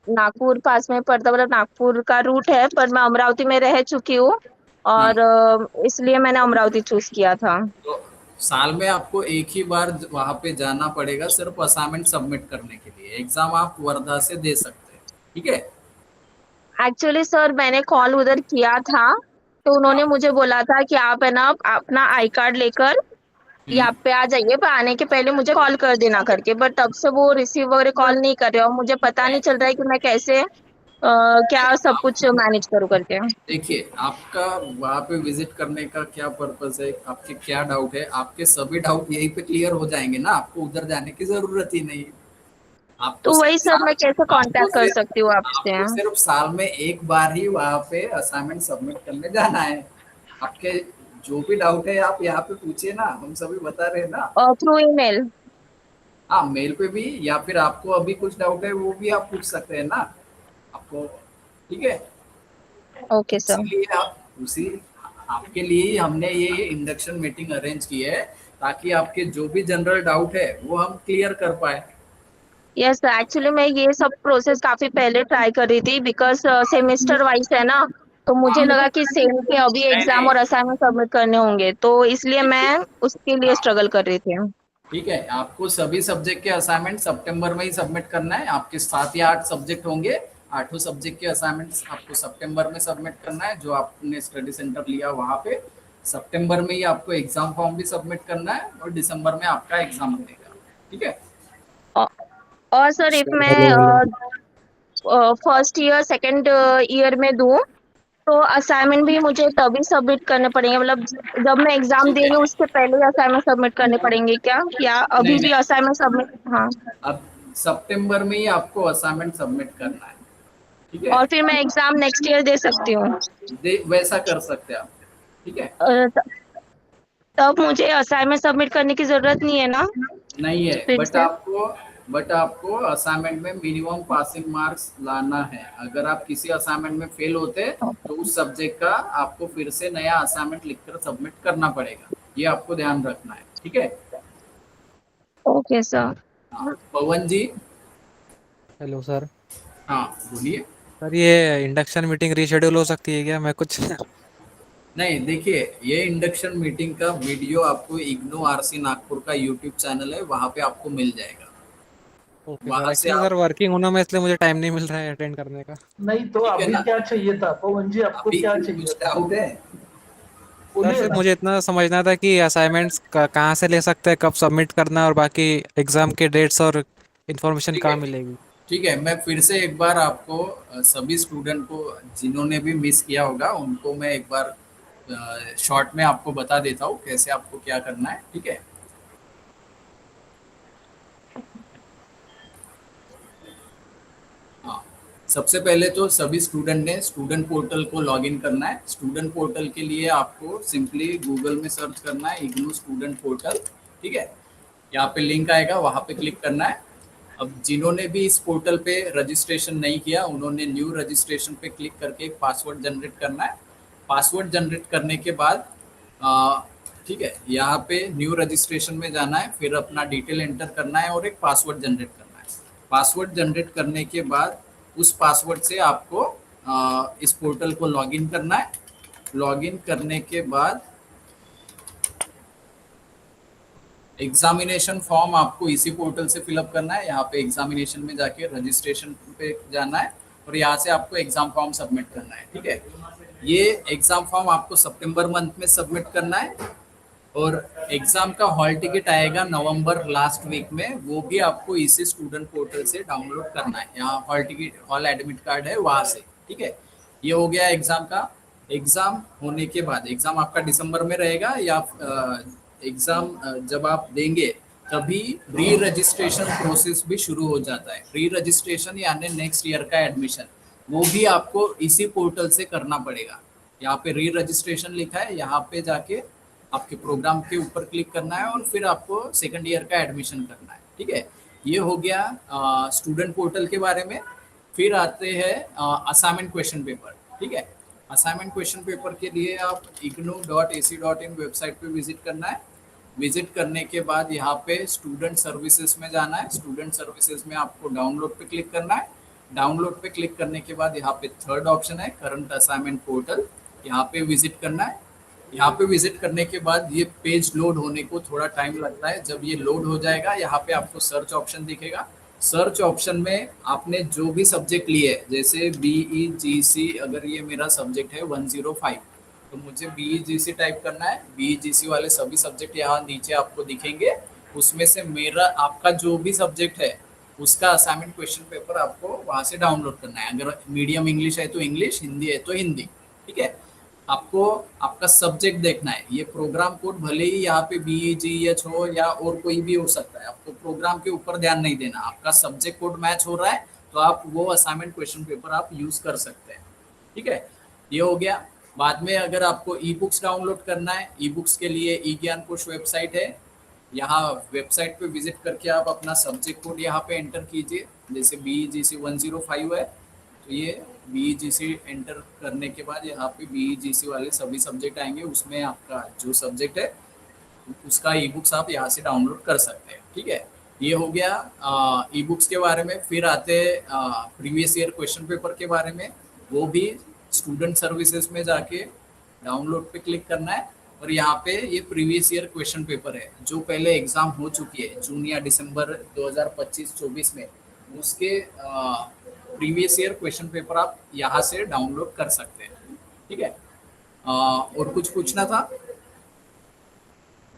नागपुर पास में पड़ता, मतलब नागपुर का रूट है, पर मैं अमरावती में रह चुकी हूँ और इसलिए मैंने अमरावती चूज किया था। तो साल में आपको एक ही बार वहां पे जाना पड़ेगा, सिर्फ असाइनमेंट सबमिट करने के लिए। एग्जाम आप वर्धा से दे सकते हैं, ठीक है? एक्चुअली सर मैंने कॉल उधर किया था, तो उन्होंने मुझे बोला था कि आप है ना अपना आई कार्ड लेकर यहाँ पे आ जाइए, पर आने के पहले मुझे कॉल कर देना करके, बट तब से वो रिसीव वगैरह कॉल नहीं कर रहे और मुझे पता नहीं चल रहा है कि मैं कैसे क्या सब कुछ मैनेज करूँ करके। देखिए, आपका वहाँ पे विजिट करने का क्या पर्पस है, आपके क्या डाउट है, आपके सभी डाउट यहीं पे क्लियर हो जाएंगे ना, आपको उधर जाने की जरूरत ही नहीं। आपको तो वही सिर्फ सर मैं कैसे कांटेक्ट कर सकती हूँ आपसे? आपको सिर्फ साल में एक बार ही वहाँ पे असाइनमेंट सबमिट करने जाना है। आपके जो भी डाउट है आप यहाँ पे पूछिए ना, हम सभी बता रहे हैं ना। और थ्रू ईमेल? हाँ, मेल पे भी, या फिर आपको अभी कुछ डाउट है वो भी आप पूछ सकते हैं ना आपको, ठीक है। Okay sir. इसीलिए उसी आपके लिए ही हमने ये इंडक्शन मीटिंग अरेंज की है, ताकि आपके जो भी जनरल डाउट है वो हम क्लियर कर पाए। यस एक्चुअली मैं ये सब प्रोसेस काफी पहले ट्राई कर रही थी, बिकॉज सेमेस्टर वाइज है ना, तो मुझे लगा कि सेम के अभी एग्जाम और असाइनमेंट सबमिट करने होंगे, तो इसलिए मैं उसके लिए स्ट्रगल कर रही थी। ठीक है, आपको सभी सब्जेक्ट के असाइनमेंट सितंबर में ही सबमिट करना है। आपके 7 या 8 सब्जेक्ट होंगे, 8 सब्जेक्ट के असाइनमेंट्स आपको सितंबर में सबमिट करना है, जो आपने स्टडी सेंटर लिया वहाँ पे। सितंबर में ही आपको एग्जाम फॉर्म भी सबमिट करना है और दिसंबर में आपका एग्जाम बनेगा, ठीक है। और सर इफ मैं फर्स्ट ईयर सेकंड ईयर में दूं, तो असाइनमेंट भी मुझे तभी सबमिट करने पड़ेंगे, मतलब जब मैं एग्जाम दे रही हूँ उसके पहले ही असाइनमेंट सबमिट करने पड़ेंगे क्या, या अभी नहीं, भी असाइनमेंट सबमिट? हाँ, अब सितंबर में ही आपको असाइनमेंट सबमिट करना है, ठीक है। और फिर मैं एग्जाम नेक्स्ट ईयर दे सकती हूँ? वैसा कर सकते हैं आप, ठीक है। तब मुझे असाइनमेंट सबमिट करने की जरूरत नहीं है ना? नहीं है, फिर से? बट आपको असाइनमेंट में मिनिमम पासिंग मार्क्स लाना है। अगर आप किसी असाइनमेंट में फेल होते तो उस सब्जेक्ट का आपको फिर से नया असाइनमेंट लिखकर सबमिट करना पड़ेगा, ये आपको ध्यान रखना है, ठीक है। Okay sir. Pawan ji. Hello sir. हाँ बोलिए। सर ये इंडक्शन मीटिंग रीशेड्यूल हो सकती है क्या? मैं कुछ नहीं, देखिए, ये इंडक्शन मीटिंग का वीडियो आपको इग्नू आरसी नागपुर का यूट्यूब चैनल है, वहाँ पे आपको मिल जाएगा। ओके वहाँ सर, से एक्चुअली सर वर्किंग होना में, इसलिए मुझे टाइम नहीं मिल रहा है अटेंड करने का। नहीं तो ठीक है अभी ना? क्या चाहिए था पवन जी, आपको क्या चाहिए कुछ था? डाउट है? सर बोलिए सिर्फ ना। मुझे इतना समझना था कि असाइनमेंट्स कहाँ से ले सकते हैं, कब सबमिट करना है, और बाकी एग्जाम के डेट्स और इन्फॉर्मेशन ठीक कहाँ है, मिलेगी। ठीक है, मैं फिर से एक बार आपको सभी स्टूडेंट को जिन्होंने भी मिस किया होगा उनको मैं एक बार शॉर्ट में आपको बता देता हूँ कैसे आपको क्या करना है, ठीक है। हाँ, सबसे पहले तो सभी स्टूडेंट ने स्टूडेंट पोर्टल को लॉगिन करना है। स्टूडेंट पोर्टल के लिए आपको सिंपली गूगल में सर्च करना है इग्नू स्टूडेंट पोर्टल, ठीक है। यहाँ पे लिंक आएगा, वहाँ पे क्लिक करना है। अब जिन्होंने भी इस पोर्टल पे रजिस्ट्रेशन नहीं किया उन्होंने न्यू रजिस्ट्रेशन पे क्लिक करके एक पासवर्ड जनरेट करना है। पासवर्ड जनरेट करने के बाद ठीक है, यहाँ पे न्यू रजिस्ट्रेशन में जाना है, फिर अपना डिटेल एंटर करना है और एक पासवर्ड जनरेट करना है। पासवर्ड जनरेट करने के बाद उस पासवर्ड से आपको इस पोर्टल को लॉगिन करना है। लॉगिन करने के बाद एग्जामिनेशन फॉर्म आपको इसी पोर्टल से फिलअप करना है। यहाँ पे एग्जामिनेशन में जाके रजिस्ट्रेशन पे जाना है और यहाँ से आपको एग्जाम फॉर्म सबमिट करना है, ठीक है। ये एग्जाम फॉर्म आपको सितंबर मंथ में सबमिट करना है और एग्जाम का हॉल टिकट आएगा नवंबर लास्ट वीक में, वो भी आपको इसी स्टूडेंट पोर्टल से डाउनलोड करना है। यहाँ hall ticket, hall admit card है वहाँ से, ठीक है। ये हो गया एग्जाम का। एग्जाम होने के बाद एग्जाम आपका दिसंबर में रहेगा, या एग्जाम जब आप देंगे तभी री रजिस्ट्रेशन प्रोसेस भी शुरू हो जाता है। री रजिस्ट्रेशन यानी नेक्स्ट ईयर का एडमिशन, वो भी आपको इसी पोर्टल से करना पड़ेगा। यहाँ पे री रजिस्ट्रेशन लिखा है, यहाँ पे जाके आपके प्रोग्राम के ऊपर क्लिक करना है और फिर आपको सेकंड ईयर का एडमिशन करना है, ठीक है। ये हो गया स्टूडेंट पोर्टल के बारे में। फिर आते हैं असाइनमेंट क्वेश्चन पेपर, ठीक है। असाइनमेंट क्वेश्चन पेपर के लिए आप ignou.ac.in वेबसाइट पे विजिट करना है। विजिट करने के बाद यहाँ पे स्टूडेंट सर्विसेज में जाना है। स्टूडेंट सर्विसेज में आपको डाउनलोड पे क्लिक करना है। डाउनलोड पे क्लिक करने के बाद यहाँ पे थर्ड ऑप्शन है करंट असाइनमेंट पोर्टल, यहाँ पे विजिट करना है। यहाँ पे विजिट करने के बाद ये पेज लोड होने को थोड़ा टाइम लगता है। जब ये लोड हो जाएगा यहाँ पे आपको सर्च ऑप्शन दिखेगा। सर्च ऑप्शन में आपने जो भी सब्जेक्ट लिए, जैसे BEGC, अगर ये मेरा सब्जेक्ट है 105, तो मुझे BEGC टाइप करना है। BEGC वाले सभी सब्जेक्ट यहाँ नीचे आपको दिखेंगे, उसमें से मेरा आपका जो भी सब्जेक्ट है उसका असाइनमेंट क्वेश्चन पेपर आपको वहाँ से डाउनलोड करना है। अगर मीडियम इंग्लिश है तो इंग्लिश, हिंदी है तो हिंदी, ठीक है। आपको आपका सब्जेक्ट देखना है। ये प्रोग्राम कोड भले ही यहाँ पे BEGH हो या और कोई भी हो सकता है, आपको प्रोग्राम के ऊपर ध्यान नहीं देना। आपका सब्जेक्ट कोड मैच हो रहा है तो आप वो असाइनमेंट क्वेश्चन पेपर आप यूज कर सकते हैं, ठीक है। ये हो गया। बाद में अगर आपको ई बुक्स डाउनलोड करना है, ई बुक्स के लिए ई ज्ञान कोश वेबसाइट है। यहाँ वेबसाइट पे विजिट करके आप अपना सब्जेक्ट कोड यहाँ पे एंटर कीजिए। जैसे BEGC 105 है तो ये BEGC एंटर करने के बाद यहाँ पे BEGC वाले सभी सब्जेक्ट आएंगे, उसमें आपका जो सब्जेक्ट है उसका ई बुक्स आप यहाँ से डाउनलोड कर सकते हैं, ठीक है। ये हो गया ई बुक्स के बारे में। फिर आते प्रीवियस ईयर क्वेश्चन पेपर के बारे में। वो भी स्टूडेंट सर्विसेज में जाके डाउनलोड पे क्लिक करना है और यहाँ पे ये प्रीवियस ईयर क्वेश्चन पेपर है जो पहले एग्जाम हो चुकी है जून या दिसंबर 2025-24 में, उसके प्रीवियस ईयर क्वेश्चन पेपर आप यहाँ से डाउनलोड कर सकते हैं, ठीक है। और कुछ पूछना था?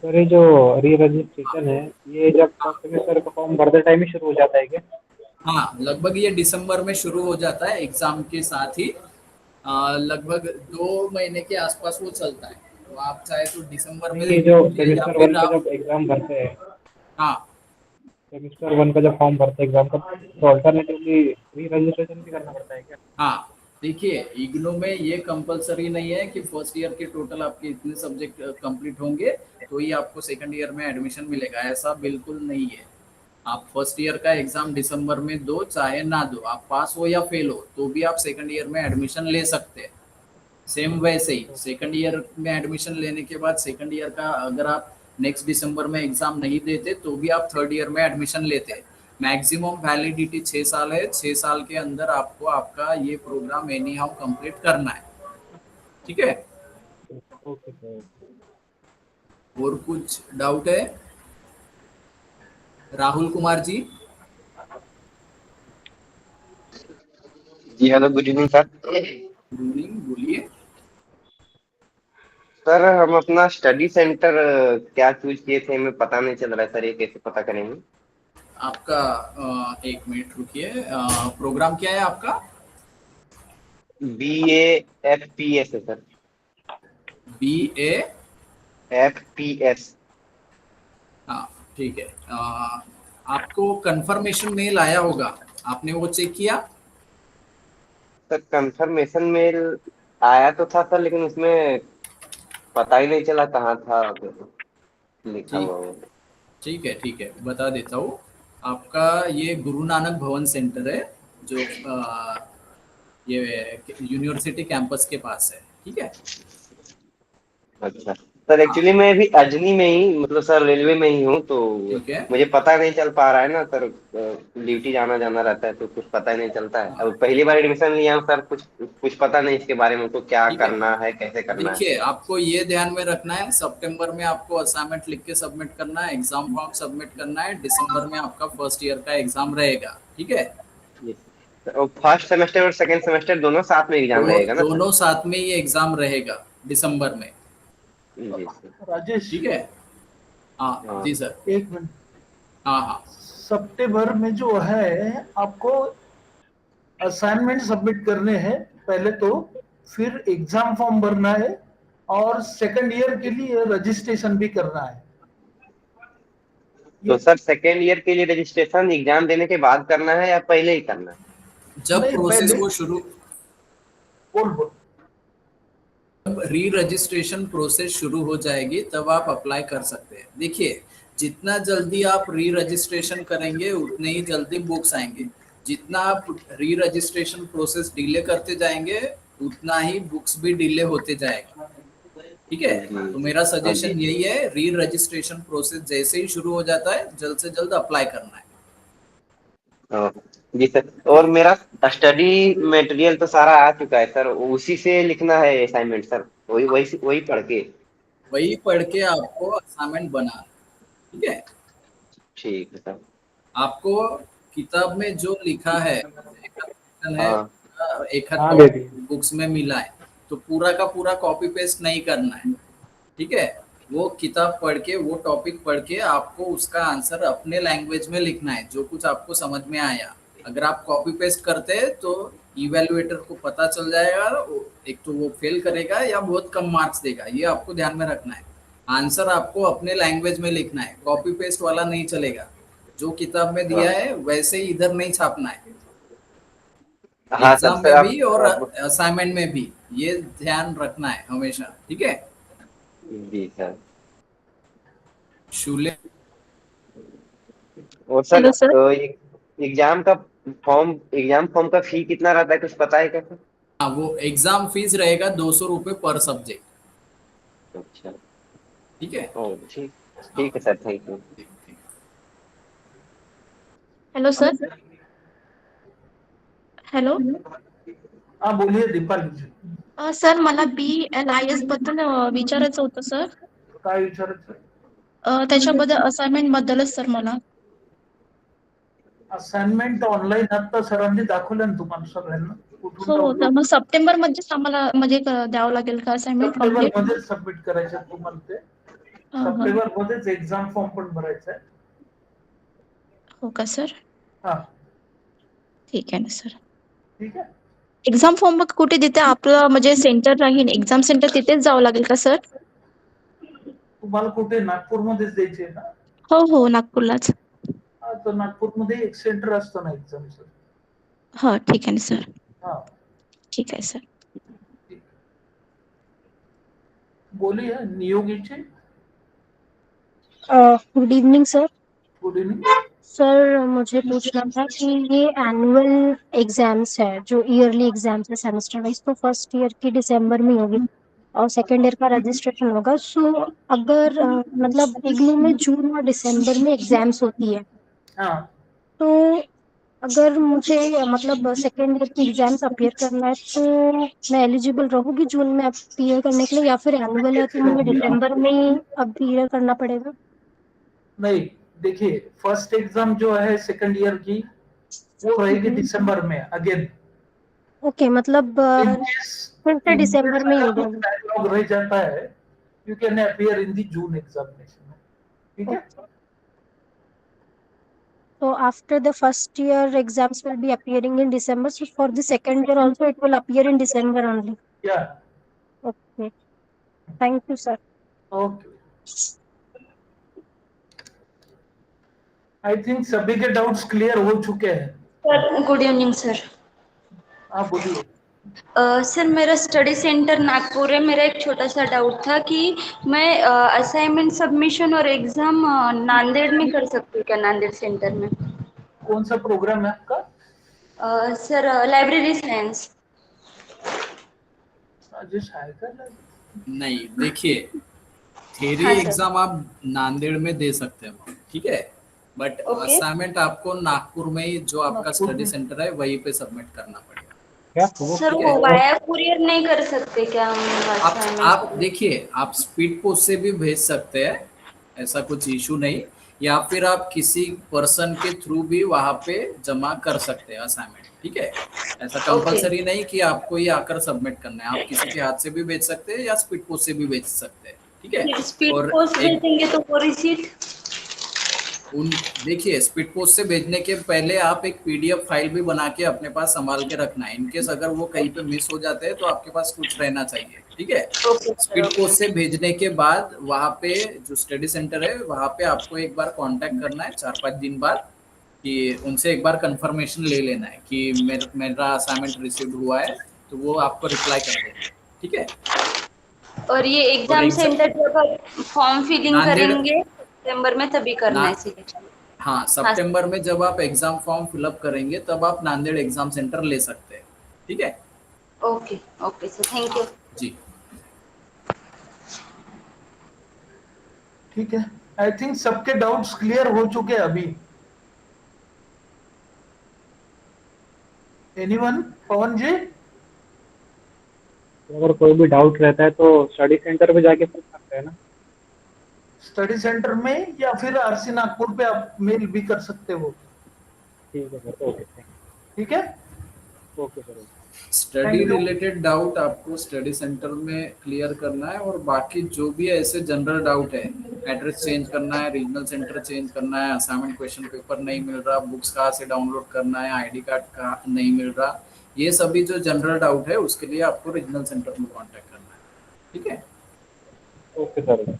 सर ये जो री रजिस्ट्रेशन है, ये जब फर्स्ट सेमेस्टर का फॉर्म भरते टाइम ही शुरू हो जाता है क्या? हाँ, लगभग ये दिसंबर में शुरू हो जाता है एग्जाम के साथ ही। लगभग 2 महीने के आसपास वो चलता है, तो आप चाहे तो दिसंबर में ये जो या सेमेस्टर फिर 1 का आप, जब एग्जाम भरते हैं, हाँ सेमेस्टर 1 का जब फॉर्म भरते हैं एग्जाम का, तो अल्टरनेटिवली री रजिस्ट्रेशन भी करना पड़ता है क्या? हाँ, देखिए इग्नू में ये कंपलसरी नहीं है कि फर्स्ट ईयर के टोटल आपके इतने सब्जेक्ट कंप्लीट होंगे तो ही आपको सेकंड ईयर में एडमिशन मिलेगा, ऐसा बिल्कुल नहीं है। आप फर्स्ट ईयर का एग्जाम दिसंबर में दो चाहे ना दो, आप पास हो या फेल हो तो भी आप सेकंड ईयर में एडमिशन ले सकते हैं। सेम वैसे ही सेकंड ईयर में एडमिशन लेने के बाद सेकंड ईयर का अगर आप नेक्स्ट दिसंबर में एग्जाम नहीं देते तो भी आप थर्ड ईयर में एडमिशन लेते हैं। मैक्सिमम वैलिडिटी 6 साल है। 6 साल के अंदर आपको आपका ये प्रोग्राम एनी हाउ कंप्लीट करना है, ठीक है। Okay sir. और कुछ डाउट है? राहुल कुमार जी। जी hello, good evening sir. Good evening, बोलिए। सर हम अपना स्टडी सेंटर क्या चूज किए थे, हमें पता नहीं चल रहा है सर, ये कैसे पता करेंगे? आपका 1 मिनट रुकिए। प्रोग्राम क्या है आपका? BAFPS है सर। BAFPS। हाँ ठीक है। आपको कंफर्मेशन मेल आया होगा, आपने वो चेक किया? सर कंफर्मेशन मेल आया तो था सर, लेकिन उसमें पता ही नहीं चला कहाँ था लिखा हुआ। ठीक है, बता देता हूँ। आपका ये गुरु नानक भवन सेंटर है जो ये यूनिवर्सिटी कैंपस के पास है, ठीक है। अच्छा सर, एक्चुअली मैं भी अजनी में ही, मतलब सर रेलवे में ही हूँ, तो मुझे पता नहीं चल पा रहा है ना सर, ड्यूटी जाना रहता है तो कुछ पता ही नहीं चलता है। अब पहली बार एडमिशन लिया हूँ सर, कुछ पता नहीं इसके बारे में, तो क्या करना है, कैसे करना है? देखिए आपको ये ध्यान में रखना है, सितंबर में आपको असाइनमेंट लिख के सबमिट करना है, एग्जाम फॉर्म सबमिट करना है, दिसंबर में आपका फर्स्ट ईयर का एग्जाम रहेगा, ठीक है। फर्स्ट सेमेस्टर और सेकंड सेमेस्टर दोनों साथ में एग्जाम रहेगा ना? दोनों साथ में ये एग्जाम रहेगा दिसंबर में, राजेश। ठीक है। हाँ जी सर। 1 मिनट। हाँ सितंबर में जो है आपको असाइनमेंट सबमिट करने हैं पहले, तो फिर एग्जाम फॉर्म भरना है और सेकंड ईयर के लिए रजिस्ट्रेशन भी करना है। तो सर सेकेंड ईयर के लिए रजिस्ट्रेशन एग्जाम देने के बाद करना है या पहले ही करना है? जब प्रोसेस को शुरू बोल री रजिस्ट्रेशन प्रोसेस शुरू हो जाएगी तब आप अप्लाई कर सकते हैं। देखिए जितना जल्दी आप री रजिस्ट्रेशन करेंगे उतने ही जल्दी बुक्स आएंगे। जितना आप री रजिस्ट्रेशन प्रोसेस डिले करते जाएंगे उतना ही बुक्स भी डिले होते जाएगा, ठीक है। तो मेरा सजेशन यही है, री रजिस्ट्रेशन प्रोसेस जैसे ही शुरू हो जाता है जल्द से जल्द अप्लाई करना है। जी सर। और मेरा स्टडी मटेरियल तो सारा आ चुका है सर, उसी से लिखना है असाइनमेंट सर, वही पढ़ के आपको असाइनमेंट बना, ठीक है। ठीक है सर। आपको किताब में जो लिखा है, हाँ एक हाँ दीदी। बुक्स में मिला है, तो पूरा का पूरा कॉपी पेस्ट नहीं करना है, ठीक है। वो किताब पढ़ के, वो टॉपिक पढ़ के आपको उसका आंसर अपने लैंग्वेज में लिखना है, जो कुछ आपको समझ में आया। अगर आप कॉपी पेस्ट करते हैं तो इवेल्युएटर को पता चल जाएगा, एक तो वो फेल करेगा या बहुत कम मार्क्स देगा, ये आपको ध्यान में रखना है। आंसर आपको अपने लैंग्वेज में लिखना है, कॉपी पेस्ट वाला नहीं चलेगा। जो किताब में दिया है वैसे ही इधर नहीं छापना है, हाँ सर। एग्जाम सर में भी और आप असाइनमेंट में भी, ये ध्यान रखना है हमेशा, ठीक है। जी सर। शूले और hello sir sir. Exam form का फी कितना रहता है, कुछ पता है क्या सर? हाँ, वो एग्जाम फीस रहेगा 200 रुपये पर सब्जेक्ट। अच्छा ठीक है। ओ ठीक ठीक है sir, thank you. Hello sir. Hello हाँ बोलिए दीपाली जी. सर मला BLIS बद्दल विचारायचं होतं सर. काय विचारायचं? त्याच्याबद्दल असाइनमेंट बद्दलच सर मला. असाइनमेंट ऑनलाईन आता सरांनी दाखवलं ना तुम्हाला सगळ्यांना, कुठून हो तर डाउनलोड? मग सप्टेंबर मध्येच आम्हाला म्हणजे द्यावं लागेल का असाइनमेंट सप्टेंबर कम्प्लीट? मध्येच सबमिट करायचे आहेत तुम्हाला ते. सप्टेंबर मध्येच एक्झाम फॉर्म पण भरायचा आहे. हो का सर? हा ठीक आहे ना सर. ठीक आहे. एक्झाम फॉर्म मग कुठे देते आपलं, म्हणजे सेंटर राहील एक्झाम सेंटर तिथेच जावं लागेल का सर? तुम्हाला कुठे नागपूरमध्येच द्यायचे आहे ना? हो हो नागपूरलाच. हा तर नागपूरमध्ये एक सेंटर असतं ना एक्झामचं. हा ठीक आहे ना सर. हा ठीक आहे सर. बोलिए नियोगीची. Good evening sir. Good evening. Sir मुझे पूछना था कि ये एनुअल एग्जाम्स है जो ईयरली एग्जाम्स है सेमेस्टर वाइज, तो फर्स्ट ईयर की दिसंबर में होगी और सेकेंड ईयर का रजिस्ट्रेशन होगा। सो अगर मतलब इग्नू में जून और दिसंबर में एग्जाम्स होती है, हाँ तो अगर मुझे मतलब सेकेंड ईयर की एग्जाम्स अपीयर करना है तो मैं एलिजिबल रहूंगी जून में अपीयर करने के लिए, या फिर एनुअल है तो मुझे दिसंबर में ही अपीयर करना पड़ेगा? नहीं, देखिए फर्स्ट एग्जाम जो है सेकंड ईयर की वो रहेगी दिसंबर में अगेन. ओके मतलब फिर से दिसंबर में ही होगा। बैकलॉग रह जाता है, you can appear in the June examination. ठीक है. So after the first year exams will be appearing in December, so for the second year also it will appear in December only. Yeah. Okay. Thank you, sir. Okay. I think सभी के doubts clear हो चुके हैं. Sir good evening sir. हाँ बोलिए. Sir मेरा study centre Nagpur है. मेरा एक छोटा सा डाउट था कि मैं असाइनमेंट सबमिशन और एग्जाम नांदेड़ में कर सकती हूँ क्या, नांदेड़ सेंटर में? कौन सा प्रोग्राम है आपका? Sir library science. राजेश है क्या? नहीं, देखिए थ्योरी हाँ, सर. एग्जाम आप नांदेड़ में दे सकते हो, ठीक है, बट ओके. असाइनमेंट आपको नागपुर में ही जो आपका स्टडी सेंटर है वहीं पे सबमिट करना पड़ेगा। सर वो वाया कुरियर नहीं कर सकते क्या हम आप assignment? देखिए, आप स्पीड पोस्ट से भी भेज सकते हैं, ऐसा कुछ इशू नहीं, या फिर आप किसी पर्सन के थ्रू भी वहां पे जमा कर सकते हैं असाइनमेंट, ठीक है। ऐसा कंपलसरी नहीं कि आपको ये आकर सबमिट करना है, आप किसी के हाथ से भी भेज सकते हैं या स्पीड पोस्ट से भी भेज सकते हैं, ठीक है। स्पीड और पोस्ट भेजेंगे तो वो रिसीट? देखिए, स्पीड पोस्ट से भेजने के पहले आप एक पीडीएफ फाइल भी बना के अपने पास संभाल के रखना है, इनकेस अगर वो कहीं पे मिस हो जाते हैं तो आपके पास कुछ रहना चाहिए, ठीक है। स्पीड पोस्ट से भेजने के बाद वहाँ पे जो स्टडी सेंटर है वहाँ पे आपको एक बार कांटेक्ट करना है 4-5 दिन बाद, कि उनसे एक बार कंफर्मेशन ले लेना है कि मेरा असाइनमेंट रिसीव हुआ है, तो वो आपको रिप्लाई कर देंगे, ठीक है। और ये एग्जाम सेंटर जब फॉर्म फिलिंग नांदेड़- करेंगे सितंबर में तभी करना है सिलेक्शन? हाँ, सितंबर में जब आप एग्जाम फॉर्म फिलअप करेंगे तब आप नांदेड़ एग्जाम सेंटर ले सकते हैं, ठीक है। Okay okay sir, thank you जी। ठीक है, आई थिंक सबके डाउट्स क्लियर हो चुके हैं अभी. एनीवन? पवन जी? अगर कोई भी डाउट रहता है तो स्टडी सेंटर पे जाके पूछ सकते हैं ना? स्टडी सेंटर में या फिर आरसी नागपुर पे आप मेल भी कर सकते हो. ठीक है सर, ओके, ठीक है। Okay sir. Study Thank you. Related doubt आपको स्टडी सेंटर में क्लियर करना है, और बाकी जो भी ऐसे जनरल डाउट है, एड्रेस चेंज करना है, रीजनल सेंटर चेंज करना है, असाइनमेंट क्वेश्चन पेपर नहीं मिल रहा, बुक्स कहाँ से डाउनलोड करना है, आईडी कार्ड कहाँ नहीं मिल रहा, ये सभी जो जनरल डाउट है उसके लिए आपको रीजनल सेंटर में कांटेक्ट करना है, ठीक है। Okay sir.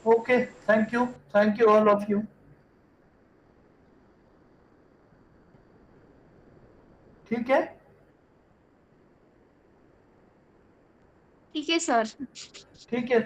Okay, thank you all of you. ठीक है, ठीक है सर। ठीक है।